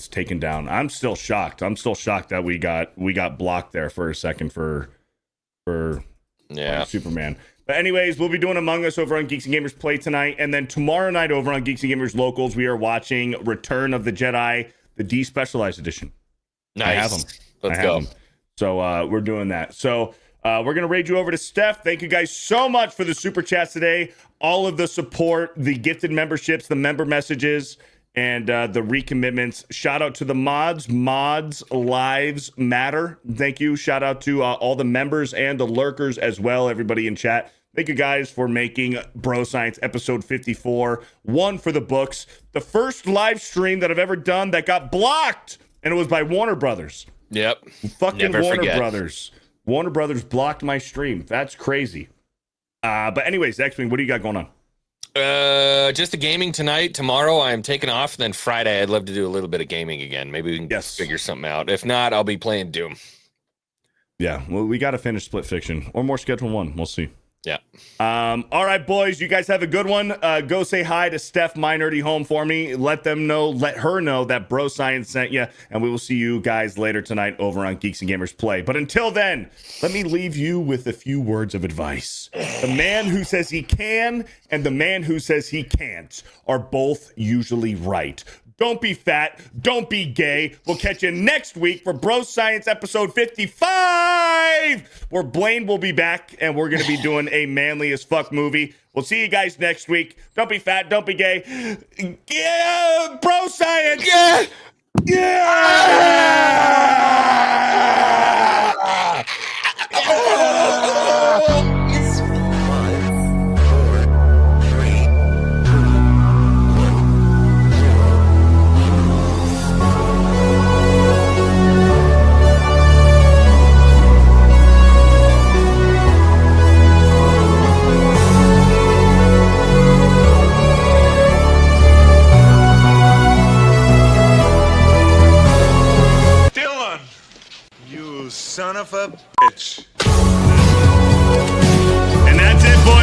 [SPEAKER 1] taken down. I'm still shocked. I'm still shocked that we got blocked there for a second for Superman. But anyways, we'll be doing Among Us over on Geeks and Gamers Play tonight, and then tomorrow night over on Geeks and Gamers Locals, we are watching Return of the Jedi, the Despecialized Edition.
[SPEAKER 2] Nice.
[SPEAKER 1] I have them.
[SPEAKER 2] Let's go.
[SPEAKER 1] So we're doing that. So we're gonna raid you over to Steph. Thank you guys so much for the super chats today, all of the support, the gifted memberships, the member messages, and the recommitments. Shout out to the mods. Mods lives matter. Thank you. Shout out to all the members and the lurkers as well. Everybody in chat. Thank you guys for making Bro Science episode 54 one for the books. The first live stream that I've ever done that got blocked, and it was by Warner Brothers.
[SPEAKER 2] Yep.
[SPEAKER 1] Fucking
[SPEAKER 2] Never
[SPEAKER 1] Warner
[SPEAKER 2] forget.
[SPEAKER 1] Brothers. Warner Brothers blocked my stream. That's crazy. But anyways, Xwing, what do you got going on?
[SPEAKER 2] Just the gaming tonight. Tomorrow I'm taking off. Then Friday I'd love to do a little bit of gaming again. Maybe we can figure something out. If not, I'll be playing Doom.
[SPEAKER 1] Yeah, well, we got to finish Split Fiction or more Schedule 1. We'll see.
[SPEAKER 2] Yeah.
[SPEAKER 1] All right, boys, you guys have a good one. Go say hi to Steph, my nerdy home, for me. Let her know that Bro Science sent you, and we will see you guys later tonight over on Geeks and Gamers Play. But until then, let me leave you with a few words of advice. The man who says he can and the man who says he can't are both usually right. Don't be fat. Don't be gay. We'll catch you next week for Bro Science episode 55, where Blaine will be back and we're going to be doing a manly as fuck movie. We'll see you guys next week. Don't be fat. Don't be gay. Yeah, Bro Science. Yeah. Yeah.
[SPEAKER 14] You son of a bitch.
[SPEAKER 1] And that's it, boys.